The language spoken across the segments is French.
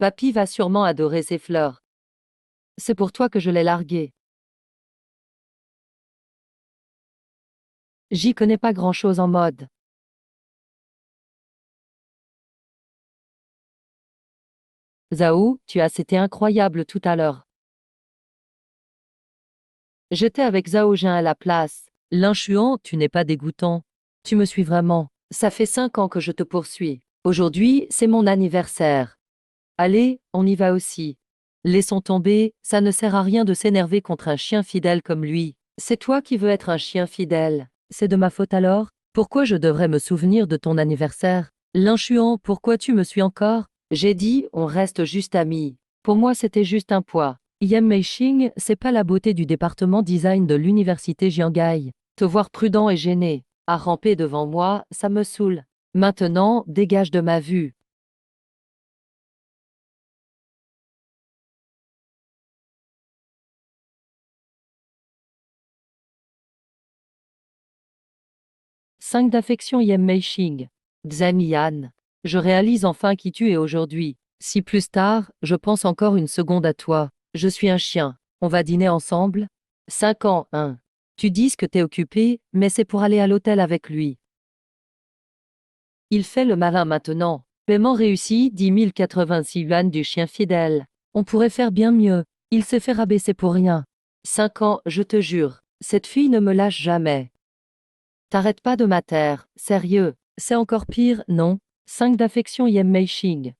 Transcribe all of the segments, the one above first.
Papy va sûrement adorer ces fleurs. C'est pour toi que je l'ai largué. J'y connais pas grand-chose en mode. Zhao, c'était incroyable tout à l'heure. J'étais avec Zhao Jin à la place. L'inchuan, tu n'es pas dégoûtant. Tu me suis vraiment. Ça fait 5 ans que je te poursuis. Aujourd'hui, c'est mon anniversaire. Allez, on y va aussi. Laissons tomber, ça ne sert à rien de s'énerver contre un chien fidèle comme lui. C'est toi qui veux être un chien fidèle. C'est de ma faute alors? Pourquoi je devrais me souvenir de ton anniversaire? L'inchuan, pourquoi tu me suis encore? J'ai dit, on reste juste amis. Pour moi, c'était juste un poids. Yam Meishing, c'est pas la beauté du département design de l'université Jiangai. Te voir prudent et gêné, à ramper devant moi, ça me saoule. Maintenant, dégage de ma vue. Cinq d'affection Yem Meishing. Xamian. Je réalise enfin qui tu es aujourd'hui. Si plus tard, je pense encore une seconde à toi. Je suis un chien. On va dîner ensemble? 5 ans, hein. Tu dis que t'es occupé, mais c'est pour aller à l'hôtel avec lui. Il fait le malin maintenant. Paiement réussi, 10 086 yuan du chien fidèle. On pourrait faire bien mieux. Il s'est fait rabaisser pour rien. 5 ans, je te jure. Cette fille ne me lâche jamais. T'arrêtes pas de m'atterre, sérieux. C'est encore pire, non? 5 d'affection Yem Meishing.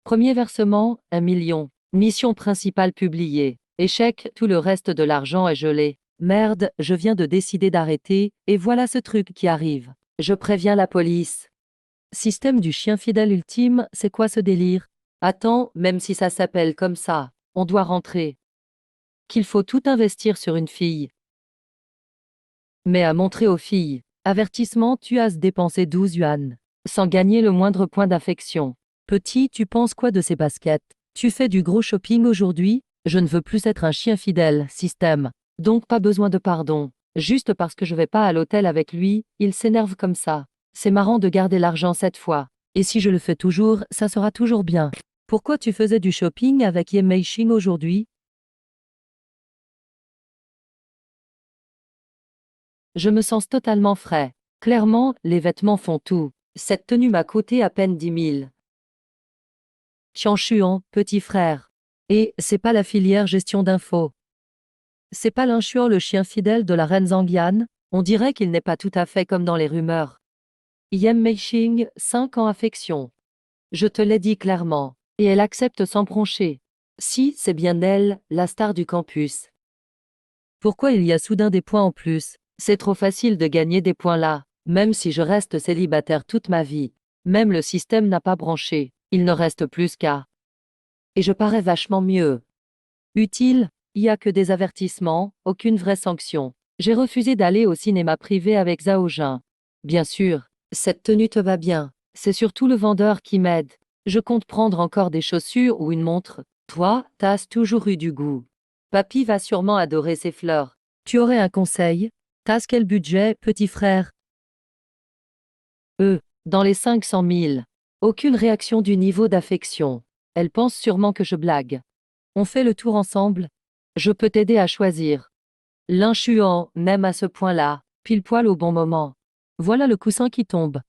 Premier versement, 1 million. Mission principale publiée. Échec, tout le reste de l'argent est gelé. Merde, je viens de décider d'arrêter, et voilà ce truc qui arrive. Je préviens la police. Système du chien fidèle ultime, c'est quoi ce délire? Attends, même si ça s'appelle comme ça, on doit rentrer. Qu'il faut tout investir sur une fille. Mais à montrer aux filles. Avertissement, tu as dépensé 12 yuan. Sans gagner le moindre point d'affection. Petit, tu penses quoi de ces baskets? Tu fais du gros shopping aujourd'hui? Je ne veux plus être un chien fidèle, système. Donc pas besoin de pardon. Juste parce que je vais pas à l'hôtel avec lui, il s'énerve comme ça. C'est marrant de garder l'argent cette fois. Et si je le fais toujours, ça sera toujours bien. Pourquoi tu faisais du shopping avec Ye Meishing aujourd'hui? Je me sens totalement frais. Clairement, les vêtements font tout. Cette tenue m'a coûté à peine 10 000. Tianchuan, petit frère. Et, c'est pas la filière gestion d'infos. C'est pas l'Inchuan le chien fidèle de la reine Zhangyan? On dirait qu'il n'est pas tout à fait comme dans les rumeurs. Yem Meishing, 5 ans affection. Je te l'ai dit clairement. Et elle accepte sans broncher. Si, c'est bien elle, la star du campus. Pourquoi il y a soudain des points en plus? C'est trop facile de gagner des points là, même si je reste célibataire toute ma vie. Même le système n'a pas branché, il ne reste plus qu'à. Et je parais vachement mieux. Utile, il y a que des avertissements, aucune vraie sanction. J'ai refusé d'aller au cinéma privé avec Zhao Jin. Bien sûr, cette tenue te va bien. C'est surtout le vendeur qui m'aide. Je compte prendre encore des chaussures ou une montre. Toi, t'as toujours eu du goût. Papy va sûrement adorer ces fleurs. Tu aurais un conseil? T'as quel budget, petit frère? Dans les 500 000. Aucune réaction du niveau d'affection. Elle pense sûrement que je blague. On fait le tour ensemble? Je peux t'aider à choisir. L'inchuan, même à ce point-là, pile poil au bon moment. Voilà le coussin qui tombe.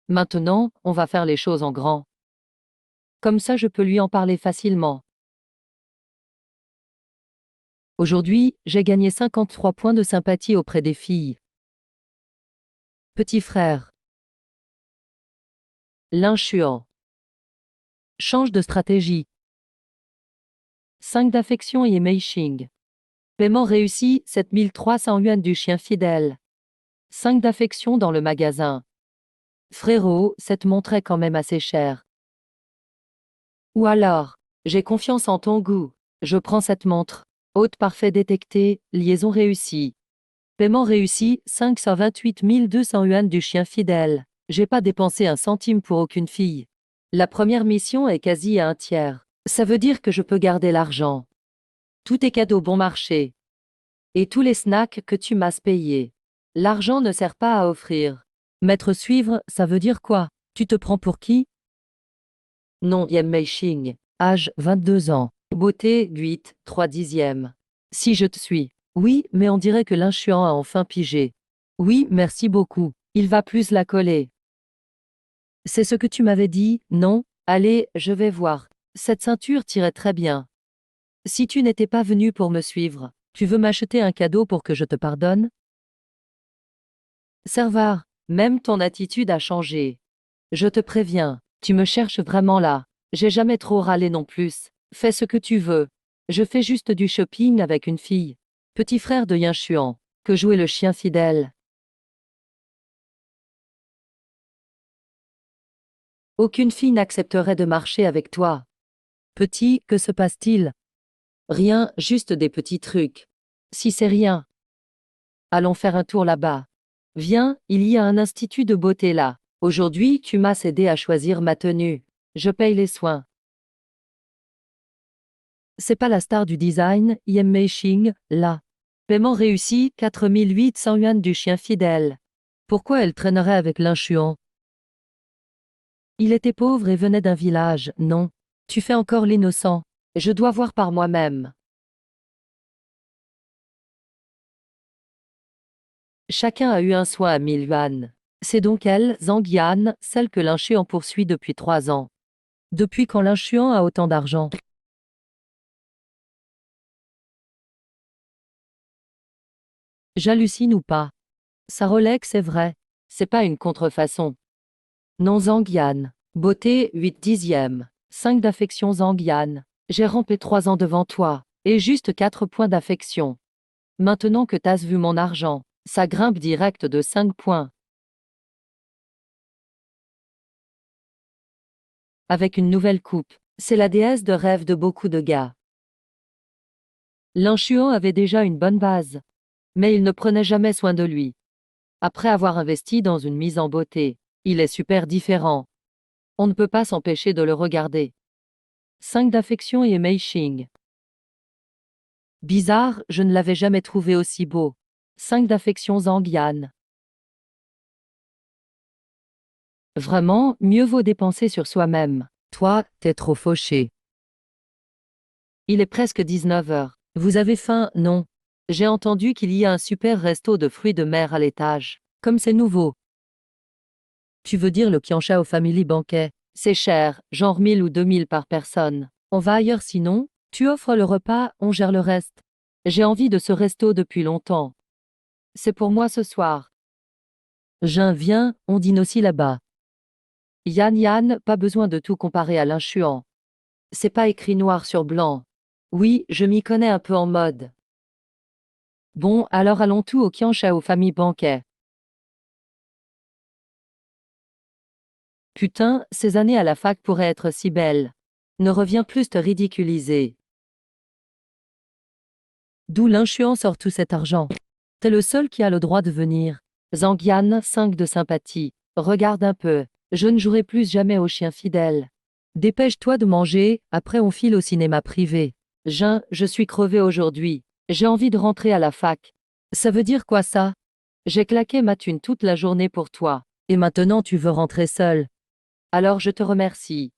Maintenant, on va faire les choses en grand. Comme ça je peux lui en parler facilement. Aujourd'hui, j'ai gagné 53 points de sympathie auprès des filles. Petit frère. L'inchuan. Change de stratégie. 5 d'affection et Meishing. Paiement réussi, 7300 yuan du chien fidèle. 5 d'affection dans le magasin. Frérot, cette montre est quand même assez chère. Ou alors, j'ai confiance en ton goût. Je prends cette montre. Hôte parfait détecté, liaison réussie. Paiement réussi, 528 200 yuan du chien fidèle. J'ai pas dépensé un centime pour aucune fille. La première mission est quasi à un tiers. Ça veut dire que je peux garder l'argent. Tout est cadeau bon marché. Et tous les snacks que tu m'as payés. L'argent ne sert pas à offrir. Maître suivre, ça veut dire quoi? Tu te prends pour qui? Non, Yem Meishing. âge 22 ans. Beauté 8, 3 dixièmes. Si je te suis. Oui, mais on dirait que l'inchuan a enfin pigé. Oui, merci beaucoup. Il va plus la coller. C'est ce que tu m'avais dit, non? Allez, je vais voir. Cette ceinture t'irait très bien. Si tu n'étais pas venu pour me suivre, tu veux m'acheter un cadeau pour que je te pardonne? Servard, même ton attitude a changé. Je te préviens, tu me cherches vraiment là. J'ai jamais trop râlé non plus. Fais ce que tu veux. Je fais juste du shopping avec une fille. Petit frère de Yin Xuan, que jouait le chien fidèle. Aucune fille n'accepterait de marcher avec toi. Petit, que se passe-t-il? Rien, juste des petits trucs. Si c'est rien. Allons faire un tour là-bas. Viens, il y a un institut de beauté là. Aujourd'hui, tu m'as aidé à choisir ma tenue. Je paye les soins. C'est pas la star du design, Yem Mei-Ching, là. Paiement réussi, 4800 yuan du chien fidèle. Pourquoi elle traînerait avec l'inchuan? Il était pauvre et venait d'un village, non. Tu fais encore l'innocent. Je dois voir par moi-même. Chacun a eu un soin à 1000 yuan. C'est donc elle, Zhang Yan, celle que l'inchuan poursuit depuis 3 ans. Depuis quand l'inchuan a autant d'argent? J'hallucine ou pas? Sa Rolex est vrai. C'est pas une contrefaçon. Non Zhang Yan. Beauté 8 dixièmes. 5 d'affection Zhang Yan. J'ai rampé 3 ans devant toi. Et juste 4 points d'affection. Maintenant que t'as vu mon argent, ça grimpe direct de 5 points. Avec une nouvelle coupe. C'est la déesse de rêve de beaucoup de gars. L'inchuan avait déjà une bonne base. Mais il ne prenait jamais soin de lui. Après avoir investi dans une mise en beauté, il est super différent. On ne peut pas s'empêcher de le regarder. 5 d'affection et Mei-Ching. Bizarre, je ne l'avais jamais trouvé aussi beau. 5 d'affection Zhang Yan. Vraiment, mieux vaut dépenser sur soi-même. Toi, t'es trop fauché. Il est presque 19 heures. Vous avez faim, non? J'ai entendu qu'il y a un super resto de fruits de mer à l'étage. Comme c'est nouveau. Tu veux dire le Qiansha au Family Banquet? C'est cher, genre 1000 ou 2000 par personne. On va ailleurs sinon? Tu offres le repas, on gère le reste. J'ai envie de ce resto depuis longtemps. C'est pour moi ce soir. Viens, on dîne aussi là-bas. Yan, pas besoin de tout comparer à l'inchuan. C'est pas écrit noir sur blanc. Oui, je m'y connais un peu en mode. Bon, alors allons tout au Qiansha au Family Banquet. Putain, ces années à la fac pourraient être si belles. Ne reviens plus te ridiculiser. D'où l'inchuan sort tout cet argent? T'es le seul qui a le droit de venir. Zhang Yan, 5 de sympathie. Regarde un peu. Je ne jouerai plus jamais au chien fidèle. Dépêche-toi de manger, après on file au cinéma privé. Je suis crevé aujourd'hui. J'ai envie de rentrer à la fac. Ça veut dire quoi ça? J'ai claqué ma thune toute la journée pour toi. Et maintenant tu veux rentrer seul. Alors je te remercie.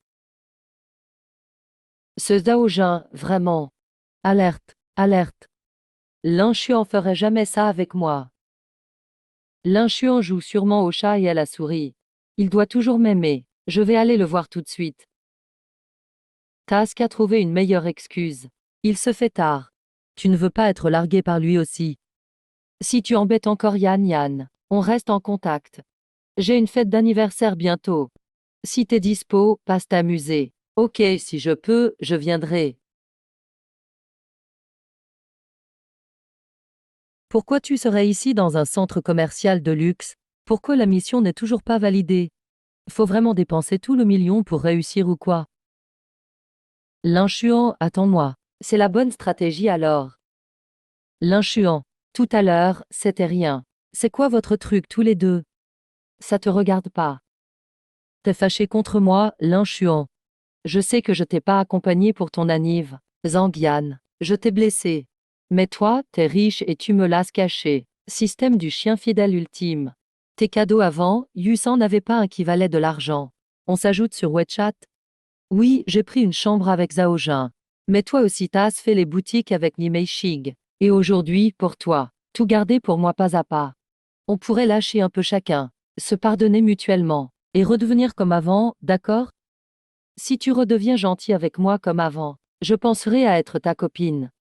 Ce Zhao Jin, vraiment. Alerte, alerte. L'inchuan ferait jamais ça avec moi. L'inchuan joue sûrement au chat et à la souris. Il doit toujours m'aimer. Je vais aller le voir tout de suite. T'as qu'à trouver une meilleure excuse. Il se fait tard. Tu ne veux pas être largué par lui aussi. Si tu embêtes encore Yan, on reste en contact. J'ai une fête d'anniversaire bientôt. Si t'es dispo, passe t'amuser. Ok, si je peux, je viendrai. Pourquoi tu serais ici dans un centre commercial de luxe? Pourquoi la mission n'est toujours pas validée? Faut vraiment dépenser tout le million pour réussir ou quoi? L'inchuan, attends-moi. C'est la bonne stratégie alors. L'inchuan. Tout à l'heure, c'était rien. C'est quoi votre truc tous les deux? Ça te regarde pas. T'es fâché contre moi, l'inchuan. Je sais que je t'ai pas accompagné pour ton anniv. Zhang Yan. Je t'ai blessé. Mais toi, t'es riche et tu me l'as caché. Système du chien fidèle ultime. Tes cadeaux avant, Yusan n'avait pas un qui valait de l'argent. On s'ajoute sur WeChat? Oui, j'ai pris une chambre avec Zhao Jun. Mais toi aussi t'as fait les boutiques avec Nimei Shig. Et aujourd'hui, pour toi, tout garder pour moi pas à pas. On pourrait lâcher un peu chacun, se pardonner mutuellement, et redevenir comme avant, d'accord? Si tu redeviens gentil avec moi comme avant, je penserai à être ta copine.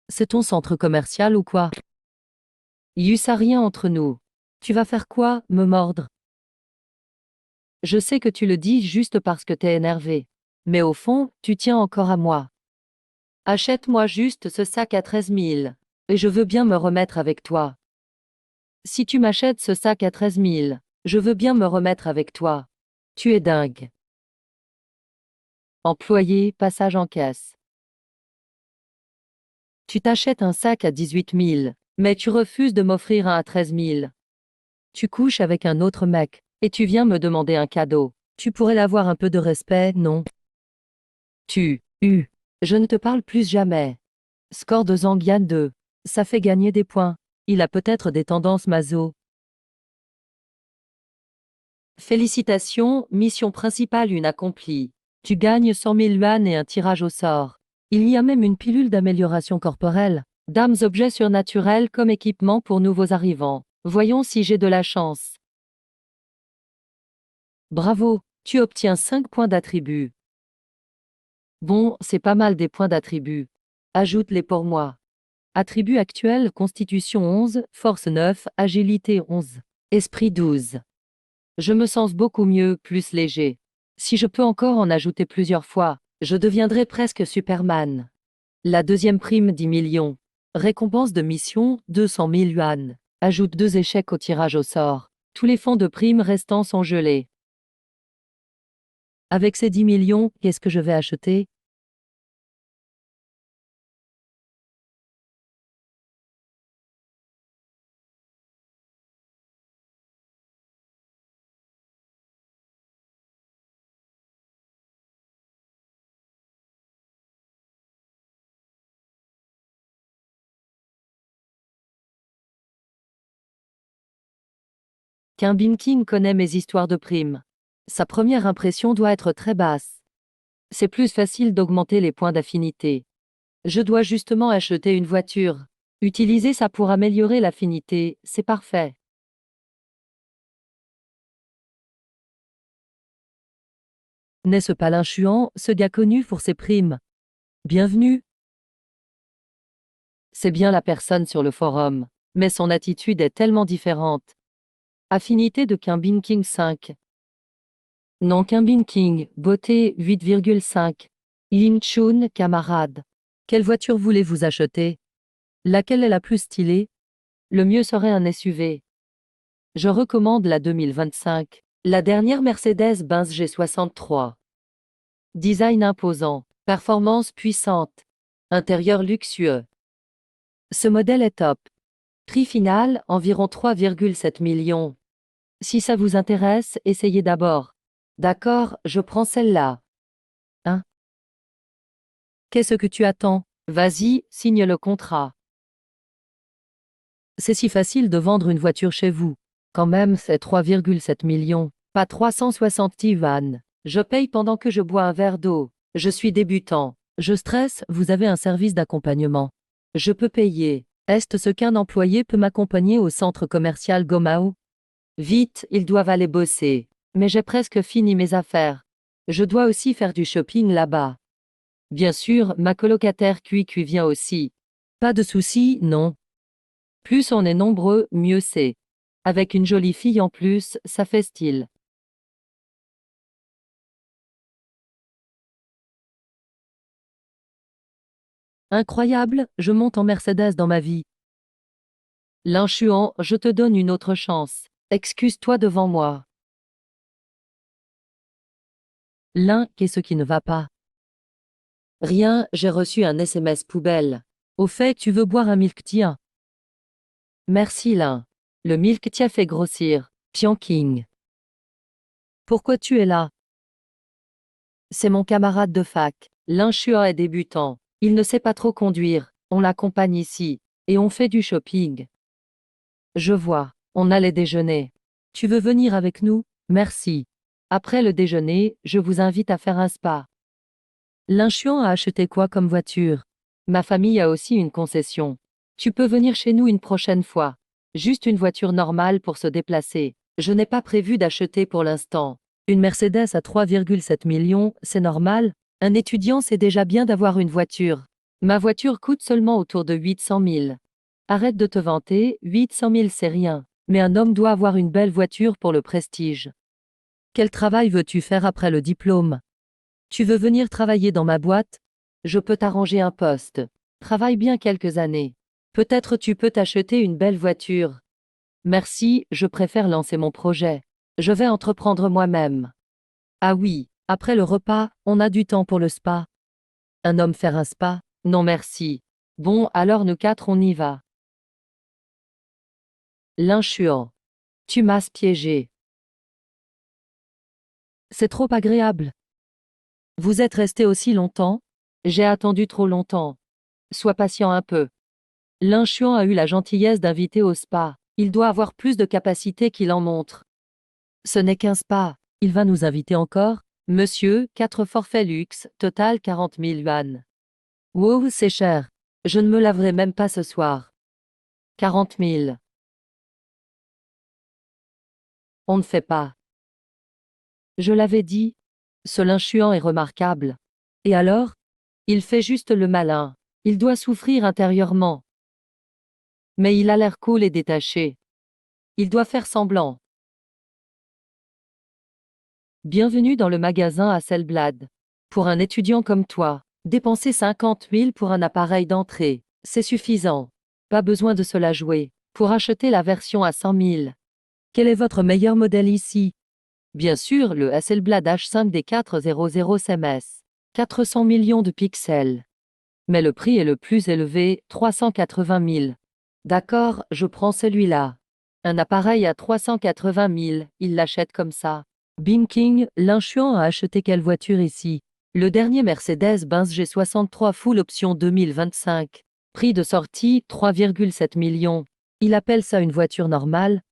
C'est ton centre commercial ou quoi? Y eut ça rien entre nous. Tu vas faire quoi, me mordre? Je sais que tu le dis juste parce que t'es énervé. Mais au fond, tu tiens encore à moi. Achète-moi juste ce sac à 13 000. Et je veux bien me remettre avec toi. Si tu m'achètes ce sac à 13 000, je veux bien me remettre avec toi. Tu es dingue. Employé, passage en caisse. Tu t'achètes un sac à 18 000, mais tu refuses de m'offrir un à 13 000. Tu couches avec un autre mec, et tu viens me demander un cadeau. Tu pourrais l'avoir un peu de respect, non? Je ne te parle plus jamais. Score de Zhang 2. Ça fait gagner des points. Il a peut-être des tendances maso. Félicitations, mission principale une accomplie. Tu gagnes 100 000 yuan et un tirage au sort. Il y a même une pilule d'amélioration corporelle. Dames objets surnaturels comme équipement pour nouveaux arrivants. Voyons si j'ai de la chance. Bravo, tu obtiens 5 points d'attribut. Bon, c'est pas mal des points d'attribut. Ajoute-les pour moi. Attribut actuel, Constitution 11, Force 9, Agilité 11, Esprit 12. Je me sens beaucoup mieux, plus léger. Si je peux encore en ajouter plusieurs fois, je deviendrai presque Superman. La deuxième prime 10 millions. Récompense de mission 200 000 yuan. Ajoute 2 échecs au tirage au sort. Tous les fonds de primes restants sont gelés. Avec ces 10 millions, qu'est-ce que je vais acheter? Qu'un Bin King connaît mes histoires de primes. Sa première impression doit être très basse. C'est plus facile d'augmenter les points d'affinité. Je dois justement acheter une voiture. Utiliser ça pour améliorer l'affinité, c'est parfait. N'est-ce pas l'inchuant, ce gars connu pour ses primes? Bienvenue. C'est bien la personne sur le forum, mais son attitude est tellement différente. Affinité de Bin King 5. Non Bin King, beauté 8,5. Yin Chun, camarade. Quelle voiture voulez-vous acheter? Laquelle est la plus stylée? Le mieux serait un SUV. Je recommande la 2025, la dernière Mercedes-Benz G63. Design imposant, performance puissante, intérieur luxueux. Ce modèle est top. Prix final, environ 3,7 millions. Si ça vous intéresse, essayez d'abord. D'accord, je prends celle-là. Hein? Qu'est-ce que tu attends? Vas-y, signe le contrat. C'est si facile de vendre une voiture chez vous. Quand même, c'est 3,7 millions, pas 360 yuan. Je paye pendant que je bois un verre d'eau. Je suis débutant. Je stresse, vous avez un service d'accompagnement. Je peux payer. Est-ce qu'un employé peut m'accompagner au centre commercial Gomao? Vite, ils doivent aller bosser. Mais j'ai presque fini mes affaires. Je dois aussi faire du shopping là-bas. Bien sûr, ma colocataire Cui vient aussi. Pas de souci, non. Plus on est nombreux, mieux c'est. Avec une jolie fille en plus, ça fait style. Incroyable, je monte en Mercedes dans ma vie. L'inchuant, je te donne une autre chance. Excuse-toi devant moi. Qu'est-ce qui ne va pas? Rien, j'ai reçu un SMS poubelle. Au fait, tu veux boire un milk tea? Merci Lin. Le milk tea fait grossir. King. Pourquoi tu es là? C'est mon camarade de fac. L'inchuant est débutant. Il ne sait pas trop conduire. On l'accompagne ici. Et on fait du shopping. Je vois. On allait déjeuner. Tu veux venir avec nous? Merci. Après le déjeuner, je vous invite à faire un spa. L'inchuan a acheté quoi comme voiture? Ma famille a aussi une concession. Tu peux venir chez nous une prochaine fois. Juste une voiture normale pour se déplacer. Je n'ai pas prévu d'acheter pour l'instant. Une Mercedes à 3,7 millions, c'est normal? Un étudiant, c'est déjà bien d'avoir une voiture. Ma voiture coûte seulement autour de 800 000. Arrête de te vanter, 800 000 c'est rien. Mais un homme doit avoir une belle voiture pour le prestige. Quel travail veux-tu faire après le diplôme? Tu veux venir travailler dans ma boîte? Je peux t'arranger un poste. Travaille bien quelques années. Peut-être tu peux t'acheter une belle voiture. Merci, je préfère lancer mon projet. Je vais entreprendre moi-même. Ah oui, après le repas, on a du temps pour le spa. Un homme faire un spa? Non merci. Bon, alors nous quatre on y va. L'inchuan. Tu m'as piégé. C'est trop agréable. Vous êtes resté aussi longtemps? J'ai attendu trop longtemps. Sois patient un peu. L'inchuan a eu la gentillesse d'inviter au spa. Il doit avoir plus de capacité qu'il en montre. Ce n'est qu'un spa. Il va nous inviter encore? Monsieur, 4 forfaits luxe, total 40 000 yuan. Wow, c'est cher. Je ne me laverai même pas ce soir. 40 000. On ne fait pas. Je l'avais dit. Ce l'inchuan est remarquable. Et alors? Il fait juste le malin. Il doit souffrir intérieurement. Mais il a l'air cool et détaché. Il doit faire semblant. Bienvenue dans le magasin Hasselblad. Pour un étudiant comme toi, dépenser 50 000 pour un appareil d'entrée, c'est suffisant. Pas besoin de se la jouer. Pour acheter la version à 100 000. Quel est votre meilleur modèle ici? Bien sûr, le Hasselblad H5D 400 CMS. 400 millions de pixels. Mais le prix est le plus élevé, 380 000. D'accord, je prends celui-là. Un appareil à 380 000, il l'achète comme ça. Binking, l'inchuan a acheté quelle voiture ici? Le dernier Mercedes-Benz G63 Full Option 2025. Prix de sortie, 3,7 millions. Il appelle ça une voiture normale?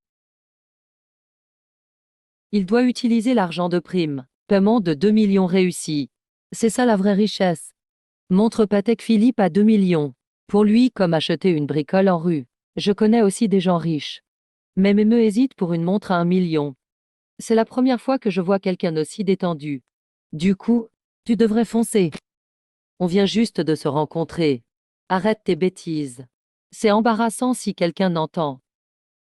Il doit utiliser l'argent de prime. Paiement de 2 millions réussi. C'est ça la vraie richesse. Montre Patek Philippe à 2 millions. Pour lui, comme acheter une bricole en rue. Je connais aussi des gens riches. Mais me hésite pour une montre à 1 million. C'est la première fois que je vois quelqu'un aussi détendu. Du coup, tu devrais foncer. On vient juste de se rencontrer. Arrête tes bêtises. C'est embarrassant si quelqu'un n'entend.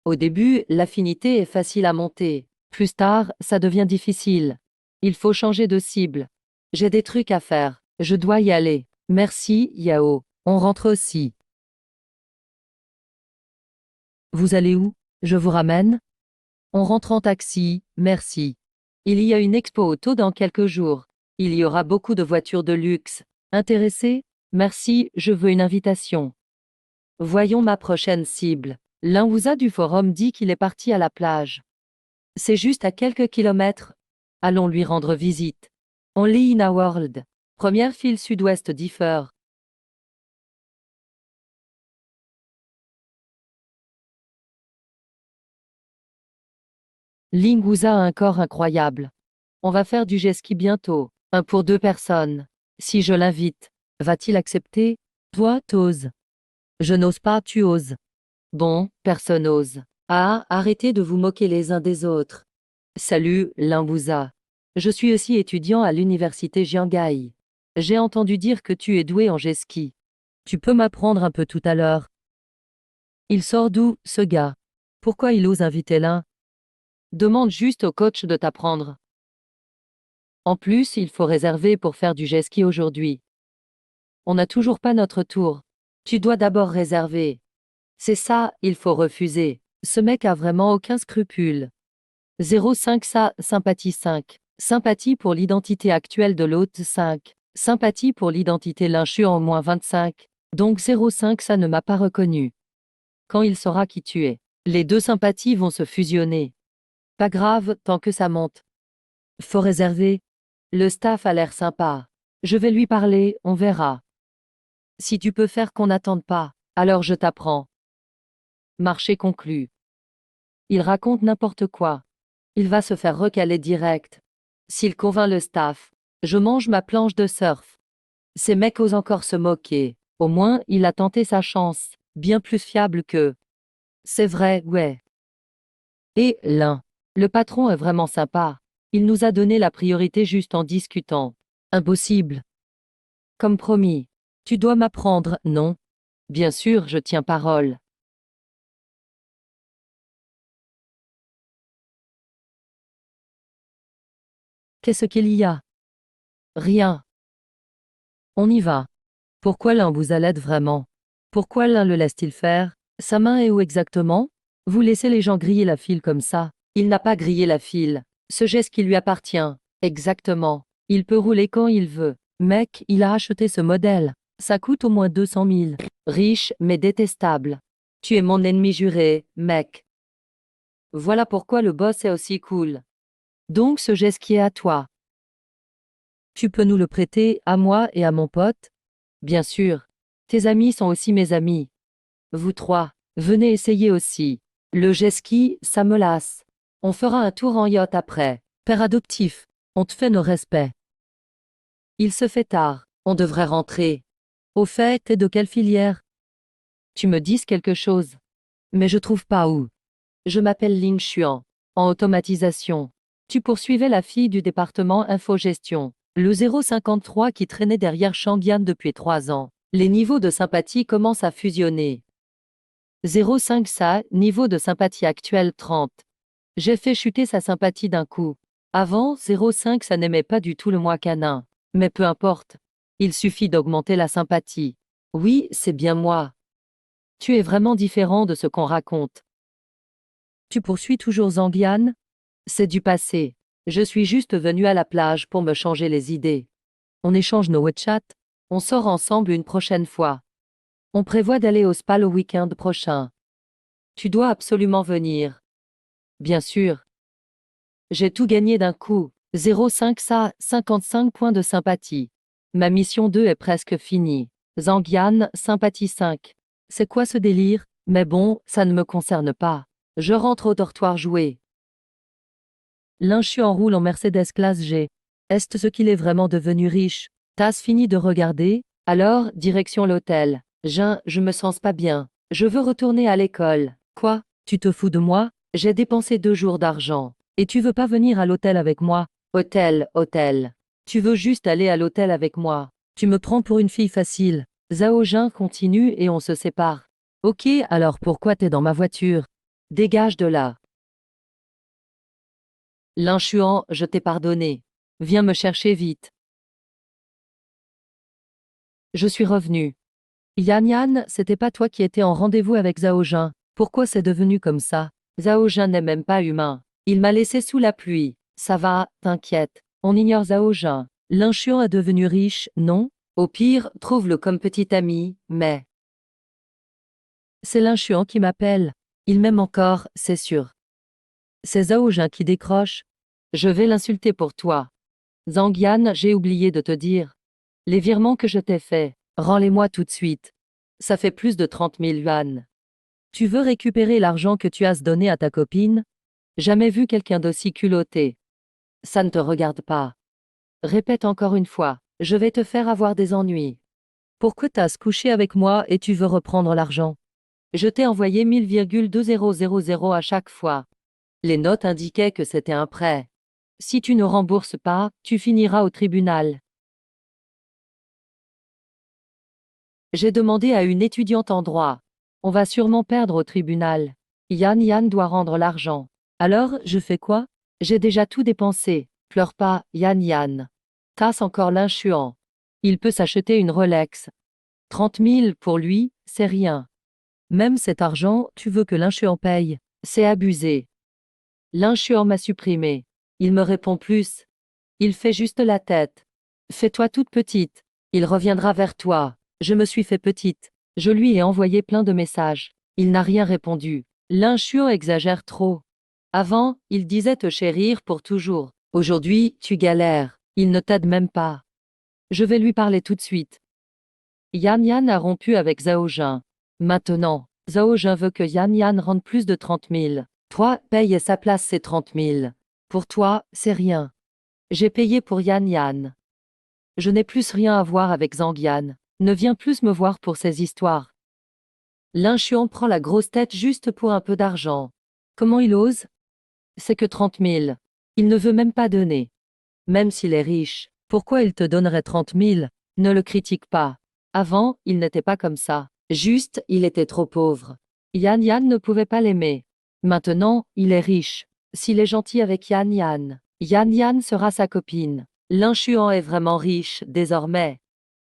Au début, l'affinité est facile à monter. Plus tard, ça devient difficile. Il faut changer de cible. J'ai des trucs à faire. Je dois y aller. Merci, Yao. On rentre aussi. Vous allez où? Je vous ramène? On rentre en taxi, merci. Il y a une expo auto dans quelques jours. Il y aura beaucoup de voitures de luxe. Intéressé? Merci, je veux une invitation. Voyons ma prochaine cible. L'Inwusa du forum dit qu'il est parti à la plage. C'est juste à quelques kilomètres. Allons lui rendre visite. Only in a world. Première file sud-ouest d'Ifer. Lingouza a un corps incroyable. On va faire du jet ski bientôt. Un pour 2 personnes. Si je l'invite, va-t-il accepter? Toi, t'oses. Je n'ose pas, tu oses. Bon, personne n'ose. Ah, arrêtez de vous moquer les uns des autres. Salut, Limbouza. Je suis aussi étudiant à l'université Jiangai. J'ai entendu dire que tu es doué en jet ski. Tu peux m'apprendre un peu tout à l'heure. Il sort d'où, ce gars? Pourquoi il ose inviter l'un? Demande juste au coach de t'apprendre. En plus, il faut réserver pour faire du jet ski aujourd'hui. On n'a toujours pas notre tour. Tu dois d'abord réserver. C'est ça, il faut refuser. Ce mec a vraiment aucun scrupule. 05 ça, sympathie 5. Sympathie pour l'identité actuelle de l'hôte 5. Sympathie pour l'identité l'inchu en moins 25. Donc 05 ça ne m'a pas reconnu. Quand il saura qui tu es, les deux sympathies vont se fusionner. Pas grave, tant que ça monte. Faut réserver. Le staff a l'air sympa. Je vais lui parler, on verra. Si tu peux faire qu'on n'attende pas, alors je t'apprends. Marché conclu. Il raconte n'importe quoi. Il va se faire recaler direct. S'il convainc le staff, je mange ma planche de surf. Ces mecs osent encore se moquer. Au moins, il a tenté sa chance. Bien plus fiable que... C'est vrai, ouais. Et, l'un. Le patron est vraiment sympa. Il nous a donné la priorité juste en discutant. Impossible. Comme promis. Tu dois m'apprendre, non? Bien sûr, je tiens parole. Qu'est-ce qu'il y a? Rien. On y va. Pourquoi l'un vous aide vraiment? Pourquoi l'un le laisse-t-il faire? Sa main est où exactement? Vous laissez les gens griller la file comme ça. Il n'a pas grillé la file. Ce geste qui lui appartient. Exactement. Il peut rouler quand il veut. Mec, il a acheté ce modèle. Ça coûte au moins 200 000. Riche, mais détestable. Tu es mon ennemi juré, mec. Voilà pourquoi le boss est aussi cool. Donc ce geste qui est à toi. Tu peux nous le prêter, à moi et à mon pote? Bien sûr. Tes amis sont aussi mes amis. Vous trois, venez essayer aussi. Le jet ski, ça me lasse. On fera un tour en yacht après. Père adoptif, on te fait nos respects. Il se fait tard, on devrait rentrer. Au fait, t'es de quelle filière? Tu me dises quelque chose. Mais je trouve pas où. Je m'appelle Lin Xuan, en automatisation. Tu poursuivais la fille du département infogestion, le 053 qui traînait derrière Shangyan depuis 3 ans. Les niveaux de sympathie commencent à fusionner. 0,5 ça, niveau de sympathie actuel 30. J'ai fait chuter sa sympathie d'un coup. Avant, 0,5 ça n'aimait pas du tout le moi canin. Mais peu importe. Il suffit d'augmenter la sympathie. Oui, c'est bien moi. Tu es vraiment différent de ce qu'on raconte. Tu poursuis toujours Zangian? C'est du passé. Je suis juste venu à la plage pour me changer les idées. On échange nos WeChat. On sort ensemble une prochaine fois. On prévoit d'aller au spa le week-end prochain. Tu dois absolument venir. Bien sûr. J'ai tout gagné d'un coup. 0,5 ça, 55 points de sympathie. Ma mission 2 est presque finie. Zangian, sympathie 5. C'est quoi ce délire? Mais bon, ça ne me concerne pas. Je rentre au dortoir jouer. L'inchu enroule en Mercedes classe G. Est-ce ce qu'il est vraiment devenu riche? T'as fini de regarder? Alors, direction l'hôtel. Je me sens pas bien. Je veux retourner à l'école. Quoi? Tu te fous de moi? J'ai dépensé 2 jours d'argent. Et tu veux pas venir à l'hôtel avec moi? Hôtel. Tu veux juste aller à l'hôtel avec moi. Tu me prends pour une fille facile. Zhao Jin continue et on se sépare. Ok, alors pourquoi t'es dans ma voiture? Dégage de là. L'inchuan, je t'ai pardonné. Viens me chercher vite. Je suis revenu. Yan, c'était pas toi qui étais en rendez-vous avec Zhao Jin. Pourquoi c'est devenu comme ça? Zhao Jin n'est même pas humain. Il m'a laissé sous la pluie. Ça va, t'inquiète. On ignore Zhao Jin. L'inchuan est devenu riche, non? Au pire, trouve-le comme petit ami, mais... C'est l'inchuan qui m'appelle. Il m'aime encore, c'est sûr. C'est Zhao Jin qui décroche. Je vais l'insulter pour toi. Zangian, j'ai oublié de te dire. Les virements que je t'ai faits, rends-les-moi tout de suite. Ça fait plus de 30 000 yuan. Tu veux récupérer l'argent que tu as donné à ta copine? Jamais vu quelqu'un d'aussi culotté. Ça ne te regarde pas. Répète encore une fois, je vais te faire avoir des ennuis. Pourquoi t'as couché avec moi et tu veux reprendre l'argent? Je t'ai envoyé 1000,2000 à chaque fois. Les notes indiquaient que c'était un prêt. Si tu ne rembourses pas, tu finiras au tribunal. J'ai demandé à une étudiante en droit. On va sûrement perdre au tribunal. Yan doit rendre l'argent. Alors, je fais quoi? J'ai déjà tout dépensé. Pleure pas, Yan. Tasse encore l'inchuan. Il peut s'acheter une Rolex. 30 000 pour lui, c'est rien. Même cet argent, tu veux que l'inchuan paye. C'est abusé. L'inchuan m'a supprimé. Il me répond plus. Il fait juste la tête. Fais-toi toute petite. Il reviendra vers toi. Je me suis fait petite. Je lui ai envoyé plein de messages. Il n'a rien répondu. L'inchuan exagère trop. Avant, il disait te chérir pour toujours. Aujourd'hui, tu galères. Il ne t'aide même pas. Je vais lui parler tout de suite. Yan a rompu avec Zhao Jin. Maintenant, Zhao Jin veut que Yan rende plus de 30 000. Toi, paye et sa place c'est 30 000. Pour toi, c'est rien. J'ai payé pour Yan Yan. Je n'ai plus rien à voir avec Zhang Yan. Ne viens plus me voir pour ces histoires. Lin Xuan prend la grosse tête juste pour un peu d'argent. Comment il ose? C'est que 30 000. Il ne veut même pas donner. Même s'il est riche, pourquoi il te donnerait 30 000? Ne le critique pas. Avant, il n'était pas comme ça. Juste, il était trop pauvre. Yan Yan ne pouvait pas l'aimer. Maintenant, il est riche. S'il est gentil avec Yan Yan, Yan Yan sera sa copine. Lin Xuan est vraiment riche, désormais.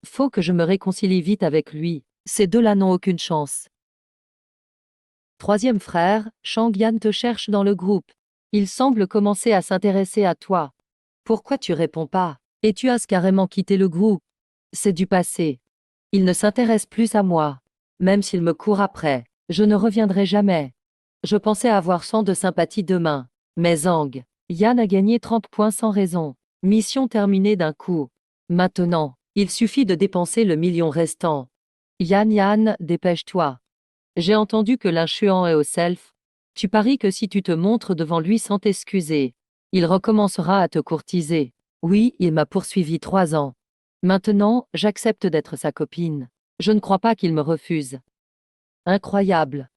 Faut que je me réconcilie vite avec lui. Ces deux-là n'ont aucune chance. Troisième frère, Shang Yan te cherche dans le groupe. Il semble commencer à s'intéresser à toi. Pourquoi tu réponds pas? Et tu as carrément quitté le groupe. C'est du passé. Il ne s'intéresse plus à moi. Même s'il me court après, je ne reviendrai jamais. Je pensais avoir 100 de sympathie demain. Mais Zhang Yan a gagné 30 points sans raison. Mission terminée d'un coup. Maintenant, il suffit de dépenser le million restant. Yan Yan, dépêche-toi. J'ai entendu que Lin Xuan est au self. Tu paries que si tu te montres devant lui sans t'excuser, il recommencera à te courtiser. Oui, il m'a poursuivi 3 ans. Maintenant, j'accepte d'être sa copine. Je ne crois pas qu'il me refuse. Incroyable.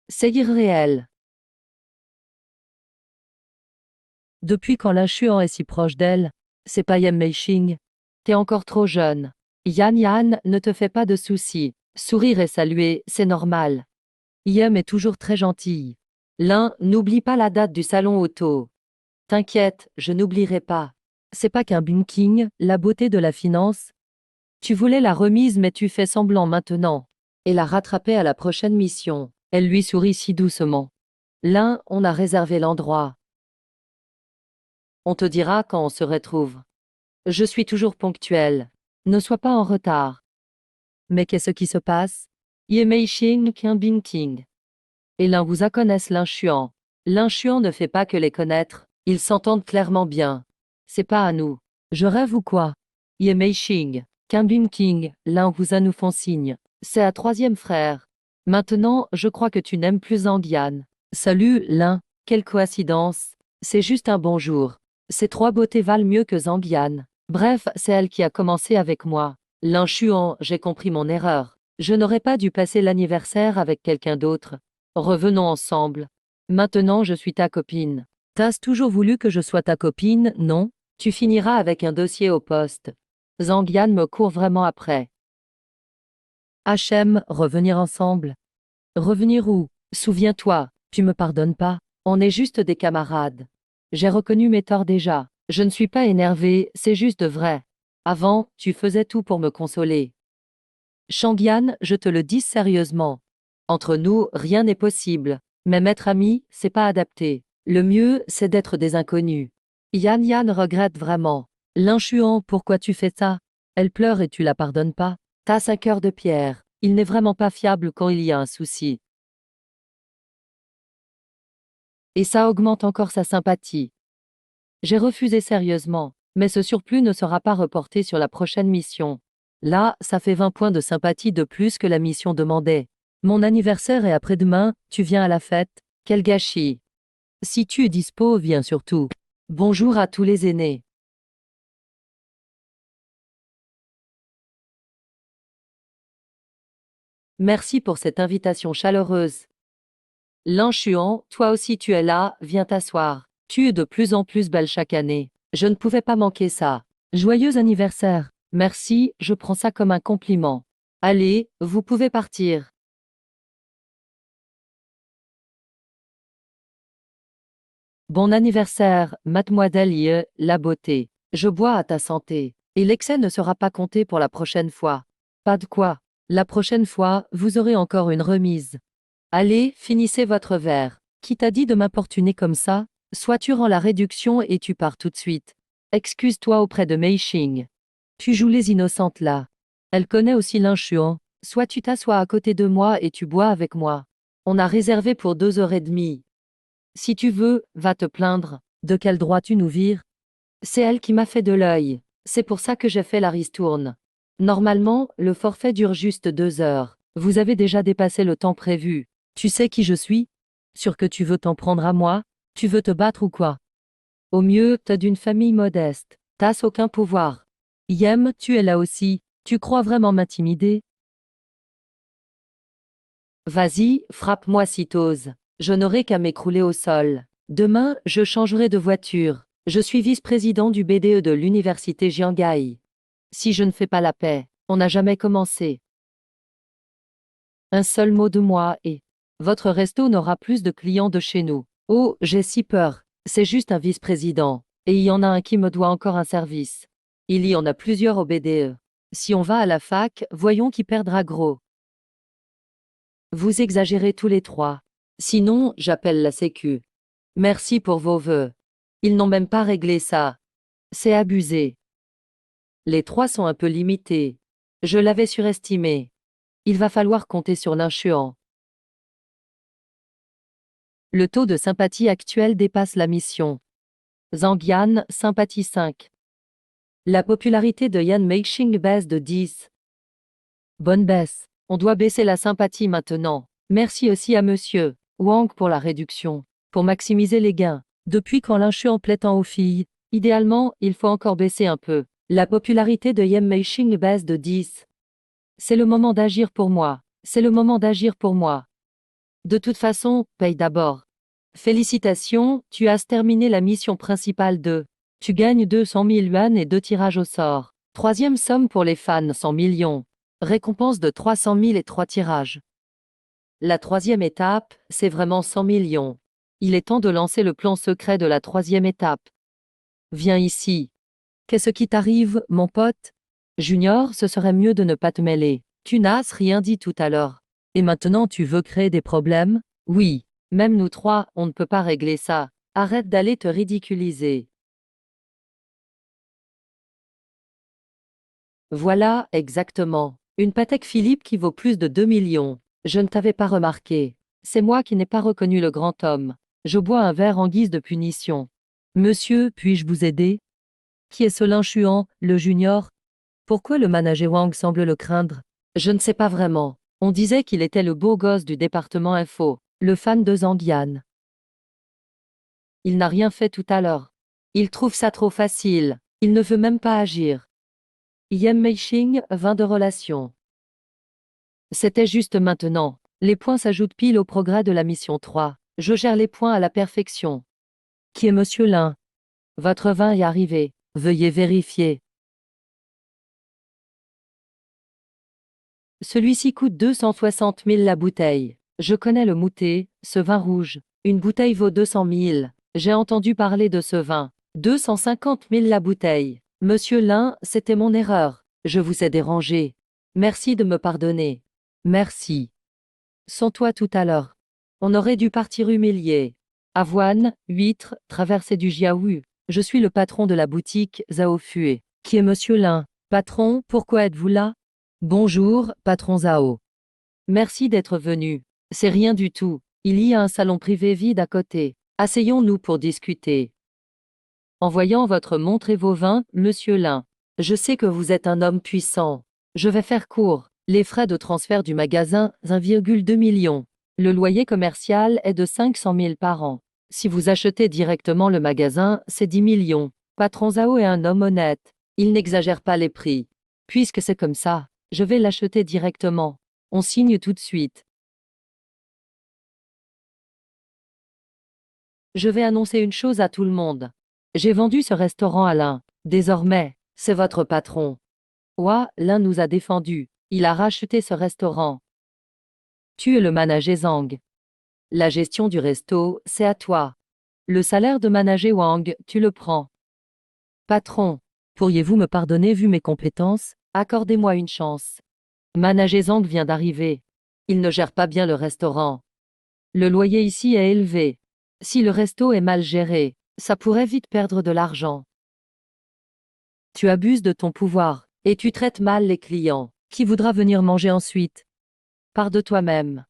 C'est irréel. Depuis quand Lin Xuan est si proche d'elle? C'est pas Yan Meishing. T'es encore trop jeune. Yan Yan, ne te fais pas de soucis. Sourire et saluer, c'est normal. Yem est toujours très gentille. Lin, n'oublie pas la date du salon auto. T'inquiète, je n'oublierai pas. C'est pas qu'un bunking, la beauté de la finance. Tu voulais la remise mais tu fais semblant maintenant. Et la rattraper à la prochaine mission. Elle lui sourit si doucement. Lin, on a réservé l'endroit. On te dira quand on se retrouve. Je suis toujours ponctuel. Ne sois pas en retard. Mais qu'est-ce qui se passe? Ye Meishing qu'un bunking. Et Lin vous a connaissent Lin Xuan. Lin Xuan ne fait pas que les connaître, ils s'entendent clairement bien. C'est pas à nous. Je rêve ou quoi? Ye Meishing, Kimbin King, Lin vous a nous font signe. C'est à troisième frère. Maintenant, je crois que tu n'aimes plus Zhang Yan. Salut, Lin, quelle coïncidence. C'est juste un bonjour. Ces trois beautés valent mieux que Zhang Yan. Bref, c'est elle qui a commencé avec moi. Lin Xuan, j'ai compris mon erreur. Je n'aurais pas dû passer l'anniversaire avec quelqu'un d'autre. Revenons ensemble. Maintenant je suis ta copine. T'as toujours voulu que je sois ta copine, non? Tu finiras avec un dossier au poste. Zhang Yan me court vraiment après. HM, revenir ensemble. Revenir où? Souviens-toi, tu me pardonnes pas. On est juste des camarades. J'ai reconnu mes torts déjà. Je ne suis pas énervée, c'est juste vrai. Avant, tu faisais tout pour me consoler. Shang Yan, je te le dis sérieusement. Entre nous, rien n'est possible. Même être amis, c'est pas adapté. Le mieux, c'est d'être des inconnus. Yan Yan regrette vraiment. Lin Xuan, pourquoi tu fais ça? Elle pleure et tu la pardonnes pas? T'as un cœur de pierre. Il n'est vraiment pas fiable quand il y a un souci. Et ça augmente encore sa sympathie. J'ai refusé sérieusement, mais ce surplus ne sera pas reporté sur la prochaine mission. Là, ça fait 20 points de sympathie de plus que la mission demandait. Mon anniversaire est après-demain, tu viens à la fête? Quel gâchis! Si tu es dispo, viens surtout. Bonjour à tous les aînés. Merci pour cette invitation chaleureuse. Lin Xuan, toi aussi tu es là, viens t'asseoir. Tu es de plus en plus belle chaque année. Je ne pouvais pas manquer ça. Joyeux anniversaire. Merci, je prends ça comme un compliment. Allez, vous pouvez partir. Bon anniversaire, mademoiselle Ye, la beauté. Je bois à ta santé. Et l'excès ne sera pas compté pour la prochaine fois. Pas de quoi. La prochaine fois, vous aurez encore une remise. Allez, finissez votre verre. Qui t'a dit de m'importuner comme ça? Soit tu rends la réduction et tu pars tout de suite. Excuse-toi auprès de Mei Xing. Tu joues les innocentes là. Elle connaît aussi Lin Xuan. Soit tu t'assois à côté de moi et tu bois avec moi. On a réservé pour 2 h 30. Si tu veux, va te plaindre. De quel droit tu nous vires? C'est elle qui m'a fait de l'œil. C'est pour ça que j'ai fait la ristourne. Normalement, le forfait dure juste 2 heures. Vous avez déjà dépassé le temps prévu. Tu sais qui je suis? Sûr que tu veux t'en prendre à moi? Tu veux te battre ou quoi? Au mieux, t'es d'une famille modeste. T'as aucun pouvoir. Yem, tu es là aussi. Tu crois vraiment m'intimider? Vas-y, frappe-moi si t'oses. Je n'aurai qu'à m'écrouler au sol. Demain, je changerai de voiture. Je suis vice-président du BDE de l'université Jiangai. Si je ne fais pas la paix, on n'a jamais commencé. Un seul mot de moi et votre resto n'aura plus de clients de chez nous. Oh, j'ai si peur. C'est juste un vice-président. Et il y en a un qui me doit encore un service. Il y en a plusieurs au BDE. Si on va à la fac, voyons qui perdra gros. Vous exagérez tous les trois. Sinon, j'appelle la sécu. Merci pour vos vœux. Ils n'ont même pas réglé ça. C'est abusé. Les trois sont un peu limités. Je l'avais surestimé. Il va falloir compter sur l'inchuant. Le taux de sympathie actuel dépasse la mission. Zhang Yan, sympathie 5. La popularité de Yan Meixing baisse de 10. Bonne baisse. On doit baisser la sympathie maintenant. Merci aussi à monsieur Wang pour la réduction. Pour maximiser les gains. Depuis quand l'inchuant plaît tant aux filles, idéalement, il faut encore baisser un peu. La popularité de Yan Meixing baisse de 10. C'est le moment d'agir pour moi. C'est le moment d'agir pour moi. De toute façon, paye d'abord. Félicitations, tu as terminé la mission principale de. Tu gagnes 200 000 yuan et 2 tirages au sort. Troisième somme pour les fans, 100 millions. Récompense de 300 000 et 3 tirages. La troisième étape, c'est vraiment 100 millions. Il est temps de lancer le plan secret de la troisième étape. Viens ici. Qu'est-ce qui t'arrive, mon pote? Junior, ce serait mieux de ne pas te mêler. Tu n'as rien dit tout à l'heure. Et maintenant tu veux créer des problèmes? Oui. Même nous trois, on ne peut pas régler ça. Arrête d'aller te ridiculiser. Voilà, exactement. Une Patek Philippe qui vaut plus de 2 millions. Je ne t'avais pas remarqué. C'est moi qui n'ai pas reconnu le grand homme. Je bois un verre en guise de punition. Monsieur, puis-je vous aider? Qui est ce linchuant, le junior? Pourquoi le manager Wang semble le craindre? Je ne sais pas vraiment. On disait qu'il était le beau gosse du département info, le fan de Zhang Yan. Il n'a rien fait tout à l'heure. Il trouve ça trop facile. Il ne veut même pas agir. Yan Meixing, 20 de relation. C'était juste maintenant. Les points s'ajoutent pile au progrès de la mission 3. Je gère les points à la perfection. Qui est Monsieur Lin? Votre vin est arrivé. Veuillez vérifier. Celui-ci coûte 260 000 la bouteille. Je connais le moutet, ce vin rouge. Une bouteille vaut 200 000. J'ai entendu parler de ce vin. 250 000 la bouteille. Monsieur Lin, c'était mon erreur. Je vous ai dérangé. Merci de me pardonner. Merci. Sans toi tout à l'heure. On aurait dû partir humilié. Avoine, huître, traversée du Jiaohu. Je suis le patron de la boutique Zhao Fue. Qui est Monsieur Lin? Patron, pourquoi êtes-vous là? Bonjour, patron Zhao. Merci d'être venu. C'est rien du tout. Il y a un salon privé vide à côté. Asseyons-nous pour discuter. En voyant votre montre et vos vins, monsieur Lin, je sais que vous êtes un homme puissant. Je vais faire court. Les frais de transfert du magasin, 1,2 million. Le loyer commercial est de 500 000 par an. Si vous achetez directement le magasin, c'est 10 millions. Patron Zhao est un homme honnête. Il n'exagère pas les prix. Puisque c'est comme ça, je vais l'acheter directement. On signe tout de suite. Je vais annoncer une chose à tout le monde. J'ai vendu ce restaurant à Lin. Désormais, c'est votre patron. Ouah, Lin nous a défendus. Il a racheté ce restaurant. Tu es le manager Zhang. La gestion du resto, c'est à toi. Le salaire de manager Wang, tu le prends. Patron, pourriez-vous me pardonner vu mes compétences? Accordez-moi une chance. Manager Zhang vient d'arriver. Il ne gère pas bien le restaurant. Le loyer ici est élevé. Si le resto est mal géré, ça pourrait vite perdre de l'argent. Tu abuses de ton pouvoir, et tu traites mal les clients. Qui voudra venir manger ensuite? Pars de toi-même.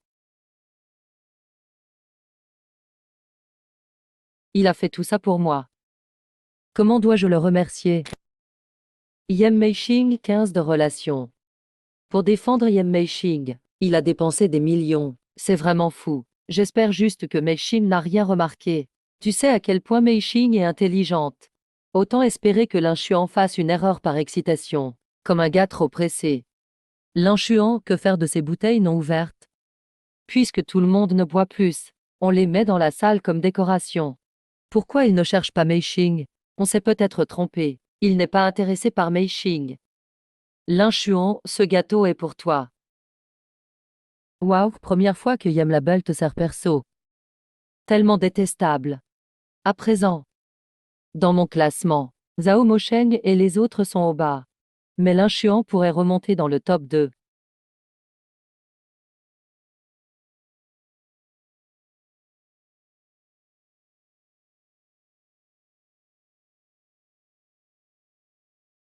Il a fait tout ça pour moi. Comment dois-je le remercier? Yan Meixing, 15 de relation. Pour défendre Yan Meixing, il a dépensé des millions. C'est vraiment fou. J'espère juste que Mei Xing n'a rien remarqué. Tu sais à quel point Mei Xing est intelligente. Autant espérer que Lin Xuan fasse une erreur par excitation, comme un gars trop pressé. Lin Xuan, que faire de ces bouteilles non ouvertes? Puisque tout le monde ne boit plus, on les met dans la salle comme décoration. Pourquoi il ne cherche pas Mei Xing? On s'est peut-être trompé. Il n'est pas intéressé par Mei Xing. Lin Xuan, ce gâteau est pour toi. Waouh, première fois que Yam Label te sert perso. Tellement détestable. À présent, dans mon classement, Zhao Mosheng et les autres sont au bas. Mais Lin Xuan pourrait remonter dans le top 2.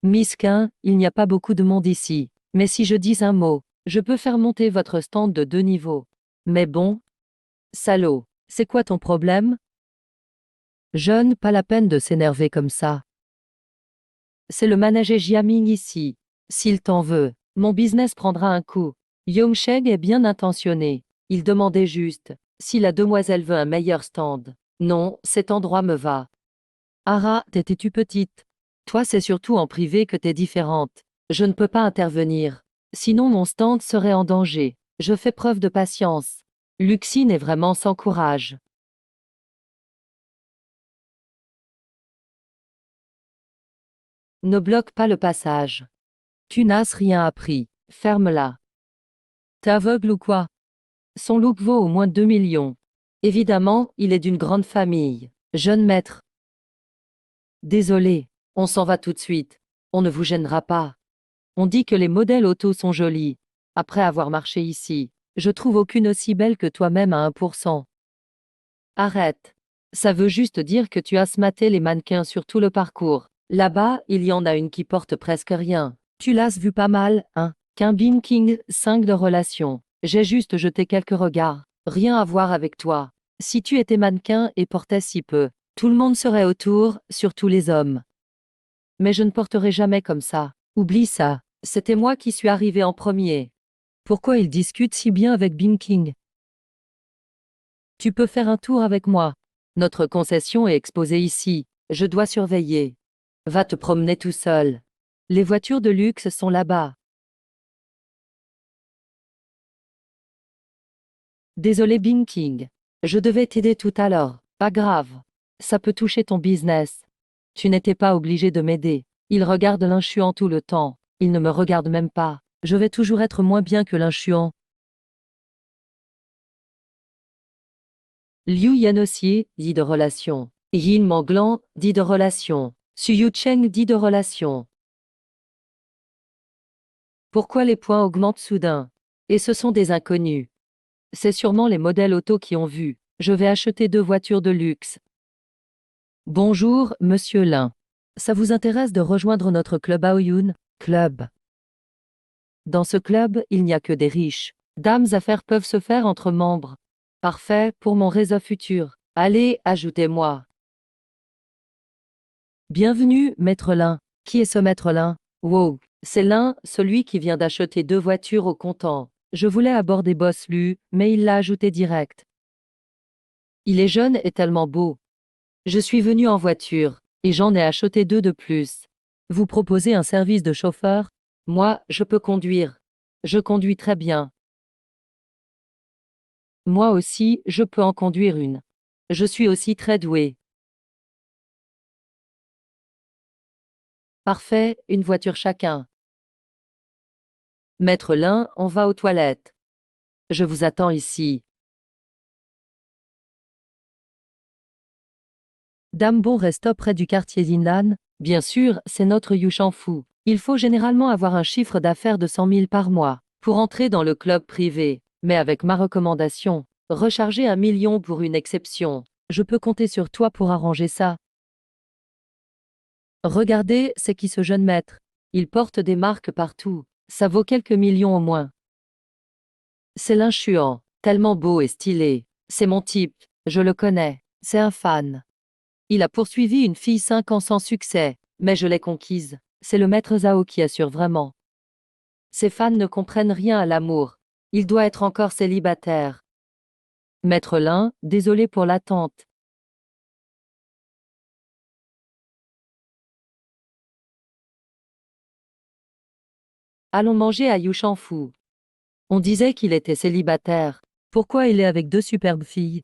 Misquin, il n'y a pas beaucoup de monde ici. Mais si je dis un mot, je peux faire monter votre stand de 2 niveaux. Mais bon, salaud, c'est quoi ton problème? Jeune, pas la peine de s'énerver comme ça. C'est le manager Jiaming ici. S'il t'en veut, mon business prendra un coup. Yongsheng est bien intentionné. Il demandait juste si la demoiselle veut un meilleur stand. Non, cet endroit me va. Ara, t'étais-tu petite? Toi, c'est surtout en privé que t'es différente. Je ne peux pas intervenir. Sinon, mon stand serait en danger. Je fais preuve de patience. Luxine est vraiment sans courage. Ne bloque pas le passage. Tu n'as rien appris. Ferme-la. T'es aveugle ou quoi? Son look vaut au moins 2 millions. Évidemment, il est d'une grande famille. Jeune maître. Désolé, on s'en va tout de suite. On ne vous gênera pas. On dit que les modèles auto sont jolis. Après avoir marché ici, je trouve aucune aussi belle que toi-même à 1%. Arrête. Ça veut juste dire que tu as smaté les mannequins sur tout le parcours. Là-bas, il y en a une qui porte presque rien. Tu l'as vu pas mal, hein? Qu'un Bean King 5 de relation. J'ai juste jeté quelques regards. Rien à voir avec toi. Si tu étais mannequin et portais si peu, tout le monde serait autour, surtout les hommes. Mais je ne porterai jamais comme ça. Oublie ça. C'était moi qui suis arrivé en premier. Pourquoi il discute si bien avec Bean King? Tu peux faire un tour avec moi. Notre concession est exposée ici. Je dois surveiller. Va te promener tout seul. Les voitures de luxe sont là-bas. Désolé Bing King. Je devais t'aider tout à l'heure. Pas grave. Ça peut toucher ton business. Tu n'étais pas obligé de m'aider. Il regarde l'inchuant tout le temps. Il ne me regarde même pas. Je vais toujours être moins bien que l'inchuant. Liu Yanosier, dit de relation. Yin Manglan, dit de relation. Su Yucheng, dit de relation. Pourquoi les points augmentent soudain? Et ce sont des inconnus. C'est sûrement les modèles auto qui ont vu. Je vais acheter 2 voitures de luxe. Bonjour, monsieur Lin. Ça vous intéresse de rejoindre notre club Aoyun? Club. Dans ce club, il n'y a que des riches. Dames affaires peuvent se faire entre membres. Parfait pour mon réseau futur. Allez, ajoutez-moi. Bienvenue, maître Lin. Qui est ce maître Lin? Wow, c'est Lin, celui qui vient d'acheter 2 voitures au comptant. Je voulais aborder Boss Lu, mais il l'a ajouté direct. Il est jeune et tellement beau. Je suis venu en voiture, et j'en ai acheté 2 de plus. Vous proposez un service de chauffeur? Moi, je peux conduire. Je conduis très bien. Moi aussi, je peux en conduire une. Je suis aussi très doué. Parfait, une voiture chacun. Maître Lin, on va aux toilettes. Je vous attends ici. Dame Bon reste près du quartier Zinlan. Bien sûr, c'est notre Fu. Il faut généralement avoir un chiffre d'affaires de 100 000 par mois pour entrer dans le club privé. Mais avec ma recommandation, recharger 1 million pour une exception. Je peux compter sur toi pour arranger ça. Regardez, c'est qui ce jeune maître? Il porte des marques partout. Ça vaut quelques millions au moins. C'est l'inchuant, tellement beau et stylé. C'est mon type, je le connais. C'est un fan. Il a poursuivi une fille 5 ans sans succès, mais je l'ai conquise. C'est le maître Zhao qui assure vraiment. Ses fans ne comprennent rien à l'amour. Il doit être encore célibataire. Maître Lin, désolé pour l'attente. Allons manger à Yushanfu. On disait qu'il était célibataire. Pourquoi il est avec deux superbes filles?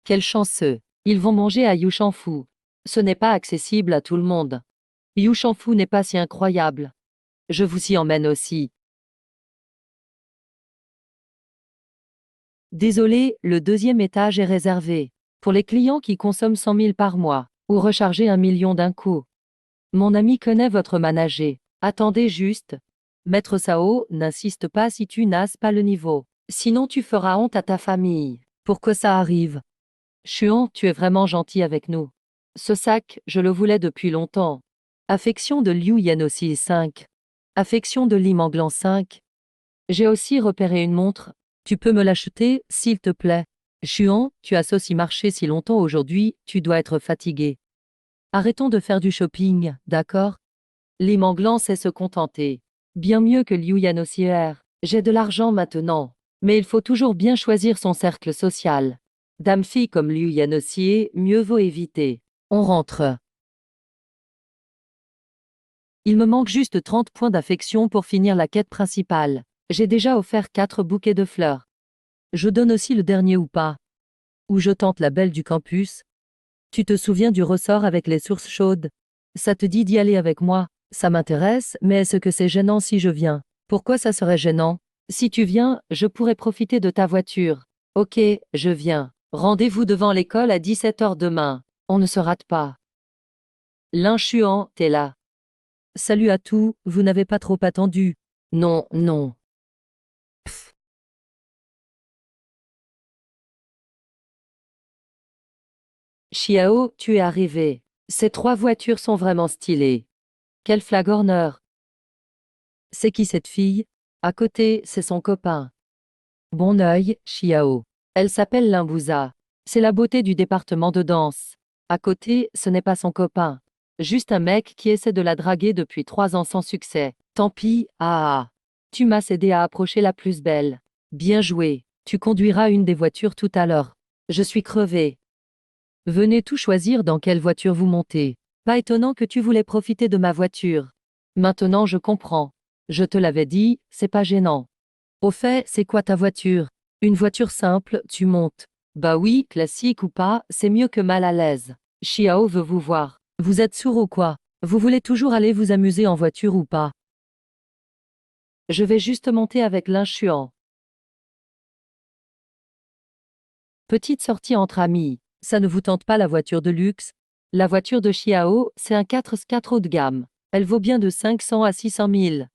Quel chanceux. Ils vont manger à Yushanfu. Ce n'est pas accessible à tout le monde. Yushanfu n'est pas si incroyable. Je vous y emmène aussi. Désolé, le deuxième étage est réservé. Pour les clients qui consomment 100 000 par mois, ou recharger 1 million d'un coup. Mon ami connaît votre manager. Attendez juste. Maître Sao, n'insiste pas si tu n'as pas le niveau. Sinon tu feras honte à ta famille. Pour que ça arrive. Chuan, tu es vraiment gentil avec nous. Ce sac, je le voulais depuis longtemps. Affection de Liu Yanossi 5. Affection de Li Manglan 5. J'ai aussi repéré une montre. Tu peux me l'acheter, s'il te plaît. Chuan, tu as aussi marché si longtemps aujourd'hui, tu dois être fatigué. Arrêtons de faire du shopping, d'accord? Li Manglan sait se contenter. Bien mieux que Liu Yanossi. J'ai de l'argent maintenant. Mais il faut toujours bien choisir son cercle social. Dame-fille comme Liu Yanossi, mieux vaut éviter. On rentre. Il me manque juste 30 points d'affection pour finir la quête principale. J'ai déjà offert 4 bouquets de fleurs. Je donne aussi le dernier ou pas. Ou je tente la belle du campus. Tu te souviens du ressort avec les sources chaudes? Ça te dit d'y aller avec moi? Ça m'intéresse, mais est-ce que c'est gênant si je viens? Pourquoi ça serait gênant? Si tu viens, je pourrais profiter de ta voiture. Ok, je viens. Rendez-vous devant l'école à 17 h demain. On ne se rate pas. Lin Chuan, t'es là. Salut à tous, vous n'avez pas trop attendu. Non, non. Pff. Xiao, tu es arrivé. Ces 3 voitures sont vraiment stylées. Quel flagorneur. C'est qui cette fille? À côté, c'est son copain. Bon œil, Xiao. Elle s'appelle Limbuza. C'est la beauté du département de danse. À côté, ce n'est pas son copain. Juste un mec qui essaie de la draguer depuis 3 ans sans succès. Tant pis, ah. Tu m'as aidé à approcher la plus belle. Bien joué. Tu conduiras une des voitures tout à l'heure. Je suis crevé. Venez tout choisir dans quelle voiture vous montez. Pas étonnant que tu voulais profiter de ma voiture. Maintenant je comprends. Je te l'avais dit, c'est pas gênant. Au fait, c'est quoi ta voiture? Une voiture simple, tu montes. Bah oui, classique ou pas, c'est mieux que mal à l'aise. Xiao veut vous voir. Vous êtes sourd ou quoi? Vous voulez toujours aller vous amuser en voiture ou pas? Je vais juste monter avec Lin Chuan. Petite sortie entre amis. Ça ne vous tente pas la voiture de luxe? La voiture de Xiao, c'est un 4x4 haut de gamme. Elle vaut bien de 500 à 600 000.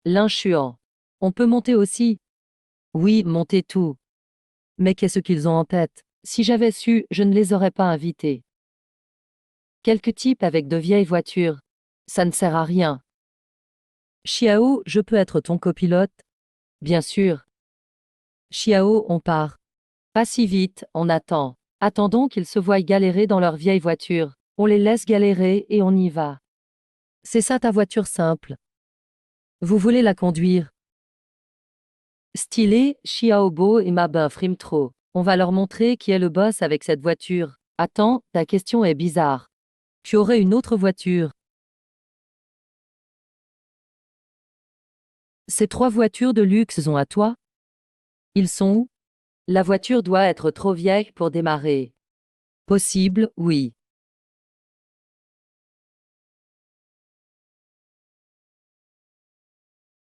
Lin Chuan. On peut monter aussi? Oui, monter tout. Mais qu'est-ce qu'ils ont en tête? Si j'avais su, je ne les aurais pas invités. Quelques types avec de vieilles voitures. Ça ne sert à rien. Xiao, je peux être ton copilote? Bien sûr. Xiao, on part. Pas si vite, on attend. Attendons qu'ils se voient galérer dans leur vieille voiture. On les laisse galérer et on y va. C'est ça ta voiture simple. Vous voulez la conduire? Stylé, Xiaobo et Mabin friment trop. On va leur montrer qui est le boss avec cette voiture. Attends, ta question est bizarre. Tu aurais une autre voiture? Ces 3 voitures de luxe sont à toi? Ils sont où? La voiture doit être trop vieille pour démarrer. Possible, oui.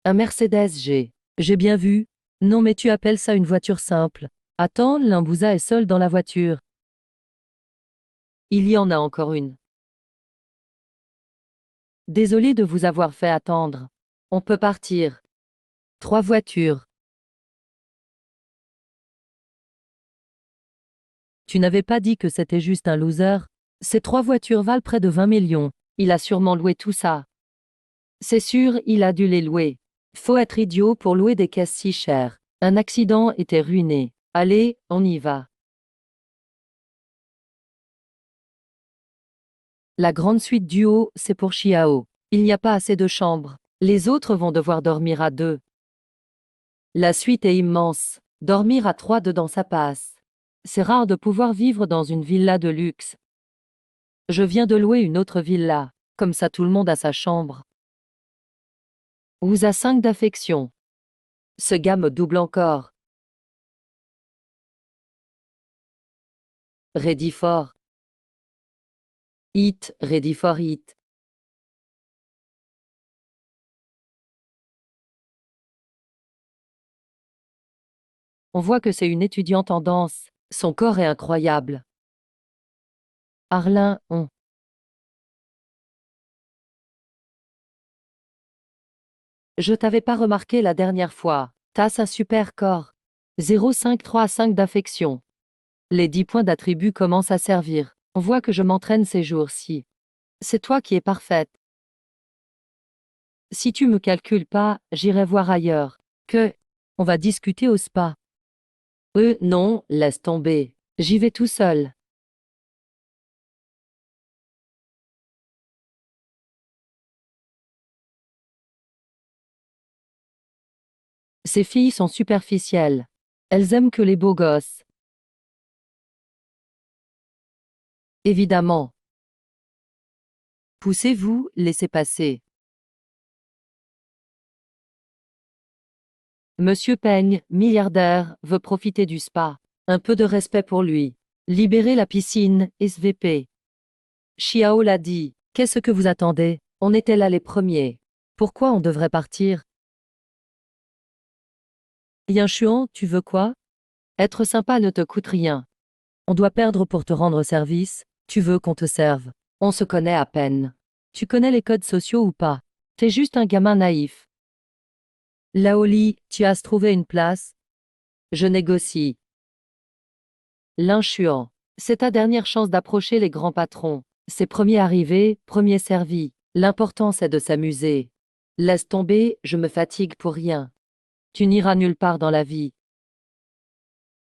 Un Mercedes G. J'ai bien vu. Non mais tu appelles ça une voiture simple. Attends, Limbuza est seul dans la voiture. Il y en a encore une. Désolé de vous avoir fait attendre. On peut partir. 3 voitures. Tu n'avais pas dit que c'était juste un loser? Ces 3 voitures valent près de 20 millions. Il a sûrement loué tout ça. C'est sûr, il a dû les louer. Faut être idiot pour louer des caisses si chères. Un accident était ruiné. Allez, on y va. La grande suite du haut, c'est pour Xiao. Il n'y a pas assez de chambres. Les autres vont devoir dormir à 2. La suite est immense. Dormir à 3 dedans ça passe. C'est rare de pouvoir vivre dans une villa de luxe. Je viens de louer une autre villa. Comme ça tout le monde a sa chambre. Vous a 5 d'affection. Ce gars me double encore. Ready for it, ready for it. On voit que c'est une étudiante en danse. Son corps est incroyable. Arlin, on. Je t'avais pas remarqué la dernière fois. T'as un super corps. 0,535 d'affection. Les 10 points d'attribut commencent à servir. On voit que je m'entraîne ces jours-ci. C'est toi qui es parfaite. Si tu me calcules pas, j'irai voir ailleurs. On va discuter au spa. Non, laisse tomber. J'y vais tout seul. Ces filles sont superficielles. Elles aiment que les beaux gosses. Évidemment. Poussez-vous, laissez passer. Monsieur Peigne, milliardaire, veut profiter du spa. Un peu de respect pour lui. Libérez la piscine, SVP. Chiao l'a dit. Qu'est-ce que vous attendez? On était là les premiers. Pourquoi on devrait partir? Yan Chuan, tu veux quoi? Être sympa ne te coûte rien. On doit perdre pour te rendre service. Tu veux qu'on te serve. On se connaît à peine. Tu connais les codes sociaux ou pas? T'es juste un gamin naïf. Laoli, tu as trouvé une place? Je négocie. Lin Chuan. C'est ta dernière chance d'approcher les grands patrons. C'est premier arrivé, premier servi. L'important c'est de s'amuser. Laisse tomber, je me fatigue pour rien. Tu n'iras nulle part dans la vie.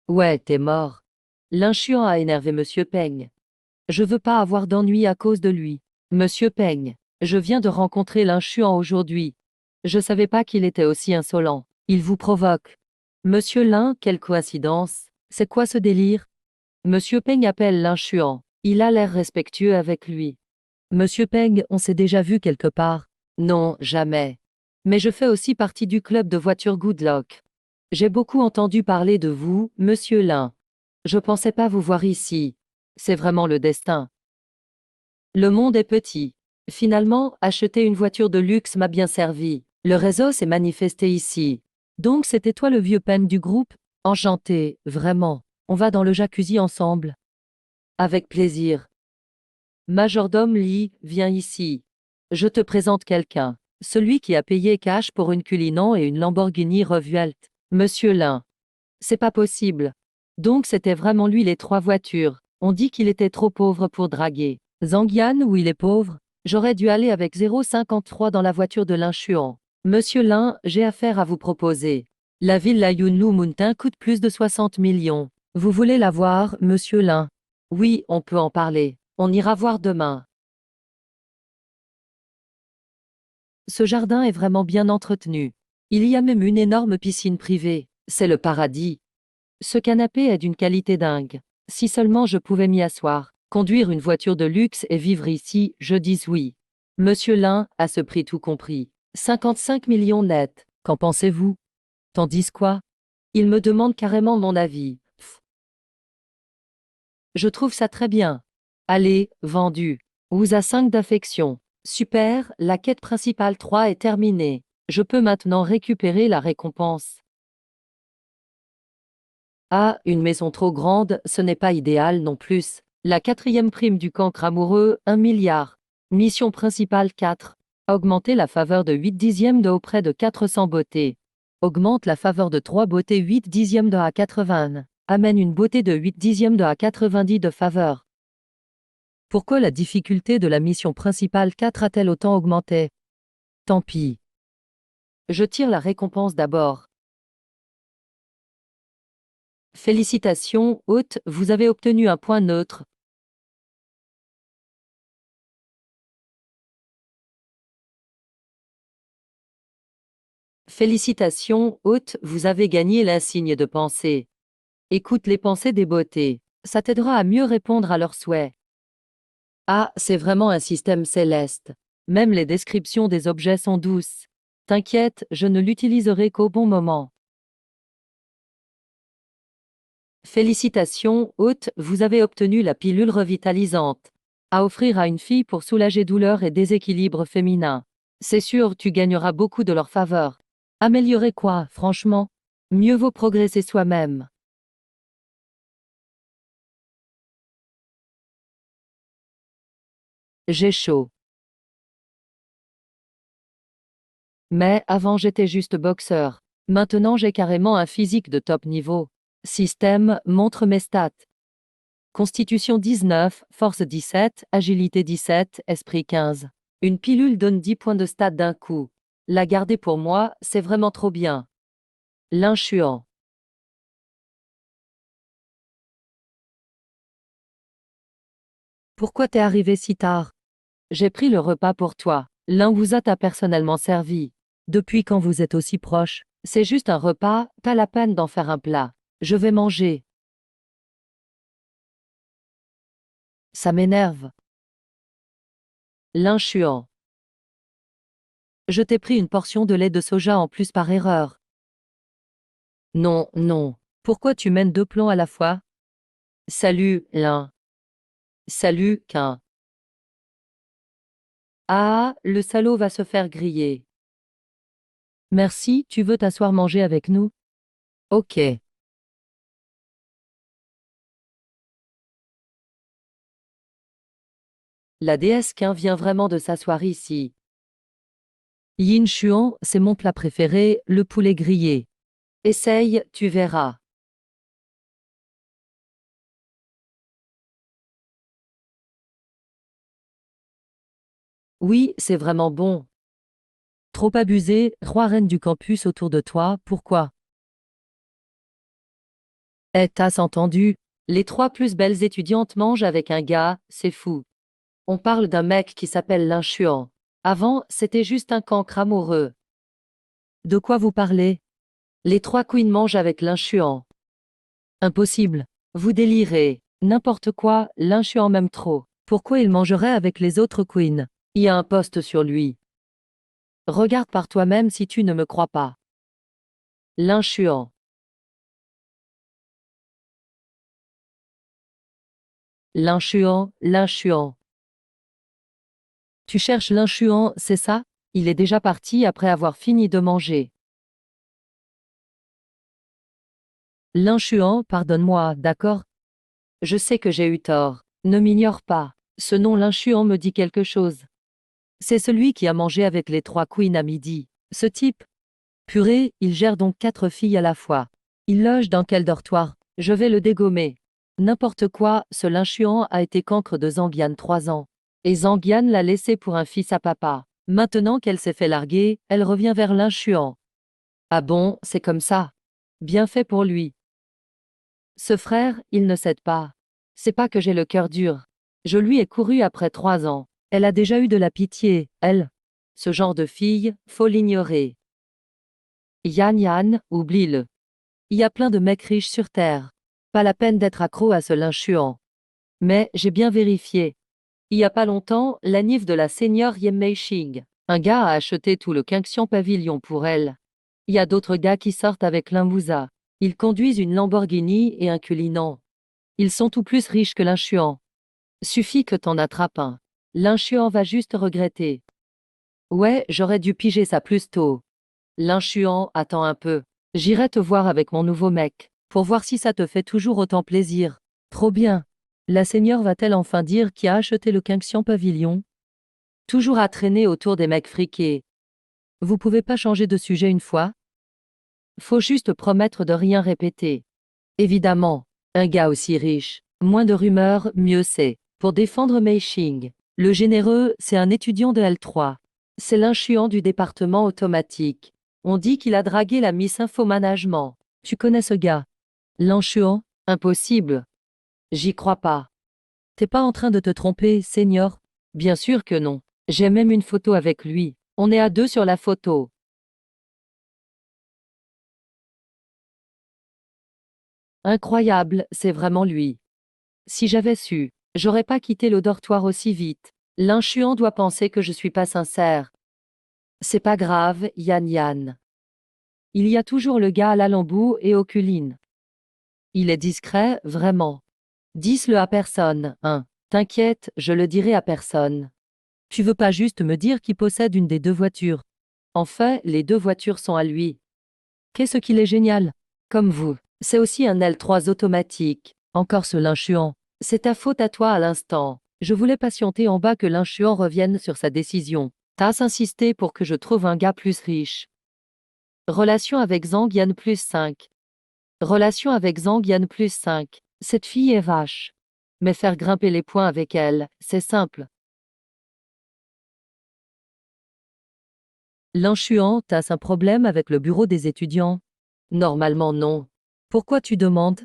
Ouais, t'es mort. Lin Chuan a énervé Monsieur Peigne. Je veux pas avoir d'ennui à cause de lui. Monsieur Peigne, je viens de rencontrer Lin Chuan aujourd'hui. Je savais pas qu'il était aussi insolent. Il vous provoque. Monsieur Lin, quelle coïncidence. C'est quoi ce délire? Monsieur Peigne appelle Lin Chuan. Il a l'air respectueux avec lui. Monsieur Peigne, on s'est déjà vu quelque part? Non, jamais. Mais je fais aussi partie du club de voitures Goodlock. J'ai beaucoup entendu parler de vous, Monsieur Lin. Je pensais pas vous voir ici. C'est vraiment le destin. Le monde est petit. Finalement, acheter une voiture de luxe m'a bien servi. Le réseau s'est manifesté ici. Donc c'était toi le vieux Peigne du groupe? Enchanté, vraiment. On va dans le jacuzzi ensemble. Avec plaisir. Majordome Lee, viens ici. Je te présente quelqu'un. Celui qui a payé cash pour une Cullinan et une Lamborghini Revuelt. Monsieur Lin. C'est pas possible. Donc c'était vraiment lui les 3 voitures. On dit qu'il était trop pauvre pour draguer. Zhang où il est pauvre? J'aurais dû aller avec 0,53 dans la voiture de Lin Chuan. Monsieur Lin, j'ai affaire à vous proposer. La villa Yunlu Mountain coûte plus de 60 millions. Vous voulez la voir, monsieur Lin? Oui, on peut en parler. On ira voir demain. Ce jardin est vraiment bien entretenu. Il y a même une énorme piscine privée. C'est le paradis. Ce canapé est d'une qualité dingue. Si seulement je pouvais m'y asseoir, conduire une voiture de luxe et vivre ici, je dis oui. Monsieur Lin, à ce prix tout compris. 55 millions net. Qu'en pensez-vous? T'en dis quoi? Il me demande carrément mon avis. Pff. Je trouve ça très bien. Allez, vendu. Vous a 5 d'affection. Super, la quête principale 3 est terminée. Je peux maintenant récupérer la récompense. Ah, une maison trop grande, ce n'est pas idéal non plus. La 4e prime du cancre amoureux, 1 milliard. Mission principale 4. Augmenter la faveur de 8 dixièmes de auprès de 400 beautés. Augmente la faveur de 3 beautés 8 dixièmes de à 80. Amène une beauté de 8 dixièmes de à 90 de faveur. Pourquoi la difficulté de la mission principale 4 a-t-elle autant augmenté? Tant pis. Je tire la récompense d'abord. Félicitations, hôte, vous avez obtenu un point neutre. Félicitations, hôte, vous avez gagné l'insigne de pensée. Écoute les pensées des beautés. Ça t'aidera à mieux répondre à leurs souhaits. Ah, c'est vraiment un système céleste. Même les descriptions des objets sont douces. T'inquiète, je ne l'utiliserai qu'au bon moment. Félicitations, hôte, vous avez obtenu la pilule revitalisante. À offrir à une fille pour soulager douleur et déséquilibre féminin. C'est sûr, tu gagneras beaucoup de leur faveur. Améliorer quoi, franchement? Mieux vaut progresser soi-même. J'ai chaud. Mais avant j'étais juste boxeur. Maintenant j'ai carrément un physique de top niveau. Système, montre mes stats. Constitution 19, force 17, agilité 17, esprit 15. Une pilule donne 10 points de stats d'un coup. La garder pour moi, c'est vraiment trop bien. L'inchuant. Pourquoi t'es arrivé si tard? J'ai pris le repas pour toi. L'Inwusa t'a personnellement servi. Depuis quand vous êtes aussi proches? C'est juste un repas, pas la peine d'en faire un plat. Je vais manger. Ça m'énerve. L'inchuant. Je t'ai pris une portion de lait de soja en plus par erreur. Non, non. Pourquoi tu mènes deux plans à la fois? Salut, l'un. Salut, qu'un. Ah, le salaud va se faire griller. Merci, tu veux t'asseoir manger avec nous? Ok. La déesse Quin vient vraiment de s'asseoir ici. Yin Chuan, c'est mon plat préféré, le poulet grillé. Essaye, tu verras. Oui, c'est vraiment bon. Trop abusé, trois reines du campus autour de toi, pourquoi? Eh, t'as entendu? Les trois plus belles étudiantes mangent avec un gars, c'est fou. On parle d'un mec qui s'appelle Linchuan. Avant, c'était juste un cancre amoureux. De quoi vous parlez? Les trois queens mangent avec Linchuan. Impossible. Vous délirez. N'importe quoi, Linchuan m'aime trop. Pourquoi il mangerait avec les autres queens? Il y a un poste sur lui. Regarde par toi-même si tu ne me crois pas. Linchuan. Linchuan, Linchuan. Tu cherches Linchuan, c'est ça? Il est déjà parti après avoir fini de manger. Linchuan, pardonne-moi, d'accord? Je sais que j'ai eu tort. Ne m'ignore pas. Ce nom Linchuan me dit quelque chose. C'est celui qui a mangé avec les trois queens à midi. Ce type? Purée, il gère donc quatre filles à la fois. Il loge dans quel dortoir? Je vais le dégommer. N'importe quoi, ce Linchuan a été cancre de Zangian 3 ans. Et Zangian l'a laissé pour un fils à papa. Maintenant qu'elle s'est fait larguer, elle revient vers Linchuan. Ah bon, c'est comme ça. Bien fait pour lui. Ce frère, il ne cède pas. C'est pas que j'ai le cœur dur. Je lui ai couru après 3 ans. Elle a déjà eu de la pitié, elle. Ce genre de fille, faut l'ignorer. Yann Yann, oublie-le. Il y a plein de mecs riches sur Terre. Pas la peine d'être accro à ce Linchuan. Mais, j'ai bien vérifié. Il y a pas longtemps, la nif de la seigneur Yem Mei-Shing. Un gars a acheté tout le Qingxian Pavilion pour elle. Il y a d'autres gars qui sortent avec l'Inwusa. Ils conduisent une Lamborghini et un Cullinan. Ils sont tout plus riches que Linchuan. Suffit que t'en attrapes un. Linchuan va juste regretter. Ouais, j'aurais dû piger ça plus tôt. Linchuan, attends un peu. J'irai te voir avec mon nouveau mec, pour voir si ça te fait toujours autant plaisir. Trop bien. La seigneur va-t-elle enfin dire qui a acheté le Qingxian Pavilion? Toujours à traîner autour des mecs friqués. Vous pouvez pas changer de sujet une fois? Faut juste promettre de rien répéter. Évidemment. Un gars aussi riche. Moins de rumeurs, mieux c'est. Pour défendre Mei Xing. Le généreux, c'est un étudiant de L3. C'est l'inchuant du département automatique. On dit qu'il a dragué la Miss Infomanagement. Tu connais ce gars? L'inchuant? Impossible. J'y crois pas. T'es pas en train de te tromper, senior? Bien sûr que non. J'ai même une photo avec lui. On est à deux sur la photo. Incroyable, c'est vraiment lui. Si j'avais su, j'aurais pas quitté le dortoir aussi vite. L'inchuant doit penser que je suis pas sincère. C'est pas grave, Yann Yann. Il y a toujours le gars à l'alambou et au culine. Il est discret, vraiment. Dis-le à personne, hein. T'inquiète, je le dirai à personne. Tu veux pas juste me dire qui possède une des deux voitures. En fait, les deux voitures sont à lui. Qu'est-ce qu'il est génial. Comme vous. C'est aussi un L3 automatique. Encore ce l'inchuant. C'est ta faute à toi à l'instant. Je voulais patienter en bas que l'inchuant revienne sur sa décision. T'as insisté pour que je trouve un gars plus riche. Relation avec Zhang Yan plus 5. Relation avec Zhang Yan plus 5. Cette fille est vache. Mais faire grimper les points avec elle, c'est simple. L'inchuant, t'as un problème avec le bureau des étudiants? Normalement non. Pourquoi tu demandes?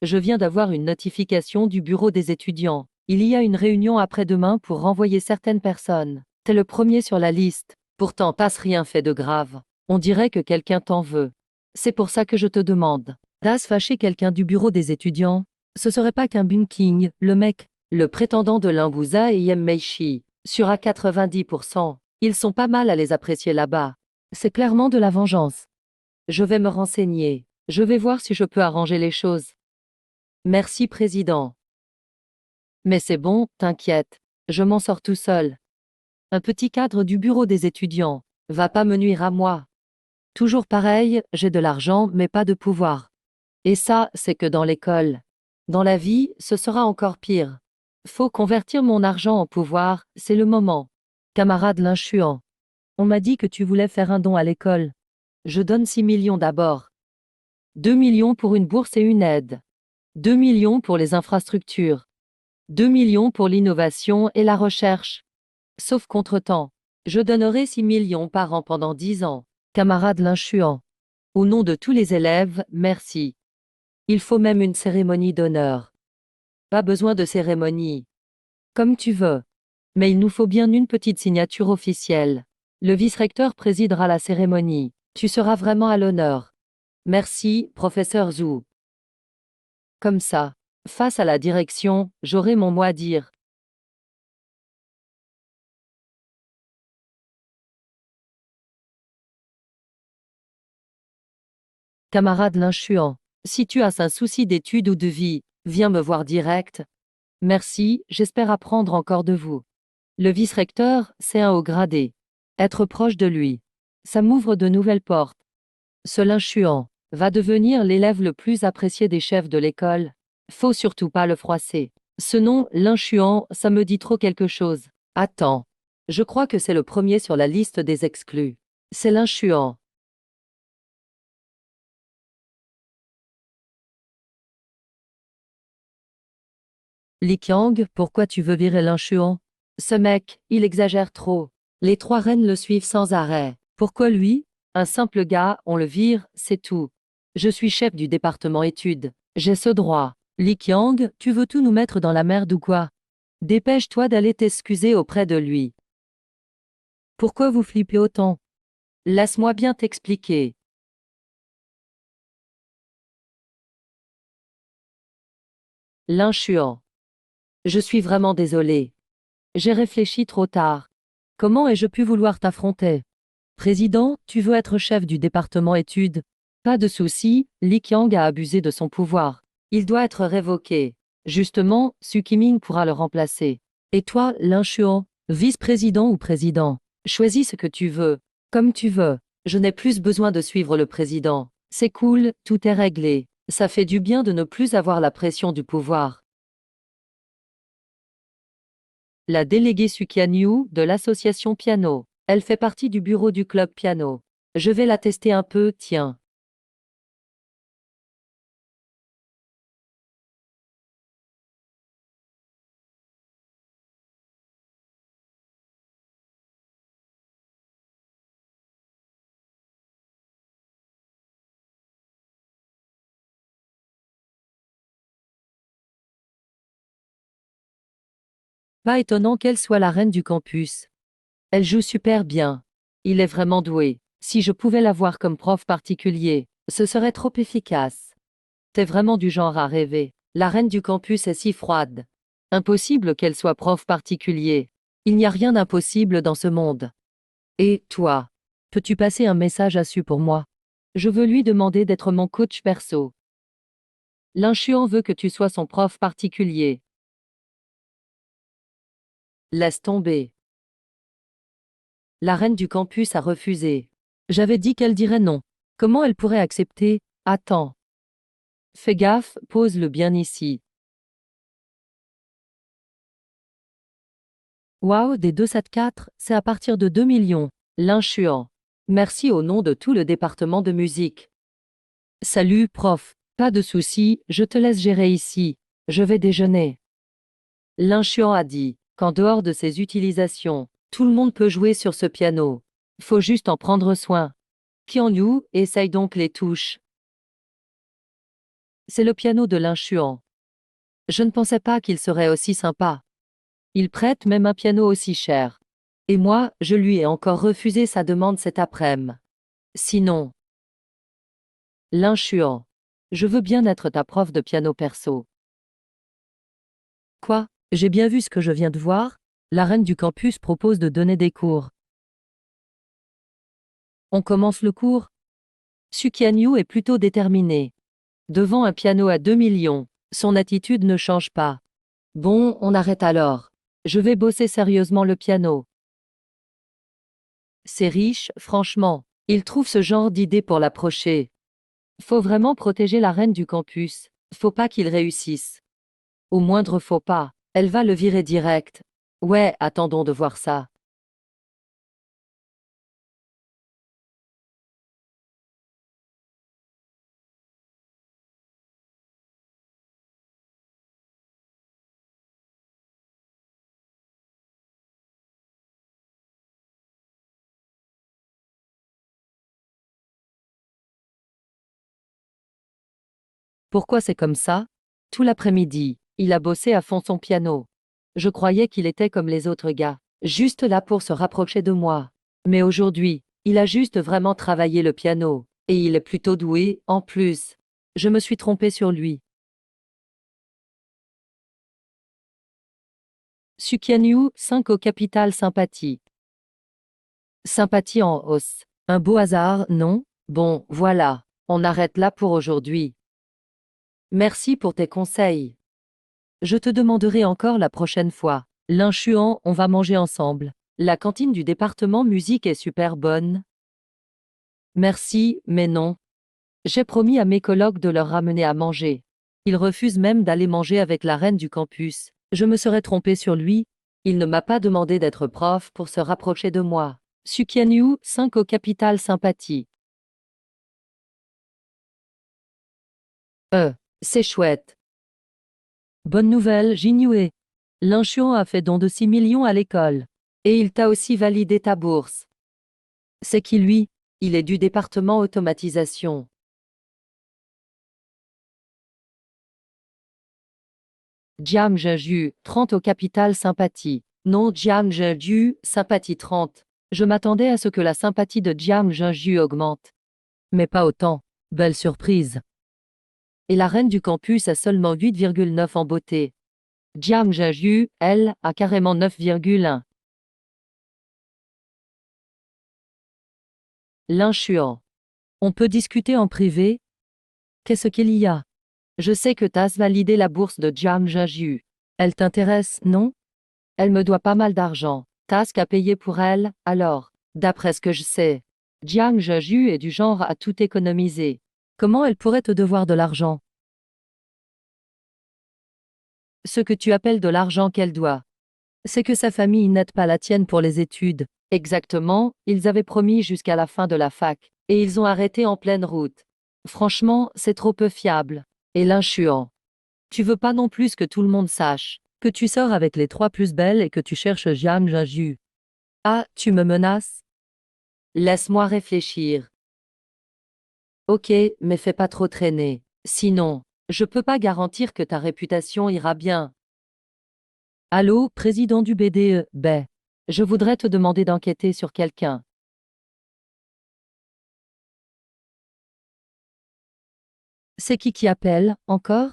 Je viens d'avoir une notification du bureau des étudiants. Il y a une réunion après-demain pour renvoyer certaines personnes. T'es le premier sur la liste. Pourtant, passe rien fait de grave. On dirait que quelqu'un t'en veut. C'est pour ça que je te demande. T'as fâché quelqu'un du bureau des étudiants? Ce serait pas qu'un Bunking, le mec, le prétendant de Limbuza et Yemmeishi, sur à 90%. Ils sont pas mal à les apprécier là-bas. C'est clairement de la vengeance. Je vais me renseigner. Je vais voir si je peux arranger les choses. Merci, président. Mais c'est bon, t'inquiète. Je m'en sors tout seul. Un petit cadre du bureau des étudiants. Va pas me nuire à moi. Toujours pareil, j'ai de l'argent mais pas de pouvoir. Et ça, c'est que dans l'école. Dans la vie, ce sera encore pire. Faut convertir mon argent en pouvoir, c'est le moment. Camarade l'inchuant. On m'a dit que tu voulais faire un don à l'école. Je donne 6 millions d'abord. 2 millions pour une bourse et une aide. 2 millions pour les infrastructures. 2 millions pour l'innovation et la recherche. Sauf contretemps. Je donnerai 6 millions par an pendant 10 ans. Camarade l'inchuant. Au nom de tous les élèves, merci. Il faut même une cérémonie d'honneur. Pas besoin de cérémonie. Comme tu veux. Mais il nous faut bien une petite signature officielle. Le vice-recteur présidera la cérémonie. Tu seras vraiment à l'honneur. Merci, professeur Zhou. Comme ça. Face à la direction, j'aurai mon mot à dire. Camarade l'inchuant. Si tu as un souci d'études ou de vie, viens me voir direct. Merci, j'espère apprendre encore de vous. Le vice-recteur, c'est un haut gradé. Être proche de lui. Ça m'ouvre de nouvelles portes. Ce l'inchuant va devenir l'élève le plus apprécié des chefs de l'école. Faut surtout pas le froisser. Ce nom, l'inchuant, ça me dit trop quelque chose. Attends. Je crois que c'est le premier sur la liste des exclus. C'est l'inchuant. Li Qiang, pourquoi tu veux virer l'inchuant? Ce mec, il exagère trop. Les trois reines le suivent sans arrêt. Pourquoi lui? Un simple gars, on le vire, c'est tout. Je suis chef du département études. J'ai ce droit. Li Qiang, tu veux tout nous mettre dans la merde ou quoi? Dépêche-toi d'aller t'excuser auprès de lui. Pourquoi vous flippez autant? Laisse-moi bien t'expliquer. L'inchuant. Je suis vraiment désolé. J'ai réfléchi trop tard. Comment ai-je pu vouloir t'affronter? Président, tu veux être chef du département études? Pas de souci, Li Qiang a abusé de son pouvoir. Il doit être révoqué. Justement, Su Qiming pourra le remplacer. Et toi, l'inchuant, vice-président ou président? Choisis ce que tu veux. Comme tu veux. Je n'ai plus besoin de suivre le président. C'est cool, tout est réglé. Ça fait du bien de ne plus avoir la pression du pouvoir. La déléguée Sukianyu de l'association piano. Elle fait partie du bureau du club piano. Je vais la tester un peu, tiens. Pas étonnant qu'elle soit la reine du campus. Elle joue super bien. Il est vraiment doué. Si je pouvais l'avoir comme prof particulier, ce serait trop efficace. T'es vraiment du genre à rêver. La reine du campus est si froide. Impossible qu'elle soit prof particulier. Il n'y a rien d'impossible dans ce monde. Et toi, peux-tu passer un message à Su pour moi? Je veux lui demander d'être mon coach perso. L'inchuan veut que tu sois son prof particulier. Laisse tomber. La reine du campus a refusé. J'avais dit qu'elle dirait non. Comment elle pourrait accepter? Attends. Fais gaffe, pose-le bien ici. Waouh, des 274, c'est à partir de 2 millions. L'inchuan. Merci au nom de tout le département de musique. Salut, prof. Pas de souci, je te laisse gérer ici. Je vais déjeuner. L'inchuan a dit qu'en dehors de ses utilisations, tout le monde peut jouer sur ce piano. Faut juste en prendre soin. Qianyu, essaye donc les touches. C'est le piano de l'inchuan. Je ne pensais pas qu'il serait aussi sympa. Il prête même un piano aussi cher. Et moi, je lui ai encore refusé sa demande cet après-midi. Sinon, l'inchuan. Je veux bien être ta prof de piano perso. Quoi? J'ai bien vu ce que je viens de voir. La reine du campus propose de donner des cours. On commence le cours? Su Qianyu est plutôt déterminé. Devant un piano à 2 millions, son attitude ne change pas. Bon, on arrête alors. Je vais bosser sérieusement le piano. C'est riche, franchement. Il trouve ce genre d'idée pour l'approcher. Faut vraiment protéger la reine du campus. Faut pas qu'il réussisse. Au moindre faux pas, elle va le virer direct. Ouais, attendons de voir ça. Pourquoi c'est comme ça? Tout l'après-midi, il a bossé à fond son piano. Je croyais qu'il était comme les autres gars, juste là pour se rapprocher de moi. Mais aujourd'hui, il a juste vraiment travaillé le piano. Et il est plutôt doué, en plus. Je me suis trompé sur lui. Sukianyu, 5 au capital sympathie. Sympathie en hausse. Un beau hasard, non? Bon, voilà. On arrête là pour aujourd'hui. Merci pour tes conseils. Je te demanderai encore la prochaine fois. L'inchuan, on va manger ensemble. La cantine du département musique est super bonne. Merci, mais non. J'ai promis à mes collègues de leur ramener à manger. Ils refusent même d'aller manger avec la reine du campus. Je me serais trompé sur lui. Il ne m'a pas demandé d'être prof pour se rapprocher de moi. Sukianyu, 5 au capital sympathie. C'est chouette. Bonne nouvelle, Jinyue. L'inchuan a fait don de 6 millions à l'école. Et il t'a aussi validé ta bourse. C'est qui lui? Il est du département automatisation. Jiang Zheju, 30 au capital sympathie. Non, Jiang Zheju, sympathie 30. Je m'attendais à ce que la sympathie de Jiang Zheju augmente. Mais pas autant. Belle surprise. Et la reine du campus a seulement 8,9 en beauté. Jiang Zheju, elle, a carrément 9,1. L'inchuan. On peut discuter en privé? Qu'est-ce qu'il y a? Je sais que t'as validé la bourse de Jiang Zheju. Elle t'intéresse, non? Elle me doit pas mal d'argent. T'as qu'à payer pour elle, alors. D'après ce que je sais, Jiang Zheju est du genre à tout économiser. Comment elle pourrait te devoir de l'argent? Ce que tu appelles de l'argent qu'elle doit. C'est que sa famille n'aide pas la tienne pour les études. Exactement, ils avaient promis jusqu'à la fin de la fac. Et ils ont arrêté en pleine route. Franchement, c'est trop peu fiable. Et l'inchuan. Tu veux pas non plus que tout le monde sache que tu sors avec les 3 plus belles et que tu cherches Jiang Zheju. Ah, tu me menaces? Laisse-moi réfléchir. Ok, mais fais pas trop traîner. Sinon, je peux pas garantir que ta réputation ira bien. Allô, président du BDE, je voudrais te demander d'enquêter sur quelqu'un. C'est qui appelle, encore?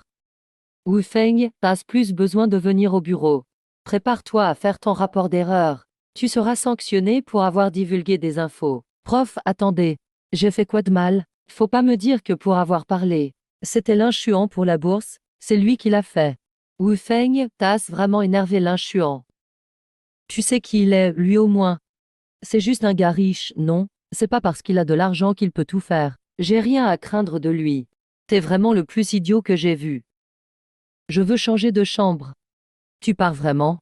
Wu Feng, t'as plus besoin de venir au bureau. Prépare-toi à faire ton rapport d'erreur. Tu seras sanctionné pour avoir divulgué des infos. Prof, attendez. J'ai fait quoi de mal? Faut pas me dire que pour avoir parlé. C'était Linchuan pour la bourse, c'est lui qui l'a fait. Wu Feng, t'as vraiment énervé Linchuan. Tu sais qui il est, lui au moins. C'est juste un gars riche, non? C'est pas parce qu'il a de l'argent qu'il peut tout faire. J'ai rien à craindre de lui. T'es vraiment le plus idiot que j'ai vu. Je veux changer de chambre. Tu pars vraiment?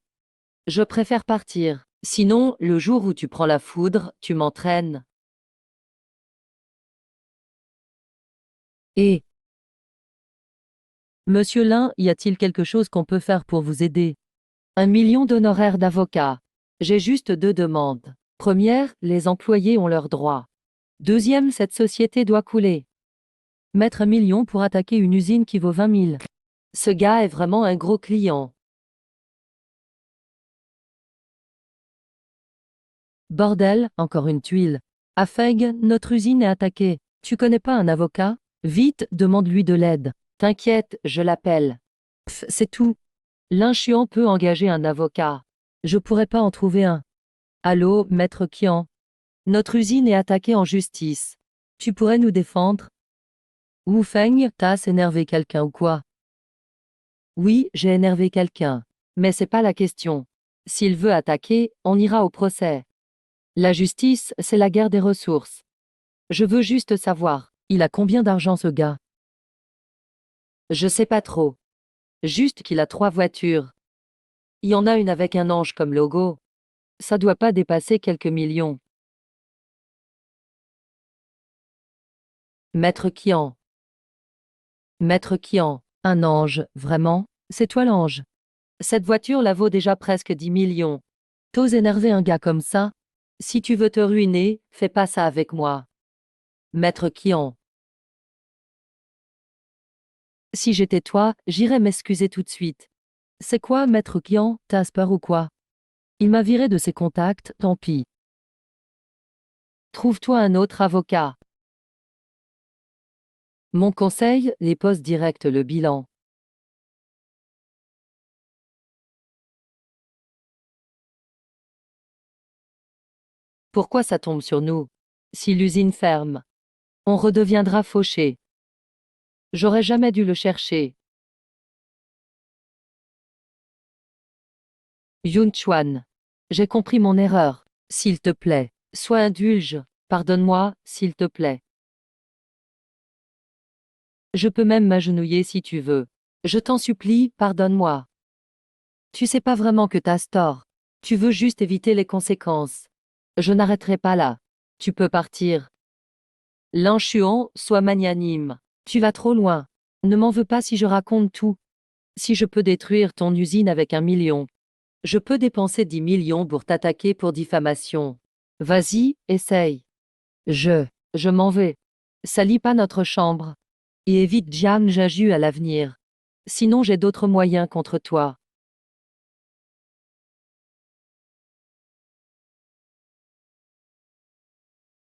Je préfère partir. Sinon, le jour où tu prends la foudre, tu m'entraînes. Et, Monsieur Lin, y a-t-il quelque chose qu'on peut faire pour vous aider? 1 million d'honoraires d'avocat. J'ai juste 2 demandes. Première, les employés ont leurs droits. Deuxième, cette société doit couler. Mettre 1 million pour attaquer une usine qui vaut 20 000. Ce gars est vraiment un gros client. Bordel, encore une tuile. Afeg, notre usine est attaquée. Tu connais pas un avocat? Vite, demande-lui de l'aide. T'inquiète, je l'appelle. Pff, c'est tout. L'inchiant peut engager un avocat. Je pourrais pas en trouver un. Allô, maître Kian? Notre usine est attaquée en justice. Tu pourrais nous défendre? Wu Feng, t'as énervé quelqu'un ou quoi? Oui, j'ai énervé quelqu'un. Mais c'est pas la question. S'il veut attaquer, on ira au procès. La justice, c'est la guerre des ressources. Je veux juste savoir, il a combien d'argent ce gars? Je sais pas trop. Juste qu'il a 3 voitures. Il y en a une avec un ange comme logo. Ça doit pas dépasser quelques millions. Maître Kian. Maître Kian, un ange, vraiment? C'est toi l'ange? Cette voiture la vaut déjà presque 10 millions. T'oses énerver un gars comme ça? Si tu veux te ruiner, fais pas ça avec moi. Maître Kian. Si j'étais toi, j'irais m'excuser tout de suite. C'est quoi, maître Kian, t'as peur ou quoi? Il m'a viré de ses contacts, tant pis. Trouve-toi un autre avocat. Mon conseil, les postes directs le bilan. Pourquoi ça tombe sur nous? Si l'usine ferme, on redeviendra fauché. J'aurais jamais dû le chercher. Yun Chuan. J'ai compris mon erreur. S'il te plaît, sois indulge. Pardonne-moi, s'il te plaît. Je peux même m'agenouiller si tu veux. Je t'en supplie, pardonne-moi. Tu sais pas vraiment que t'as tort. Tu veux juste éviter les conséquences. Je n'arrêterai pas là. Tu peux partir. L'inchuan, sois magnanime. Tu vas trop loin. Ne m'en veux pas si je raconte tout. Si je peux détruire ton usine avec 1 million. Je peux dépenser 10 millions pour t'attaquer pour diffamation. Vas-y, essaye. Je m'en vais. Salis pas notre chambre. Et évite Jiang Jaju à l'avenir. Sinon j'ai d'autres moyens contre toi.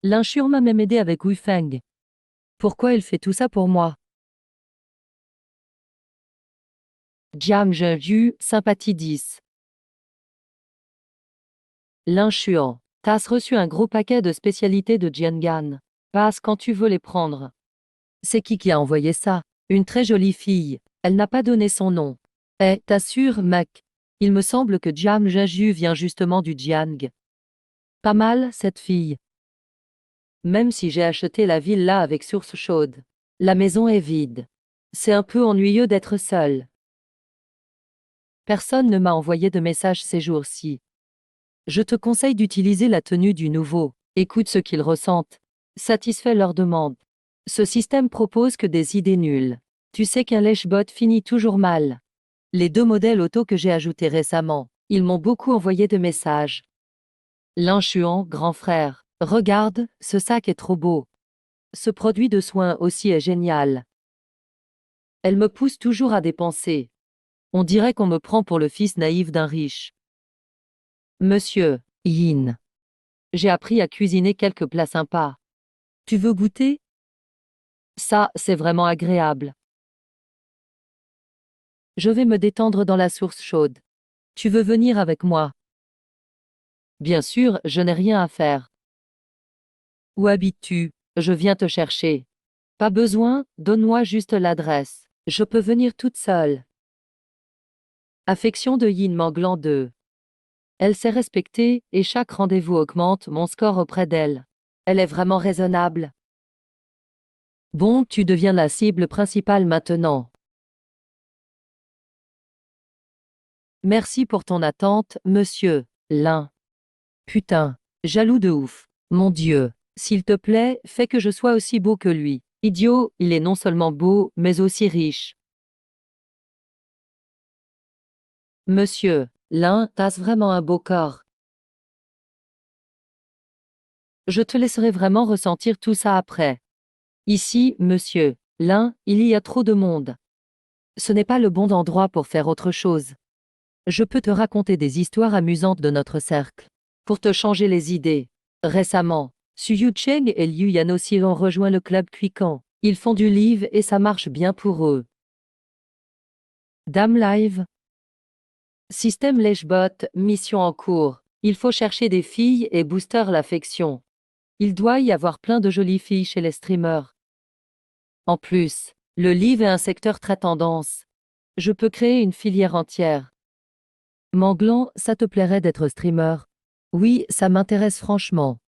L'inchur m'a même aidé avec Wu Feng. Pourquoi il fait tout ça pour moi? Jiang Jaju, sympathie 10. L'inchuan. T'as reçu un gros paquet de spécialités de Jiangan. Passe quand tu veux les prendre. C'est qui a envoyé ça? Une très jolie fille. Elle n'a pas donné son nom. Eh, t'assures, mec? Il me semble que Jiang Jaju vient justement du Jiang. Pas mal, cette fille. Même si j'ai acheté la villa avec source chaude. La maison est vide. C'est un peu ennuyeux d'être seul. Personne ne m'a envoyé de message ces jours-ci. Je te conseille d'utiliser la tenue du nouveau. Écoute ce qu'ils ressentent. Satisfais leurs demandes. Ce système propose que des idées nulles. Tu sais qu'un lèche-bot finit toujours mal. Les 2 modèles auto que j'ai ajoutés récemment, ils m'ont beaucoup envoyé de messages. L'inchuan, grand frère. Regarde, ce sac est trop beau. Ce produit de soins aussi est génial. Elle me pousse toujours à dépenser. On dirait qu'on me prend pour le fils naïf d'un riche. Monsieur Yin. J'ai appris à cuisiner quelques plats sympas. Tu veux goûter? Ça, c'est vraiment agréable. Je vais me détendre dans la source chaude. Tu veux venir avec moi? Bien sûr, je n'ai rien à faire. Où habites-tu? Je viens te chercher. Pas besoin, donne-moi juste l'adresse. Je peux venir toute seule. Affection de Yin Manglan 2. Elle s'est respectée et chaque rendez-vous augmente mon score auprès d'elle. Elle est vraiment raisonnable. Bon, tu deviens la cible principale maintenant. Merci pour ton attente, monsieur Lin. Putain, jaloux de ouf. Mon Dieu, s'il te plaît, fais que je sois aussi beau que lui. Idiot, il est non seulement beau, mais aussi riche. Monsieur Lin, t'as vraiment un beau corps. Je te laisserai vraiment ressentir tout ça après. Ici, monsieur Lin, il y a trop de monde. Ce n'est pas le bon endroit pour faire autre chose. Je peux te raconter des histoires amusantes de notre cercle. Pour te changer les idées. Récemment, Su Yucheng et Liu Yan aussi ont rejoint le club Cuican. Ils font du live et ça marche bien pour eux. Dame Live. Système Lèchebot, mission en cours. Il faut chercher des filles et booster l'affection. Il doit y avoir plein de jolies filles chez les streamers. En plus, le live est un secteur très tendance. Je peux créer une filière entière. Manglan, ça te plairait d'être streamer? Oui, ça m'intéresse franchement.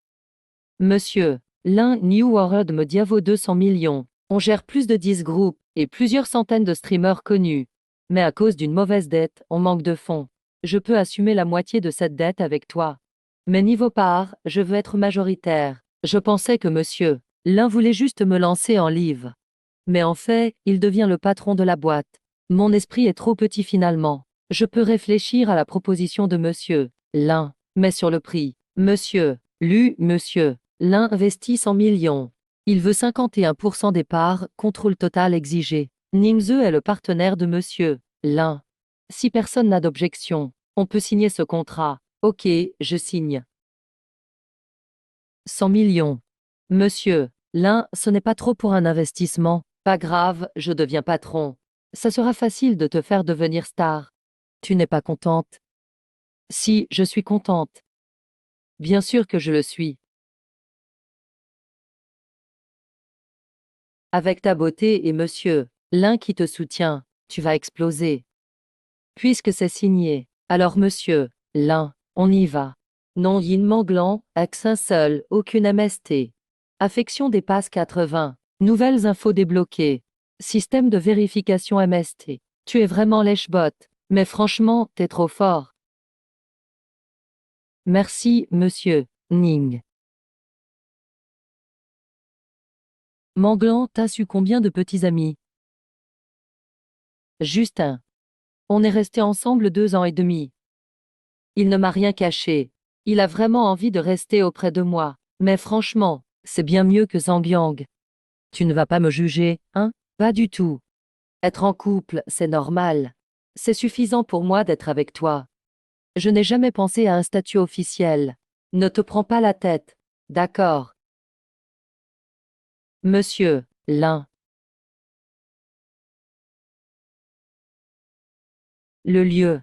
Monsieur Lin New World Media vaut 200 millions. On gère plus de 10 groupes et plusieurs centaines de streamers connus. Mais à cause d'une mauvaise dette, on manque de fonds. Je peux assumer la moitié de cette dette avec toi. Mais niveau part, je veux être majoritaire. Je pensais que monsieur Lin voulait juste me lancer en live. Mais en fait, il devient le patron de la boîte. Mon esprit est trop petit finalement. Je peux réfléchir à la proposition de monsieur Lin, mais sur le prix. Monsieur Lin investit 100 millions. Il veut 51% des parts, contrôle total exigé. Ningze est le partenaire de monsieur Lin. Si personne n'a d'objection, on peut signer ce contrat. Ok, je signe. 100 millions. Monsieur Lin, ce n'est pas trop pour un investissement. Pas grave, je deviens patron. Ça sera facile de te faire devenir star. Tu n'es pas contente? Si, je suis contente. Bien sûr que je le suis. Avec ta beauté et monsieur Lin qui te soutient, tu vas exploser. Puisque c'est signé, alors monsieur Lin, on y va. Non Yin Manglan, accent seul, aucune MST. Affection dépasse 80. Nouvelles infos débloquées. Système de vérification MST. Tu es vraiment lèche-bot. Mais franchement, t'es trop fort. Merci, monsieur Ning. Manglan, t'as su combien de petits amis? Juste un. On est restés ensemble 2 ans et demi. Il ne m'a rien caché. Il a vraiment envie de rester auprès de moi. Mais franchement, c'est bien mieux que Zhang. Tu ne vas pas me juger, hein? Pas du tout. Être en couple, c'est normal. C'est suffisant pour moi d'être avec toi. Je n'ai jamais pensé à un statut officiel. Ne te prends pas la tête. D'accord. Monsieur Lin. Le lieu.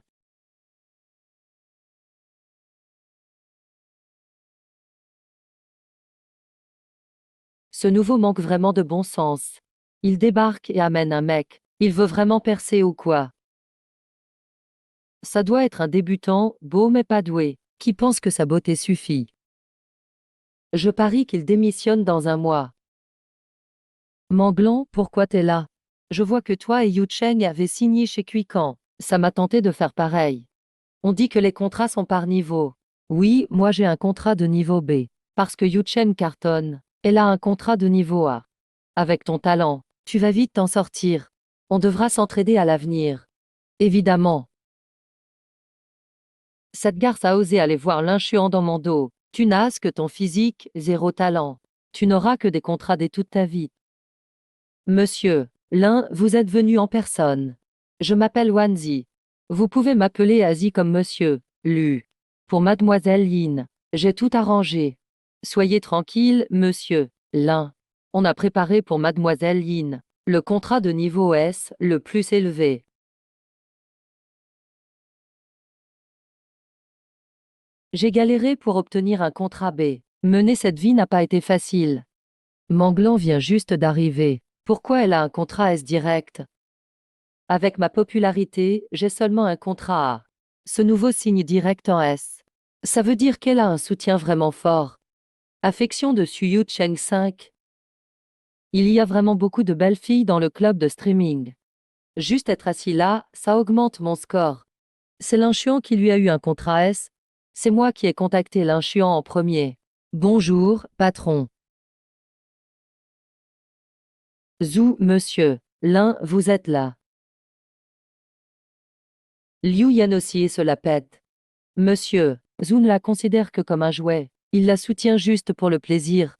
Ce nouveau manque vraiment de bon sens. Il débarque et amène un mec. Il veut vraiment percer ou quoi? Ça doit être un débutant, beau mais pas doué, qui pense que sa beauté suffit. Je parie qu'il démissionne dans un mois. Manglan, pourquoi t'es là? Je vois que toi et Yu Cheng avez signé chez Cuican. Ça m'a tenté de faire pareil. On dit que les contrats sont par niveau. Oui, moi j'ai un contrat de niveau B. Parce que Yu Cheng cartonne. Elle a un contrat de niveau A. Avec ton talent, tu vas vite t'en sortir. On devra s'entraider à l'avenir. Évidemment. Cette garce a osé aller voir l'inchuant dans mon dos. Tu n'as que ton physique, zéro talent. Tu n'auras que des contrats dès toute ta vie. Monsieur Lin, vous êtes venu en personne. Je m'appelle Wanzi. Vous pouvez m'appeler Asie comme monsieur Lu. Pour mademoiselle Yin, j'ai tout arrangé. Soyez tranquille, monsieur Lin. On a préparé pour mademoiselle Yin le contrat de niveau S le plus élevé. J'ai galéré pour obtenir un contrat B. Mener cette vie n'a pas été facile. Manglan vient juste d'arriver. Pourquoi elle a un contrat S direct? Avec ma popularité, j'ai seulement un contrat A. Ce nouveau signe direct en S. Ça veut dire qu'elle a un soutien vraiment fort. Affection de Suyu Cheng 5. Il y a vraiment beaucoup de belles filles dans le club de streaming. Juste être assis là, ça augmente mon score. C'est Linchuan qui lui a eu un contrat S. C'est moi qui ai contacté Linchuan en premier. Bonjour, patron. Zhou, monsieur. Lin, vous êtes là. Liu Yan aussi se la pète. Monsieur, Zhou ne la considère que comme un jouet. Il la soutient juste pour le plaisir.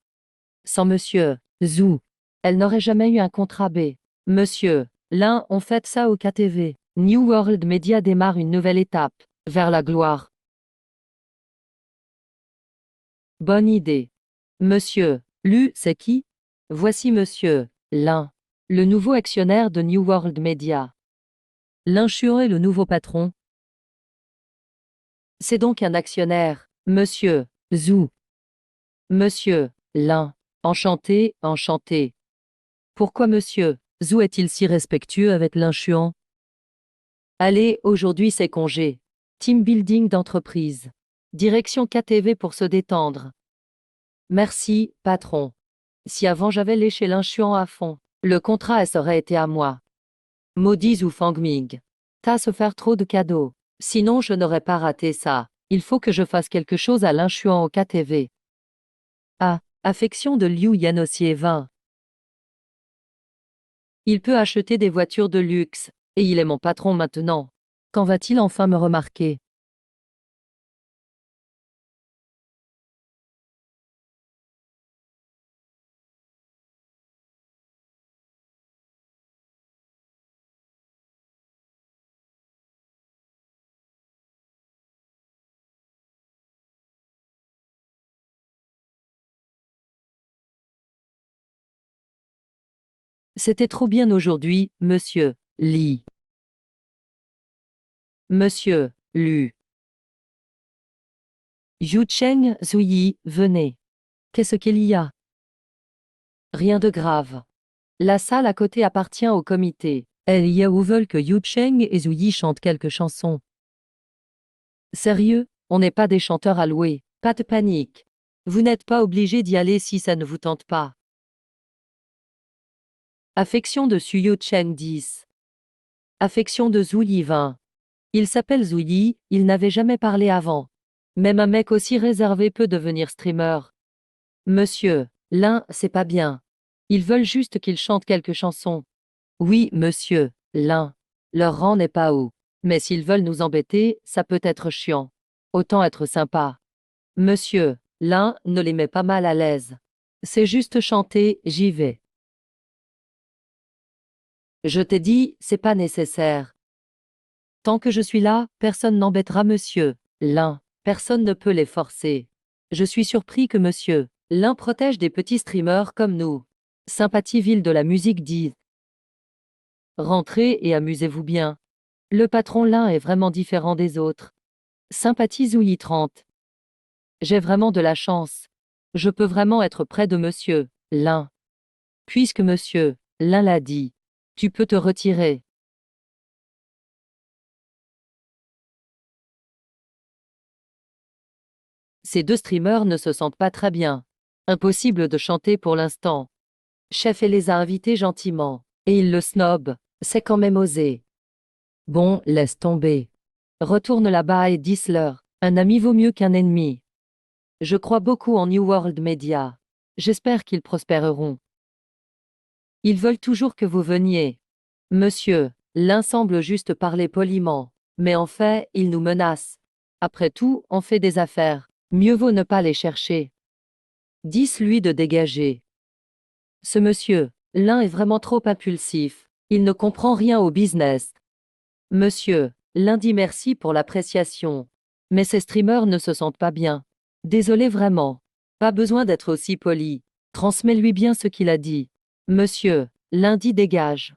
Sans monsieur, Zhou, elle n'aurait jamais eu un contrat B. Monsieur, Lin, on fête ça au KTV. New World Media démarre une nouvelle étape, vers la gloire. Bonne idée. Monsieur, Lu, c'est qui? Voici monsieur, Lin, le nouveau actionnaire de New World Media. Linchuan est le nouveau patron. C'est donc un actionnaire, monsieur, Zhou. Monsieur, Lin, enchanté, enchanté. Pourquoi monsieur, Zhou est-il si respectueux avec Linchuan? Allez, aujourd'hui c'est congé. Team building d'entreprise. Direction KTV pour se détendre. Merci, patron. Si avant j'avais léché Linchuan à fond, le contrat aurait été à moi. Maudit Zhou Fangming. T'as se faire trop de cadeaux. Sinon je n'aurais pas raté ça. Il faut que je fasse quelque chose à Linchuan au KTV. Ah, affection de Liu Yanosier 20. Il peut acheter des voitures de luxe, et il est mon patron maintenant. Quand va-t-il enfin me remarquer? C'était trop bien aujourd'hui, monsieur Li. Monsieur Lu. Yu Cheng, Zuyi, venez. Qu'est-ce qu'il y a? Rien de grave. La salle à côté appartient au comité. Elle y a où veulent que Yu Cheng et Zuyi chantent quelques chansons. Sérieux, on n'est pas des chanteurs à louer. Pas de panique. Vous n'êtes pas obligé d'y aller si ça ne vous tente pas. Affection de Suyu Cheng 10. Affection de Zuyi 20. Il s'appelle Zuyi, il n'avait jamais parlé avant. Même un mec aussi réservé peut devenir streamer. Monsieur, Lin, c'est pas bien. Ils veulent juste qu'il chante quelques chansons. Oui, monsieur, Lin. Leur rang n'est pas haut. Mais s'ils veulent nous embêter, ça peut être chiant. Autant être sympa. Monsieur, Lin, ne les met pas mal à l'aise. C'est juste chanter, j'y vais. Je t'ai dit, c'est pas nécessaire. Tant que je suis là, personne n'embêtera monsieur, Lin. Personne ne peut les forcer. Je suis surpris que monsieur, Lin protège des petits streamers comme nous. Sympathie ville de la musique dit. Rentrez et amusez-vous bien. Le patron Lin est vraiment différent des autres. Sympathie Zouyi 30. J'ai vraiment de la chance. Je peux vraiment être près de monsieur, Lin. Puisque monsieur, Lin l'a dit. Tu peux te retirer. Ces deux streamers ne se sentent pas très bien. Impossible de chanter pour l'instant. Chef les a invités gentiment. Et il le snob. C'est quand même osé. Bon, laisse tomber. Retourne là-bas et dis-leur. Un ami vaut mieux qu'un ennemi. Je crois beaucoup en New World Media. J'espère qu'ils prospéreront. Ils veulent toujours que vous veniez. Monsieur, l'un semble juste parler poliment. Mais en fait, il nous menace. Après tout, on fait des affaires. Mieux vaut ne pas les chercher. Dis-lui de dégager. Ce monsieur, l'un est vraiment trop impulsif. Il ne comprend rien au business. Monsieur, l'un dit merci pour l'appréciation. Mais ces streamers ne se sentent pas bien. Désolé vraiment. Pas besoin d'être aussi poli. Transmets-lui bien ce qu'il a dit. Monsieur, l'un dit dégage.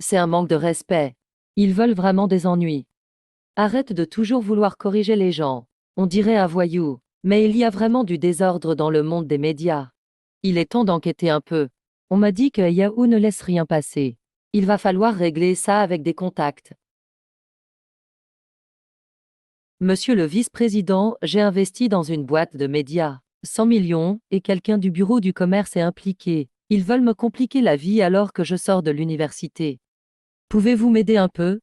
C'est un manque de respect. Ils veulent vraiment des ennuis. Arrête de toujours vouloir corriger les gens. On dirait un voyou. Mais il y a vraiment du désordre dans le monde des médias. Il est temps d'enquêter un peu. On m'a dit que Yahoo ne laisse rien passer. Il va falloir régler ça avec des contacts. Monsieur le vice-président, j'ai investi dans une boîte de médias. 100 millions, et quelqu'un du bureau du commerce est impliqué. Ils veulent me compliquer la vie alors que je sors de l'université. Pouvez-vous m'aider un peu?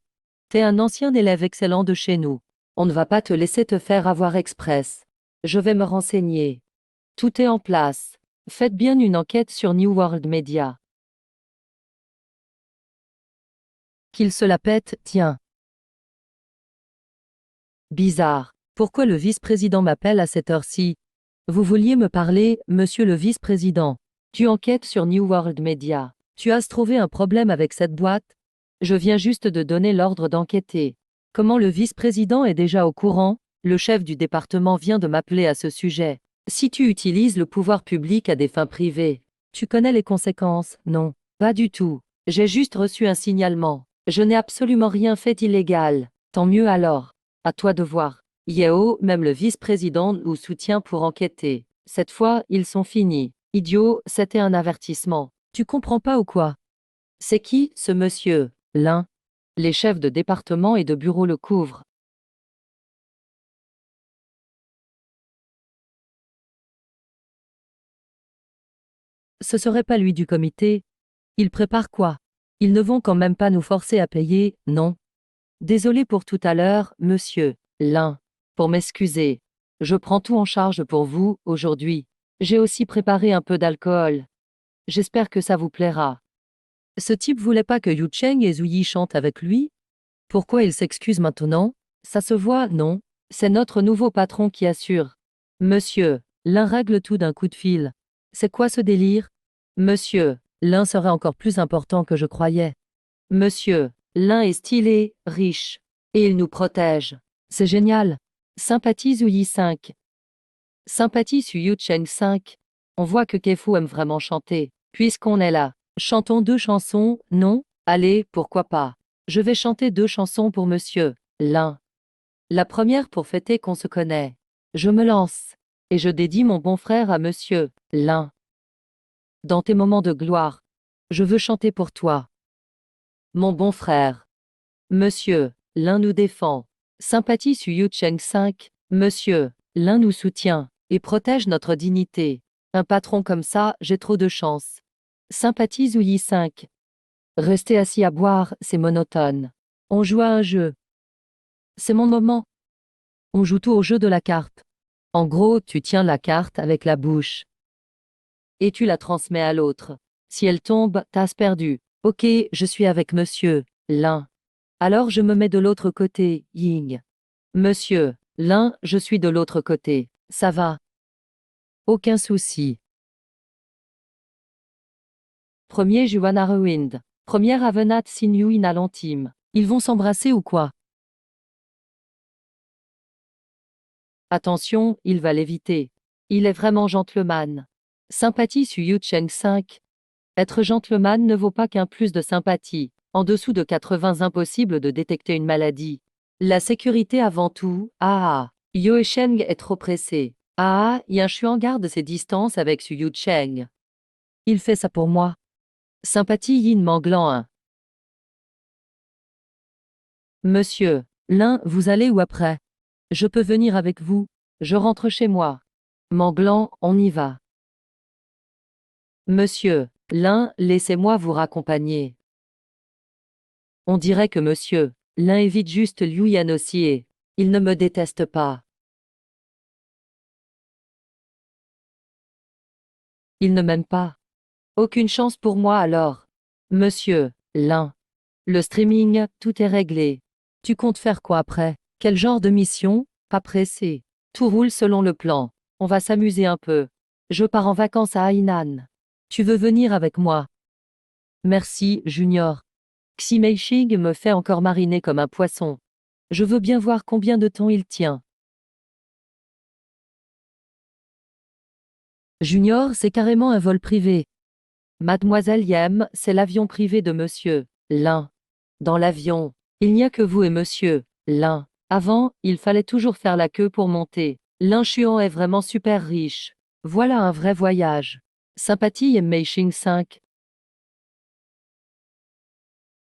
T'es un ancien élève excellent de chez nous. On ne va pas te laisser te faire avoir express. Je vais me renseigner. Tout est en place. Faites bien une enquête sur New World Media. Qu'il se la pète, tiens. Bizarre. Pourquoi le vice-président m'appelle à cette heure-ci? Vous vouliez me parler, monsieur le vice-président. Tu enquêtes sur New World Media. Tu as trouvé un problème avec cette boîte? Je viens juste de donner l'ordre d'enquêter. Comment le vice-président est déjà au courant? Le chef du département vient de m'appeler à ce sujet. Si tu utilises le pouvoir public à des fins privées, tu connais les conséquences? Non, pas du tout. J'ai juste reçu un signalement. Je n'ai absolument rien fait d'illégal. Tant mieux alors. À toi de voir. Yeo, même le vice-président nous soutient pour enquêter. Cette fois, ils sont finis. Idiot, c'était un avertissement. Tu comprends pas ou quoi? C'est qui, ce monsieur? L'un. Les chefs de département et de bureau le couvrent. Ce serait pas lui du comité? Ils préparent quoi? Ils ne vont quand même pas nous forcer à payer, non? Désolé pour tout à l'heure, monsieur. L'un. Pour m'excuser. Je prends tout en charge pour vous, aujourd'hui. J'ai aussi préparé un peu d'alcool. J'espère que ça vous plaira. Ce type voulait pas que Yu Cheng et Zuyi chantent avec lui? Pourquoi il s'excuse maintenant? Ça se voit, non? C'est notre nouveau patron qui assure. Monsieur, l'un règle tout d'un coup de fil. C'est quoi ce délire? Monsieur, l'un serait encore plus important que je croyais. Monsieur, l'un est stylé, riche. Et il nous protège. C'est génial. Sympathie Zuyi 5. Sympathie Su Yu Cheng 5. On voit que Kefu aime vraiment chanter. Puisqu'on est là, chantons 2 chansons, non? Allez, pourquoi pas? Je vais chanter 2 chansons pour monsieur. L'un. La première pour fêter qu'on se connaît. Je me lance. Et je dédie mon bon frère à monsieur. L'un. Dans tes moments de gloire. Je veux chanter pour toi. Mon bon frère. Monsieur, l'un nous défend. Sympathie Su Yu Cheng 5. Monsieur, l'un nous soutient et protège notre dignité. Un patron comme ça, j'ai trop de chance. Sympathie Zuyi 5. Rester assis à boire, c'est monotone. On joue à un jeu. C'est mon moment. On joue tout au jeu de la carte. En gros, tu tiens la carte avec la bouche. Et tu la transmets à l'autre. Si elle tombe, t'as perdu. Ok, je suis avec monsieur, l'un. Alors je me mets de l'autre côté, Ying. Monsieur, l'un, je suis de l'autre côté. Ça va. Aucun souci. Premier Juan Arrewind. Première Avenat Sinyu Inalantim. Ils vont s'embrasser ou quoi? Attention, il va l'éviter. Il est vraiment gentleman. Sympathie Su Yu Cheng 5. Être gentleman ne vaut pas qu'un plus de sympathie. En dessous de 80, impossible de détecter une maladie. La sécurité avant tout. Ah ah. Yo Sheng est trop pressé. Ah ah, je suis en garde ses distances avec Su Yu Cheng. Il fait ça pour moi. Sympathie Yin Manglan 1. Monsieur, l'un, vous allez où après? Je peux venir avec vous. Je rentre chez moi. Manglan, on y va. Monsieur, l'un, laissez-moi vous raccompagner. On dirait que monsieur, l'un évite juste Liu Yanosier. Il ne me déteste pas. Il ne m'aime pas. Aucune chance pour moi alors. Monsieur, l'un. Le streaming, tout est réglé. Tu comptes faire quoi après? Quel genre de mission? Pas pressé. Tout roule selon le plan. On va s'amuser un peu. Je pars en vacances à Hainan. Tu veux venir avec moi? Merci, Junior. Xi Meiching me fait encore mariner comme un poisson. Je veux bien voir combien de temps il tient. Junior, c'est carrément un vol privé. Mademoiselle Yem, c'est l'avion privé de monsieur, l'un. Dans l'avion, il n'y a que vous et monsieur, l'un. Avant, il fallait toujours faire la queue pour monter. L'inchuan est vraiment super riche. Voilà un vrai voyage. Sympathie et Meishing 5.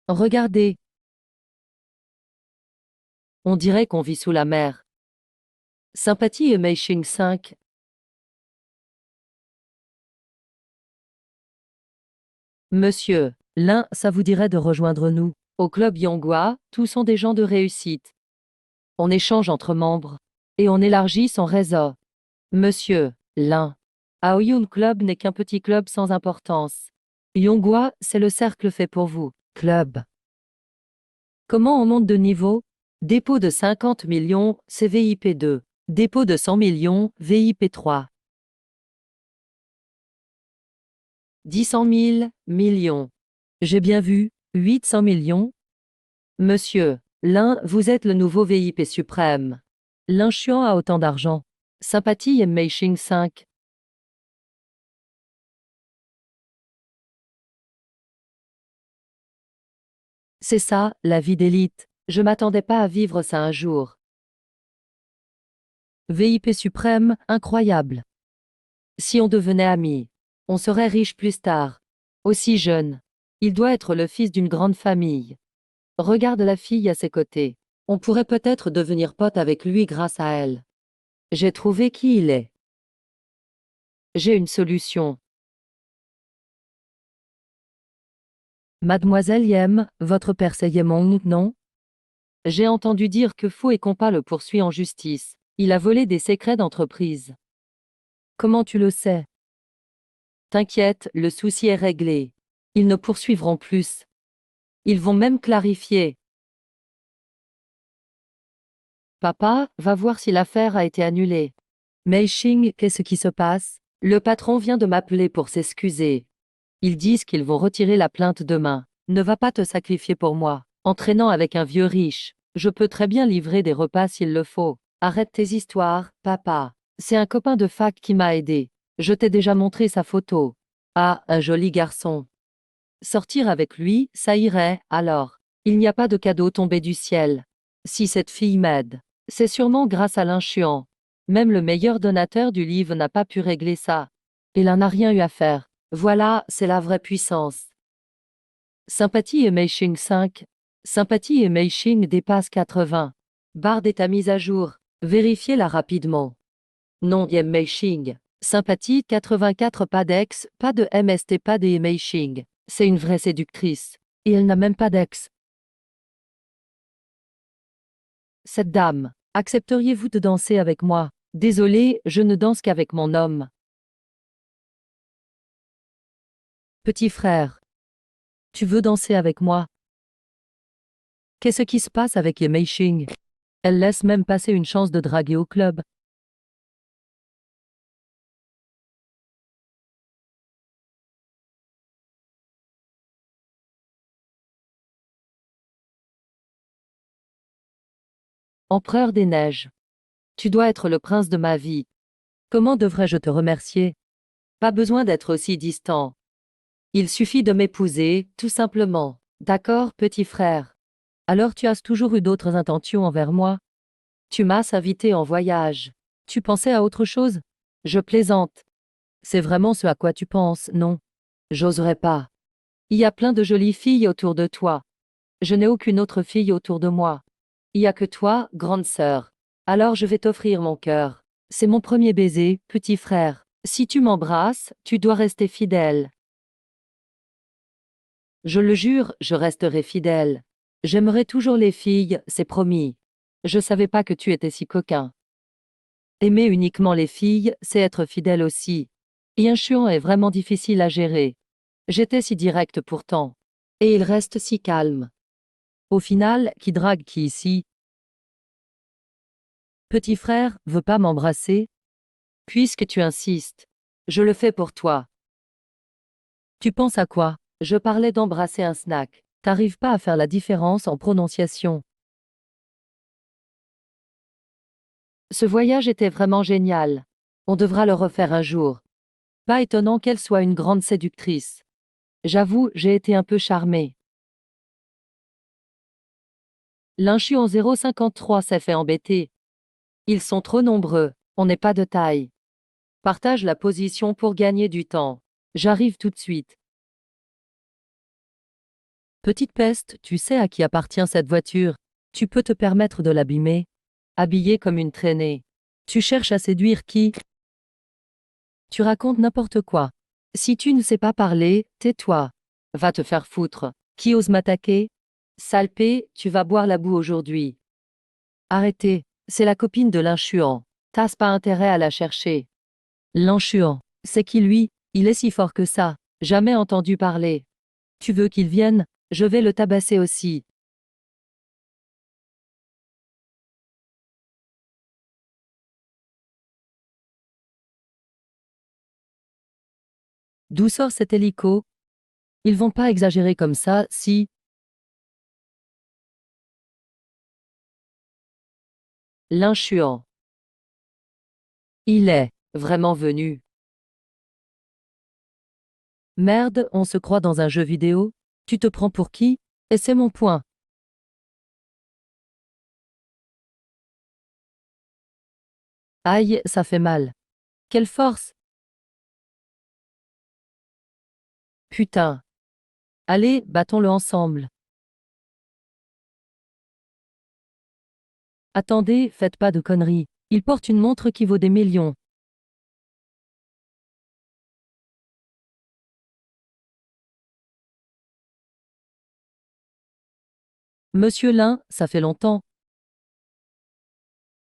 Regardez, on dirait qu'on vit sous la mer. Sympathie et Meishing 5. Monsieur, l'un, ça vous dirait de rejoindre nous. Au club Yonghua, tous sont des gens de réussite. On échange entre membres. Et on élargit son réseau. Monsieur, l'un. Aoyun Club n'est qu'un petit club sans importance. Yonghua, c'est le cercle fait pour vous. Club. Comment on monte de niveau? Dépôt de 50 millions, c'est VIP 2. Dépôt de 100 millions, VIP 3. 10 100 000 millions. J'ai bien vu, 800 millions. Monsieur, l'un, vous êtes le nouveau VIP suprême. L'inchuan a autant d'argent. Sympathie et Meishing 5. C'est ça, la vie d'élite. Je m'attendais pas à vivre ça un jour. VIP suprême, incroyable. Si on devenait amis, on serait riche plus tard. Aussi jeune. Il doit être le fils d'une grande famille. Regarde la fille à ses côtés. On pourrait peut-être devenir pote avec lui grâce à elle. J'ai trouvé qui il est. J'ai une solution. Mademoiselle Yem, votre père c'est Yemong, non? J'ai entendu dire que Fou et Compa le poursuit en justice. Il a volé des secrets d'entreprise. Comment tu le sais? T'inquiète, le souci est réglé. Ils ne poursuivront plus. Ils vont même clarifier. Papa, va voir si l'affaire a été annulée. Mei Xing, qu'est-ce qui se passe? Le patron vient de m'appeler pour s'excuser. Ils disent qu'ils vont retirer la plainte demain. Ne va pas te sacrifier pour moi. Entraînant avec un vieux riche. Je peux très bien livrer des repas s'il le faut. Arrête tes histoires, papa. C'est un copain de fac qui m'a aidé. Je t'ai déjà montré sa photo. Ah, un joli garçon. Sortir avec lui, ça irait, alors. Il n'y a pas de cadeau tombé du ciel. Si cette fille m'aide, c'est sûrement grâce à l'inchuan. Même le meilleur donateur du livre n'a pas pu régler ça. Il en a rien eu à faire. Voilà, c'est la vraie puissance. Sympathie et Meishing 5. Sympathie et Meishing dépasse 80. Barre d'état mise à jour. Vérifiez-la rapidement. Nom Yem Meishing. Sympathie 84, pas d'ex, pas de MST, pas de Meishing. C'est une vraie séductrice. Et elle n'a même pas d'ex. Cette dame, accepteriez-vous de danser avec moi? Désolé, je ne danse qu'avec mon homme. Petit frère, tu veux danser avec moi? Qu'est-ce qui se passe avec Ye Meishing? Elle laisse même passer une chance de draguer au club. Empereur des neiges. Tu dois être le prince de ma vie. Comment devrais-je te remercier? Pas besoin d'être aussi distant. Il suffit de m'épouser, tout simplement. D'accord, petit frère. Alors tu as toujours eu d'autres intentions envers moi? Tu m'as invité en voyage. Tu pensais à autre chose? Je plaisante. C'est vraiment ce à quoi tu penses, non? J'oserais pas. Il y a plein de jolies filles autour de toi. Je n'ai aucune autre fille autour de moi. Il y a que toi, grande sœur. Alors je vais t'offrir mon cœur. C'est mon premier baiser, petit frère. Si tu m'embrasses, tu dois rester fidèle. Je le jure, je resterai fidèle. J'aimerai toujours les filles, c'est promis. Je savais pas que tu étais si coquin. Aimer uniquement les filles, c'est être fidèle aussi. Et un chuan est vraiment difficile à gérer. J'étais si direct pourtant. Et il reste si calme. Au final, qui drague qui ici? Petit frère, veux pas m'embrasser? Puisque tu insistes. Je le fais pour toi. Tu penses à quoi? Je parlais d'embrasser un snack. T'arrives pas à faire la différence en prononciation. Ce voyage était vraiment génial. On devra le refaire un jour. Pas étonnant qu'elle soit une grande séductrice. J'avoue, j'ai été un peu charmée. L'inchuon 053 s'est fait embêter. Ils sont trop nombreux, on n'est pas de taille. Partage la position pour gagner du temps. J'arrive tout de suite. Petite peste, tu sais à qui appartient cette voiture. Tu peux te permettre de l'abîmer. Habillée comme une traînée. Tu cherches à séduire qui? Tu racontes n'importe quoi. Si tu ne sais pas parler, tais-toi. Va te faire foutre. Qui ose m'attaquer? Salpé, tu vas boire la boue aujourd'hui. Arrêtez, c'est la copine de l'inchuant. T'as pas intérêt à la chercher. L'inchuant, c'est qui lui? Il est si fort que ça. Jamais entendu parler. Tu veux qu'il vienne? Je vais le tabasser aussi. D'où sort cet hélico? Ils vont pas exagérer comme ça, si. L'inchuant. Il est vraiment venu. Merde, on se croit dans un jeu vidéo? Tu te prends pour qui? Et c'est mon point. Aïe, ça fait mal. Quelle force! Putain. Allez, battons-le ensemble. Attendez, faites pas de conneries. Il porte une montre qui vaut des millions. Monsieur Lin, ça fait longtemps.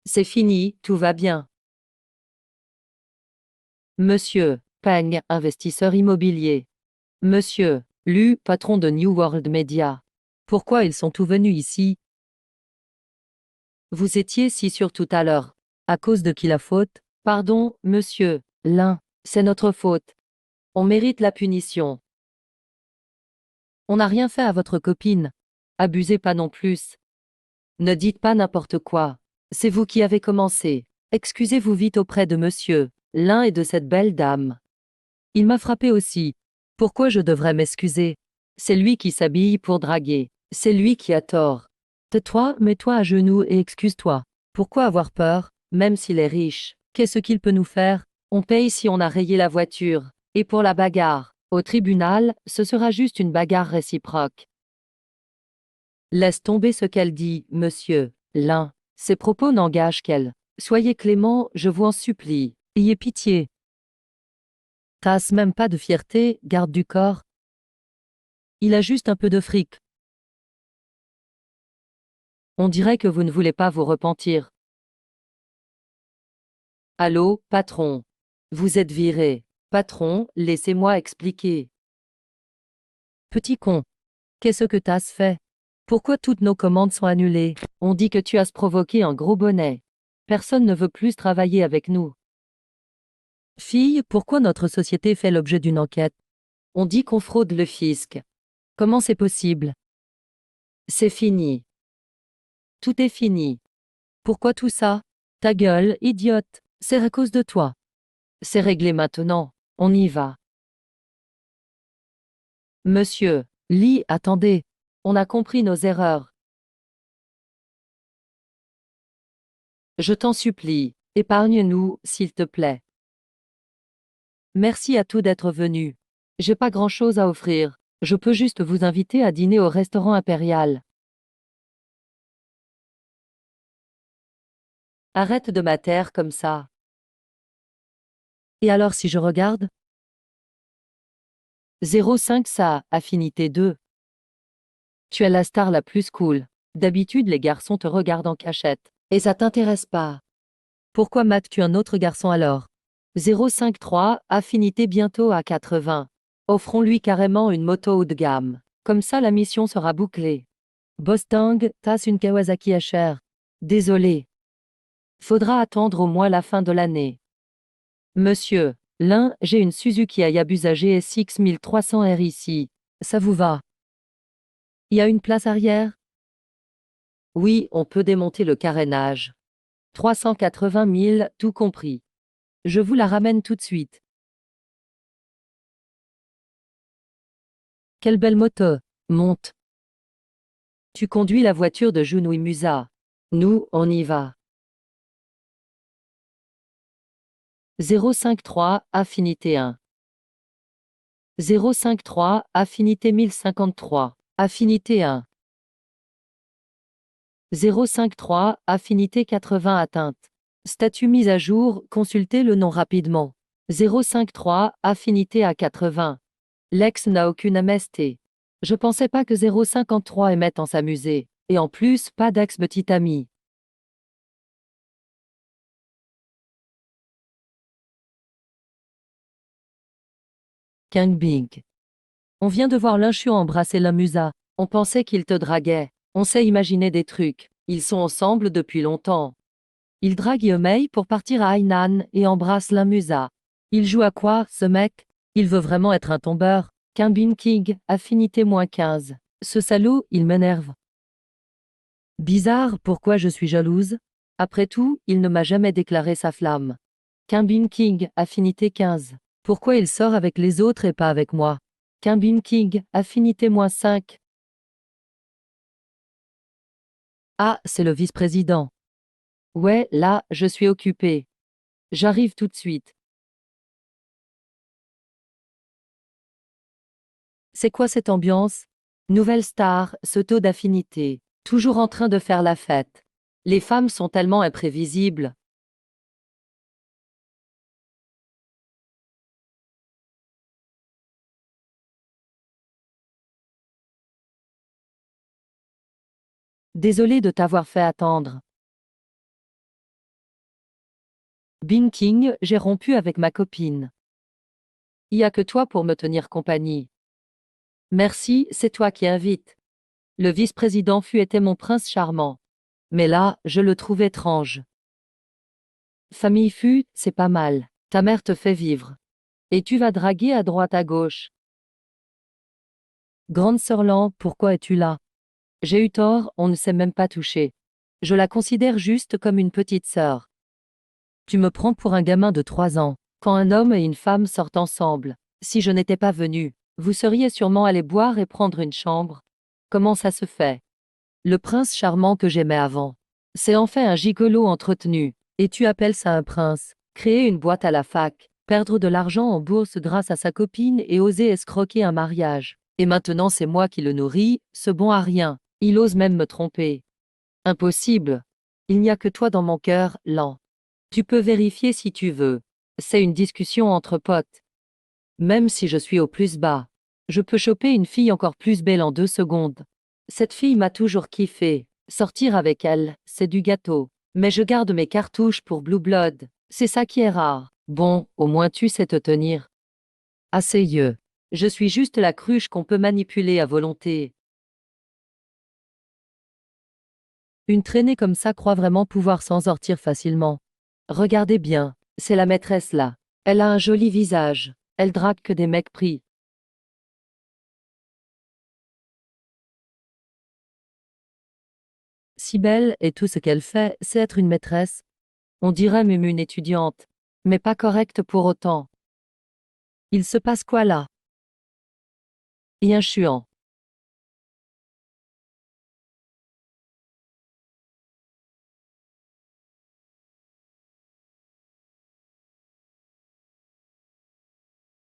C'est fini, tout va bien. Monsieur Peng, investisseur immobilier. Monsieur Lu, patron de New World Media. Pourquoi ils sont tous venus ici? Vous étiez si sûr tout à l'heure. À cause de qui la faute? Pardon, monsieur Lin, c'est notre faute. On mérite la punition. On n'a rien fait à votre copine. Abusez pas non plus. Ne dites pas n'importe quoi. C'est vous qui avez commencé. Excusez-vous vite auprès de monsieur Lin et de cette belle dame. Il m'a frappé aussi. Pourquoi je devrais m'excuser? C'est lui qui s'habille pour draguer. C'est lui qui a tort. Tais-toi, mets-toi à genoux et excuse-toi. Pourquoi avoir peur, même s'il est riche? Qu'est-ce qu'il peut nous faire? On paye si on a rayé la voiture. Et pour la bagarre, au tribunal, ce sera juste une bagarre réciproque. Laisse tomber ce qu'elle dit, monsieur Lin. Ses propos n'engagent qu'elle. Soyez clément, je vous en supplie. Ayez pitié. T'as même pas de fierté, garde du corps. Il a juste un peu de fric. On dirait que vous ne voulez pas vous repentir. Allô, patron. Vous êtes viré. Patron, laissez-moi expliquer. Petit con. Qu'est-ce que t'as fait? Pourquoi toutes nos commandes sont annulées? On dit que tu as provoqué un gros bonnet. Personne ne veut plus travailler avec nous. Fille, pourquoi notre société fait l'objet d'une enquête? On dit qu'on fraude le fisc. Comment c'est possible? C'est fini. Tout est fini. Pourquoi tout ça? Ta gueule, idiote. C'est à cause de toi. C'est réglé maintenant. On y va. Monsieur Lee, attendez. On a compris nos erreurs. Je t'en supplie, épargne-nous, s'il te plaît. Merci à tous d'être venus. J'ai pas grand-chose à offrir. Je peux juste vous inviter à dîner au restaurant impérial. Arrête de m'atter comme ça. Et alors si je regarde? 05 ça, affinité 2. Tu es la star la plus cool. D'habitude les garçons te regardent en cachette. Et ça t'intéresse pas. Pourquoi mates-tu un autre garçon alors? 053, affinité bientôt à 80. Offrons-lui carrément une moto haut de gamme. Comme ça la mission sera bouclée. Bostang, t'as une Kawasaki HR. Désolé. Faudra attendre au moins la fin de l'année. Monsieur Lin, j'ai une Suzuki Hayabusa GSX 1300R ici. Ça vous va? Y a une place arrière? Oui, on peut démonter le carénage. 380 000, tout compris. Je vous la ramène tout de suite. Quelle belle moto. Monte. Tu conduis la voiture de Junui Musa. Nous, on y va. 053, affinité 1. 053, affinité 1053. Affinité 1. 053, affinité 80 atteinte. Statut mise à jour, consultez le nom rapidement. 053, affinité à 80. L'ex n'a aucune MST. Je pensais pas que 053 aimait en s'amuser. Et en plus, pas d'ex petit ami. Kang Bing. On vient de voir Linchu embrasser la Musa. On pensait qu'il te draguait. On s'est imaginé des trucs. Ils sont ensemble depuis longtemps. Il drague Yomei pour partir à Hainan et embrasse la Musa. Il joue à quoi, ce mec? Il veut vraiment être un tombeur. Bin King, affinité -15. Ce salaud, il m'énerve. Bizarre, pourquoi je suis jalouse? Après tout, il ne m'a jamais déclaré sa flamme. Bin King, affinité 15. Pourquoi il sort avec les autres et pas avec moi? Bin King, affinité -5. Ah, c'est le vice-président. Ouais, là, je suis occupé. J'arrive tout de suite. C'est quoi cette ambiance? Nouvelle star, ce taux d'affinité. Toujours en train de faire la fête. Les femmes sont tellement imprévisibles. Désolé de t'avoir fait attendre. King, j'ai rompu avec ma copine. Il y a que toi pour me tenir compagnie. Merci, c'est toi qui invites. Le vice-président était mon prince charmant. Mais là, je le trouve étrange. Famille c'est pas mal. Ta mère te fait vivre. Et tu vas draguer à droite à gauche. Grande sœur Lan, pourquoi es-tu là? J'ai eu tort, on ne s'est même pas touché. Je la considère juste comme une petite sœur. Tu me prends pour un gamin de 3 ans. Quand un homme et une femme sortent ensemble, si je n'étais pas venu, vous seriez sûrement allé boire et prendre une chambre. Comment ça se fait? Le prince charmant que j'aimais avant. C'est en fait un gigolo entretenu. Et tu appelles ça un prince? Créer une boîte à la fac, perdre de l'argent en bourse grâce à sa copine et oser escroquer un mariage. Et maintenant c'est moi qui le nourris, ce bon à rien. Il ose même me tromper. Impossible. Il n'y a que toi dans mon cœur, Lan. Tu peux vérifier si tu veux. C'est une discussion entre potes. Même si je suis au plus bas, je peux choper une fille encore plus belle en 2 secondes. Cette fille m'a toujours kiffé. Sortir avec elle, c'est du gâteau. Mais je garde mes cartouches pour Blue Blood. C'est ça qui est rare. Bon, au moins tu sais te tenir. Assez yeux. Je suis juste la cruche qu'on peut manipuler à volonté. Une traînée comme ça croit vraiment pouvoir s'en sortir facilement. Regardez bien, c'est la maîtresse là. Elle a un joli visage. Elle drague que des mecs pris. Si belle, et tout ce qu'elle fait, c'est être une maîtresse. On dirait même une étudiante. Mais pas correcte pour autant. Il se passe quoi là? Et un chuant.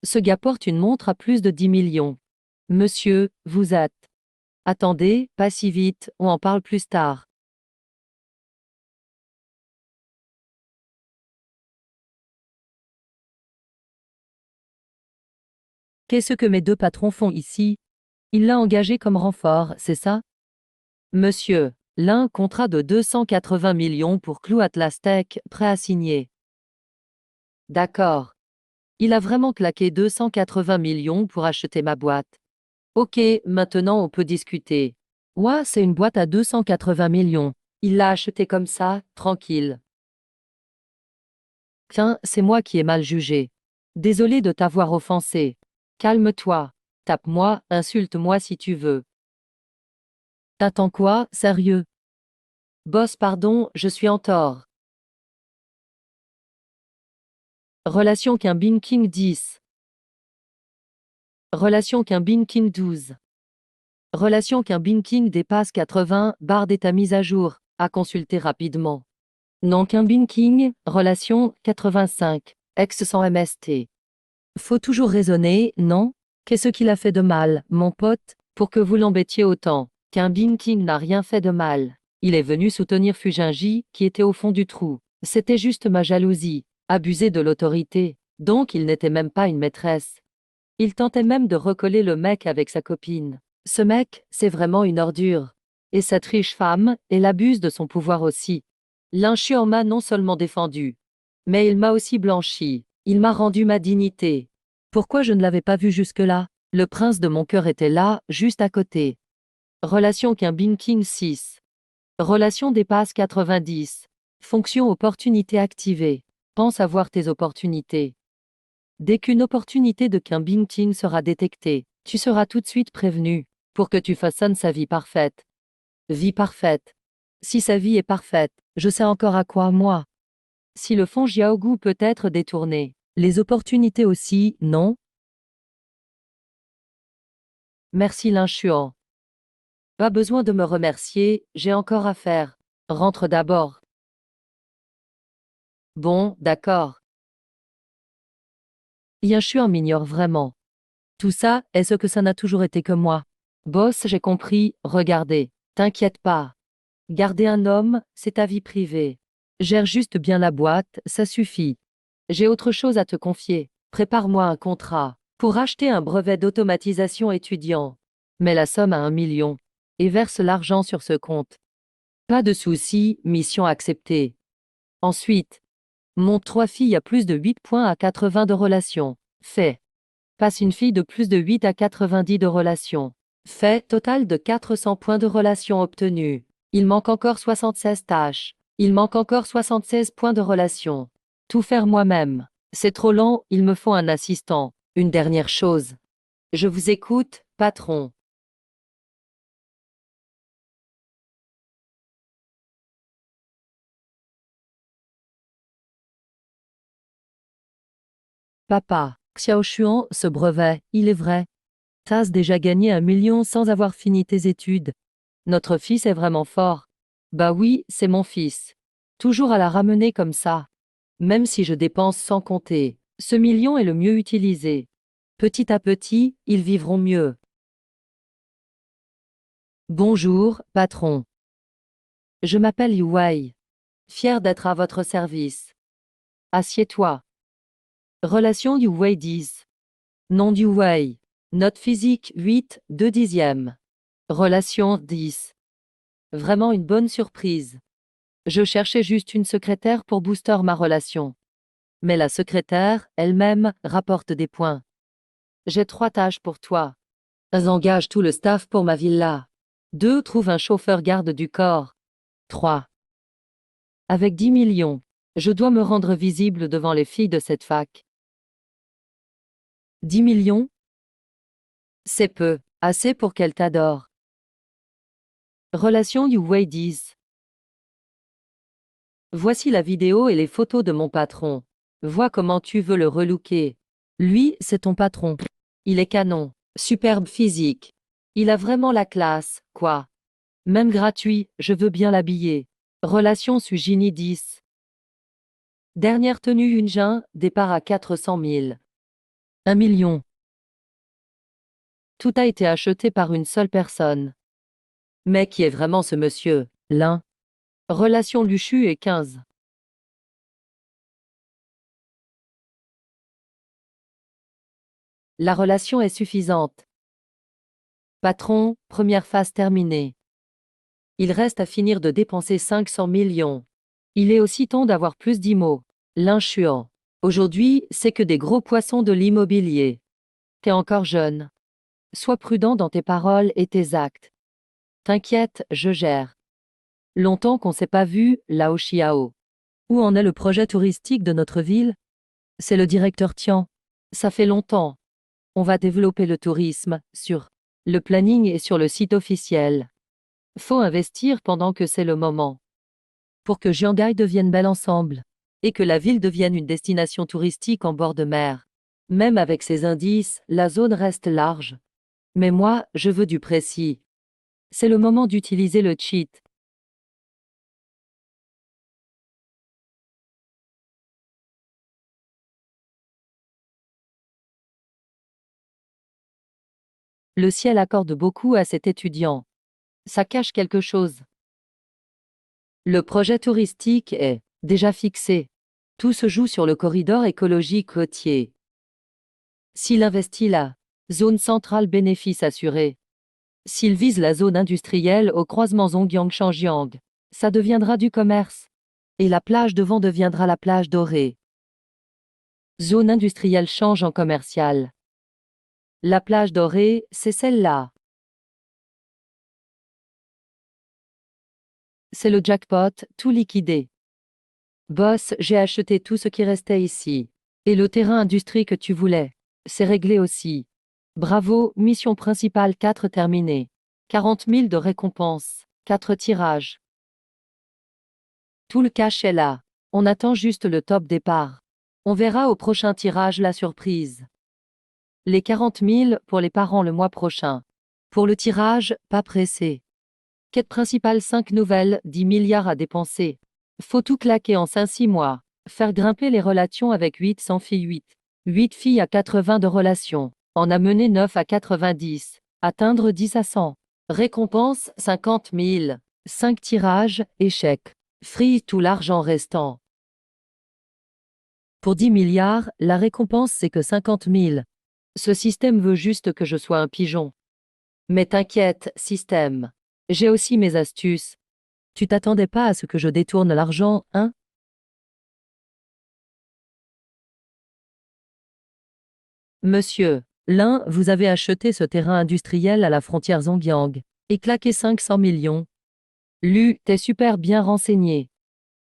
Ce gars porte une montre à plus de 10 millions. Monsieur, vous êtes. Attendez, pas si vite, on en parle plus tard. Qu'est-ce que mes deux patrons font ici? Il l'a engagé comme renfort, c'est ça? Monsieur, l'un contrat de 280 millions pour Clou Atlas Tech, prêt à signer. D'accord. Il a vraiment claqué 280 millions pour acheter ma boîte. Ok, maintenant on peut discuter. Ouah, c'est une boîte à 280 millions. Il l'a achetée comme ça, tranquille. Tiens, c'est moi qui ai mal jugé. Désolé de t'avoir offensé. Calme-toi. Tape-moi, insulte-moi si tu veux. T'attends quoi, sérieux? Boss, pardon, je suis en tort. Relation qu'un Bin King 10. Relation qu'un Bin King 12. Relation qu'un banking dépasse 80 barre d'état mise à jour, à consulter rapidement. Non qu'un banking, relation 85, ex sans MST. Faut toujours raisonner, non? Qu'est-ce qu'il a fait de mal, mon pote, pour que vous l'embêtiez autant? Qu'un banking n'a rien fait de mal. Il est venu soutenir Fujinji, qui était au fond du trou. C'était juste ma jalousie, abuser de l'autorité. Donc il n'était même pas une maîtresse. Il tentait même de recoller le mec avec sa copine. Ce mec, c'est vraiment une ordure. Et cette riche femme, elle abuse de son pouvoir aussi. L'inchuan m'a non seulement défendu, mais il m'a aussi blanchi. Il m'a rendu ma dignité. Pourquoi je ne l'avais pas vu jusque-là? Le prince de mon cœur était là, juste à côté. Relation qu'un banking 6. Relation dépasse 90. Fonction opportunité activée. Pense à voir tes opportunités. Dès qu'une opportunité de qu'un banking sera détectée, tu seras tout de suite prévenu, pour que tu façonnes sa vie parfaite. Vie parfaite. Si sa vie est parfaite, je sais encore à quoi, moi. Si le fond Jiaogu peut être détourné, les opportunités aussi, non? Merci l'inchuan. Pas besoin de me remercier, j'ai encore à faire. Rentre d'abord. Bon, d'accord. Yinchuan m'ignore vraiment. Tout ça, est-ce que ça n'a toujours été que moi? Boss, j'ai compris, regardez. T'inquiète pas. Garder un homme, c'est ta vie privée. Gère juste bien la boîte, ça suffit. J'ai autre chose à te confier. Prépare-moi un contrat pour acheter un brevet d'automatisation étudiant. Mets la somme à 1 million et verse l'argent sur ce compte. Pas de souci, mission acceptée. Ensuite, monte 3 filles à plus de 8 points à 80 de relation. Fait. Passe une fille de plus de 8 à 90 de relation. Fait, total de 400 points de relation obtenus. Il manque encore 76 tâches. Il manque encore 76 points de relation. Tout faire moi-même. C'est trop lent, il me faut un assistant. Une dernière chose. Je vous écoute, patron. Papa, Xiaoshuan, ce brevet, il est vrai. T'as déjà gagné 1 million sans avoir fini tes études. Notre fils est vraiment fort. Bah oui, c'est mon fils. Toujours à la ramener comme ça. Même si je dépense sans compter, ce million est le mieux utilisé. Petit à petit, ils vivront mieux. Bonjour, patron. Je m'appelle Yu Wei. Fier d'être à votre service. Assieds-toi. Relation Yu Wei 10. Nom Yu Wei. Note physique 8, 2 dixièmes. Relation 10. Vraiment une bonne surprise. Je cherchais juste une secrétaire pour booster ma relation. Mais la secrétaire, elle-même, rapporte des points. J'ai 3 tâches pour toi. Engage tout le staff pour ma villa. 2. Trouve un chauffeur garde du corps. 3. Avec 10 millions, je dois me rendre visible devant les filles de cette fac. 10 millions? C'est peu, assez pour qu'elles t'adorent. Relation You Wei 10. Voici la vidéo et les photos de mon patron. Vois comment tu veux le relooker. Lui, c'est ton patron. Il est canon, superbe physique. Il a vraiment la classe, quoi. Même gratuit, je veux bien l'habiller. Relation Sugini 10. Dernière tenue Yunjin, départ à 400 000. 1 million. Tout a été acheté par une seule personne. Mais qui est vraiment ce monsieur, l'un? Relation Luchu et 15. La relation est suffisante. Patron, première phase terminée. Il reste à finir de dépenser 500 millions. Il est aussi temps d'avoir plus d'IMO. L'inchuan. Aujourd'hui, c'est que des gros poissons de l'immobilier. T'es encore jeune. Sois prudent dans tes paroles et tes actes. T'inquiète, je gère. Longtemps qu'on s'est pas vu, Lao Xiao. Où en est le projet touristique de notre ville? C'est le directeur Tian. Ça fait longtemps. On va développer le tourisme, sur le planning et sur le site officiel. Faut investir pendant que c'est le moment. Pour que Jiangai devienne belle ensemble. Et que la ville devienne une destination touristique en bord de mer. Même avec ces indices, la zone reste large. Mais moi, je veux du précis. C'est le moment d'utiliser le cheat. Le ciel accorde beaucoup à cet étudiant. Ça cache quelque chose. Le projet touristique est déjà fixé. Tout se joue sur le corridor écologique côtier. S'il investit la zone centrale, bénéfice assuré. S'il vise la zone industrielle au croisement Zhongyang-Shangjiang, ça deviendra du commerce. Et la plage devant deviendra la plage dorée. Zone industrielle change en commercial. La plage dorée, c'est celle-là. C'est le jackpot, tout liquidé. Boss, j'ai acheté tout ce qui restait ici. Et le terrain industrie que tu voulais. C'est réglé aussi. Bravo, mission principale 4 terminée. 40 000 de récompense. 4 tirages. Tout le cash est là. On attend juste le top départ. On verra au prochain tirage la surprise. Les 40 000 pour les parents le mois prochain. Pour le tirage, pas pressé. Quête principale 5 nouvelles, 10 milliards à dépenser. Faut tout claquer en 5-6 mois. Faire grimper les relations avec 800 filles 8. 8 filles à 80 de relations. En amener 9 à 90. Atteindre 10 à 100. Récompense 50 000. 5 tirages, échec. Free tout l'argent restant. Pour 10 milliards, la récompense c'est que 50 000. Ce système veut juste que je sois un pigeon. Mais t'inquiète, système. J'ai aussi mes astuces. Tu t'attendais pas à ce que je détourne l'argent, hein? Monsieur, l'un, vous avez acheté ce terrain industriel à la frontière Zhongyang et claqué 500 millions. Lu, t'es super bien renseigné.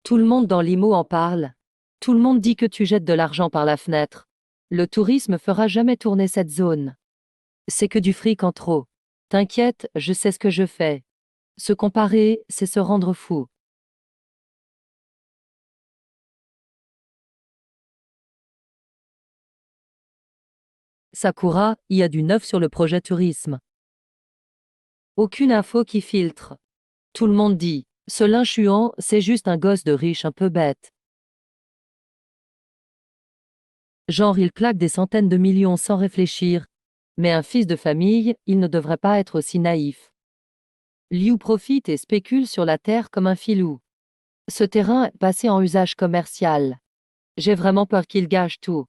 Tout le monde dans l'IMO en parle. Tout le monde dit que tu jettes de l'argent par la fenêtre. Le tourisme fera jamais tourner cette zone. C'est que du fric en trop. T'inquiète, je sais ce que je fais. Se comparer, c'est se rendre fou. Sakura, il y a du neuf sur le projet tourisme. Aucune info qui filtre. Tout le monde dit, ce Lin Chuan, c'est juste un gosse de riche un peu bête. Genre il claque des centaines de millions sans réfléchir. Mais un fils de famille, il ne devrait pas être aussi naïf. Liu profite et spécule sur la terre comme un filou. Ce terrain est passé en usage commercial. J'ai vraiment peur qu'il gâche tout.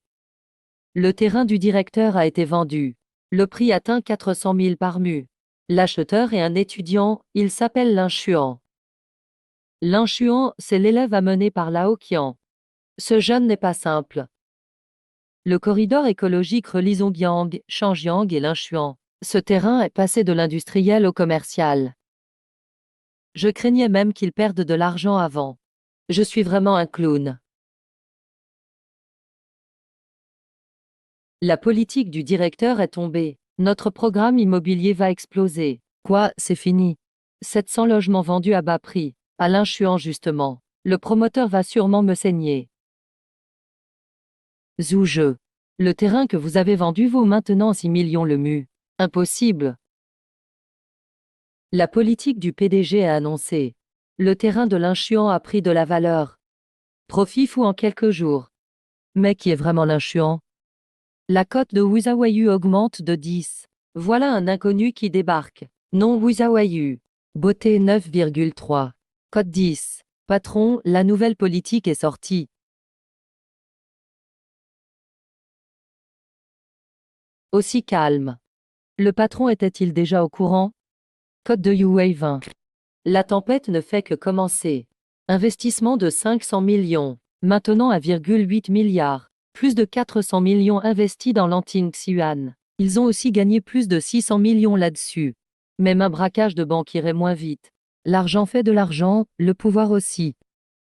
Le terrain du directeur a été vendu. Le prix atteint 400 000 par mu. L'acheteur est un étudiant, il s'appelle Lin Chuan. Lin Chuan, c'est l'élève amené par Lao Qian. Ce jeune n'est pas simple. Le corridor écologique relie Zhongyang, Shangjiang et Lin Chuan. Ce terrain est passé de l'industriel au commercial. Je craignais même qu'il perde de l'argent avant. Je suis vraiment un clown. La politique du directeur est tombée. Notre programme immobilier va exploser. Quoi, c'est fini? 700 logements vendus à bas prix. À Lin Chuan justement. Le promoteur va sûrement me saigner. Zhou. Le terrain que vous avez vendu vaut maintenant 6 millions le mu. Impossible. La politique du PDG a annoncé. Le terrain de Lin Chuan a pris de la valeur. Profit fou en quelques jours. Mais qui est vraiment Lin Chuan? La cote de Wuzawayu augmente de 10. Voilà un inconnu qui débarque. Nom Wuzawayu. Beauté 9,3. Cote 10. Patron, la nouvelle politique est sortie. Aussi calme. Le patron était-il déjà au courant? Cote de Yuwei 20. La tempête ne fait que commencer. Investissement de 500 millions. Maintenant à 1,8 milliard. Plus de 400 millions investis dans l'Anting Xuan. Ils ont aussi gagné plus de 600 millions là-dessus. Même un braquage de banque irait moins vite. L'argent fait de l'argent, le pouvoir aussi.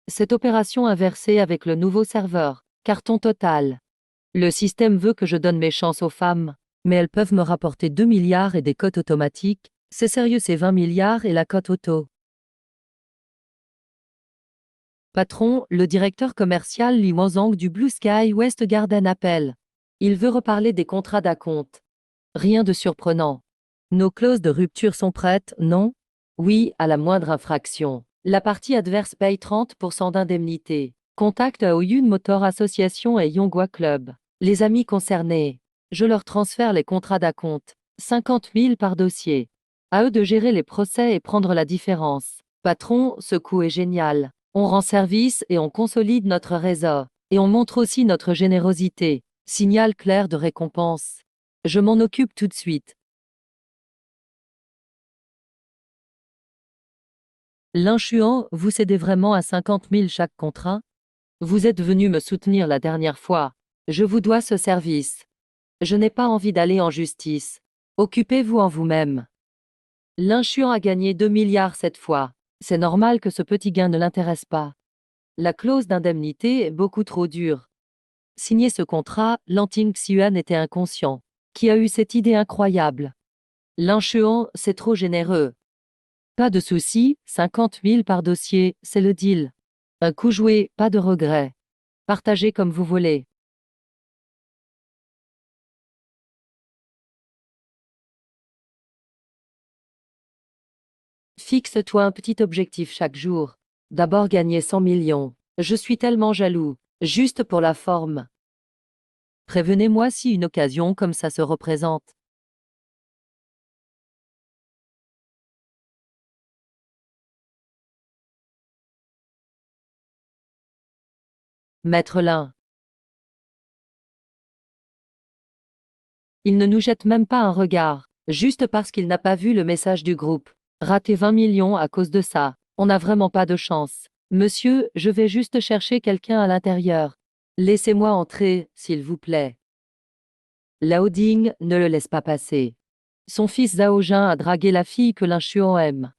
Cette opération inversée avec le nouveau serveur. Carton total. Le système veut que je donne mes chances aux femmes. Mais elles peuvent me rapporter 2 milliards et des cotes automatiques. C'est sérieux, c'est 20 milliards et la cote auto. Patron, le directeur commercial Li Wenzhang du Blue Sky West Garden appelle. Il veut reparler des contrats d'acompte. Rien de surprenant. Nos clauses de rupture sont prêtes, non? Oui, à la moindre infraction. La partie adverse paye 30% d'indemnité. Contacte Aoyun Motor Association et Yonghua Club. Les amis concernés. Je leur transfère les contrats d'acompte. 50 000 par dossier. À eux de gérer les procès et prendre la différence. Patron, ce coup est génial. On rend service et on consolide notre réseau. Et on montre aussi notre générosité. Signal clair de récompense. Je m'en occupe tout de suite. L'inchuant, vous cédez vraiment à 50 000 chaque contrat? Vous êtes venu me soutenir la dernière fois. Je vous dois ce service. Je n'ai pas envie d'aller en justice. Occupez-vous en vous-même. L'inchuant a gagné 2 milliards cette fois. C'est normal que ce petit gain ne l'intéresse pas. La clause d'indemnité est beaucoup trop dure. Signer ce contrat, Lanting Xuan était inconscient. Qui a eu cette idée incroyable? L'inchuant, c'est trop généreux. Pas de souci, 50 000 par dossier, c'est le deal. Un coup joué, pas de regret. Partagez comme vous voulez. Fixe-toi un petit objectif chaque jour. D'abord gagner 100 millions. Je suis tellement jaloux. Juste pour la forme. Prévenez-moi si une occasion comme ça se représente. Maître Lin. Il ne nous jette même pas un regard, juste parce qu'il n'a pas vu le message du groupe. Raté 20 millions à cause de ça. On n'a vraiment pas de chance. Monsieur, je vais juste chercher quelqu'un à l'intérieur. Laissez-moi entrer, s'il vous plaît. Lao Ding ne le laisse pas passer. Son fils Zhao Jin a dragué la fille que l'inchuant aime.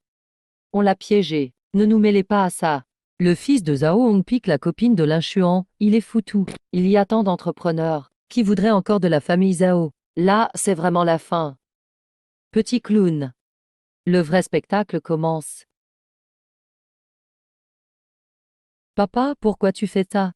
On l'a piégé. Ne nous mêlez pas à ça. Le fils de Zhao Hong pique la copine de l'inchuant. Il est foutu. Il y a tant d'entrepreneurs. Qui voudraient encore de la famille Zhao? Là, c'est vraiment la fin. Petit clown. Le vrai spectacle commence. Papa, pourquoi tu fais ça?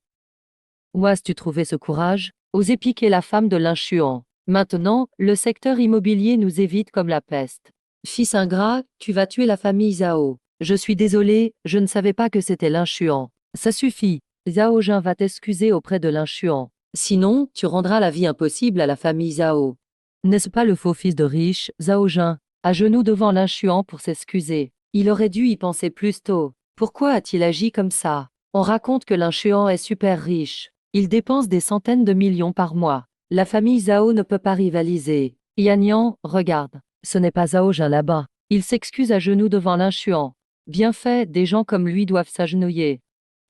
Où as-tu trouvé ce courage? Oser piquer la femme de l'inchuant. Maintenant, le secteur immobilier nous évite comme la peste. Fils ingrat, tu vas tuer la famille Zhao. Je suis désolé, je ne savais pas que c'était l'inchuant. Ça suffit. Zhao Jin va t'excuser auprès de l'inchuant. Sinon, tu rendras la vie impossible à la famille Zhao. N'est-ce pas le faux fils de riche, Zhao Jin, à genoux devant l'inchuant pour s'excuser? Il aurait dû y penser plus tôt. Pourquoi a-t-il agi comme ça? On raconte que l'inchuant est super riche. Il dépense des centaines de millions par mois. La famille Zhao ne peut pas rivaliser. Yannian, regarde. Ce n'est pas Zhao Jin là-bas. Il s'excuse à genoux devant l'inchuant. Bien fait, des gens comme lui doivent s'agenouiller.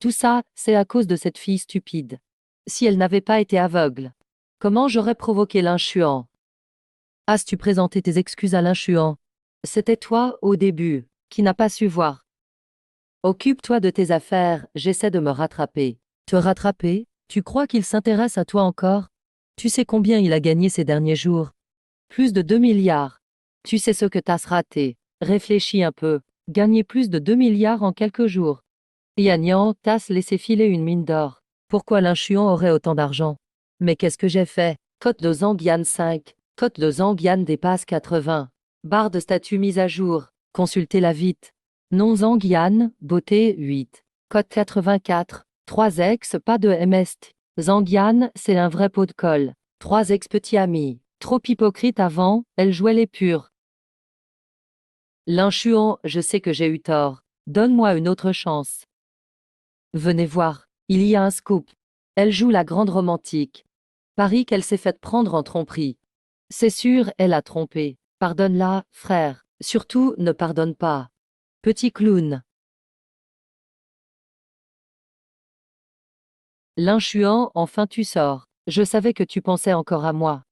Tout ça, c'est à cause de cette fille stupide. Si elle n'avait pas été aveugle, comment j'aurais provoqué l'inchuant? As-tu présenté tes excuses à l'inchuant? C'était toi, au début, qui n'as pas su voir. Occupe-toi de tes affaires, j'essaie de me rattraper. Te rattraper? Tu crois qu'il s'intéresse à toi encore? Tu sais combien il a gagné ces derniers jours? Plus de 2 milliards. Tu sais ce que t'as raté. Réfléchis un peu. Gagner plus de 2 milliards en quelques jours. Yannian, t'as laissé filer une mine d'or. Pourquoi l'inchuant aurait autant d'argent? Mais qu'est-ce que j'ai fait? Cote de Zhangyan 5. Cote de Zhangyan dépasse 80. Barre de statut mise à jour. Consultez-la vite. Nom Zhangyan, beauté 8. Cote 84. 3 ex, pas de MST. Zhangyan, c'est un vrai pot de colle. 3 ex petits amis. Trop hypocrite avant, elle jouait les purs. L'inchuant, je sais que j'ai eu tort. Donne-moi une autre chance. Venez voir, il y a un scoop. Elle joue la grande romantique. Parie qu'elle s'est faite prendre en tromperie. C'est sûr, elle a trompé. Pardonne-la, frère. Surtout, ne pardonne pas. Petit clown. L'inchuant, enfin tu sors. Je savais que tu pensais encore à moi.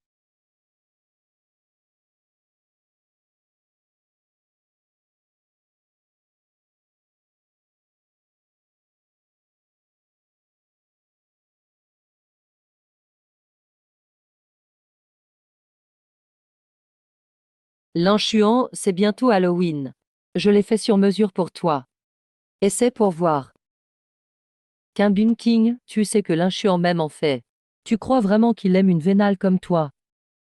L'inchuant, c'est bientôt Halloween. Je l'ai fait sur mesure pour toi. Essaie pour voir. Qu'un King, tu sais que l'inchuant même en fait. Tu crois vraiment qu'il aime une vénale comme toi?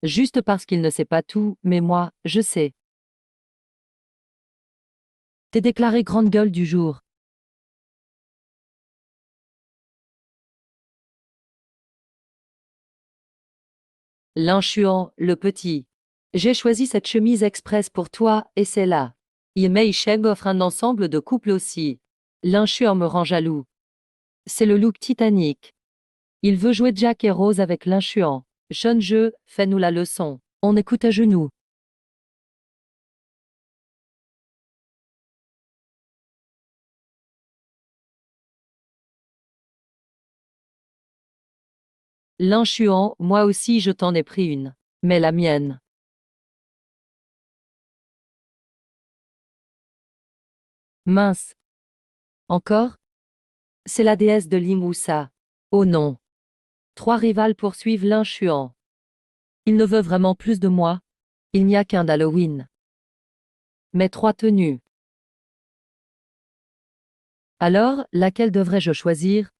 Juste parce qu'il ne sait pas tout, mais moi, je sais. T'es déclaré grande gueule du jour. L'inchuant, le petit. J'ai choisi cette chemise express pour toi, et c'est là. Mei Sheng offre un ensemble de couple aussi. L'inchuant me rend jaloux. C'est le look Titanic. Il veut jouer Jack et Rose avec l'inchuant. Jeune jeu, fais-nous la leçon. On écoute à genoux. L'inchuant, moi aussi je t'en ai pris une. Mais la mienne. Mince. Encore? C'est la déesse de Limoussa. Oh non. Trois rivales poursuivent l'inchuant. Il ne veut vraiment plus de moi. Il n'y a qu'un d'Halloween. Mais trois tenues. Alors, laquelle devrais-je choisir?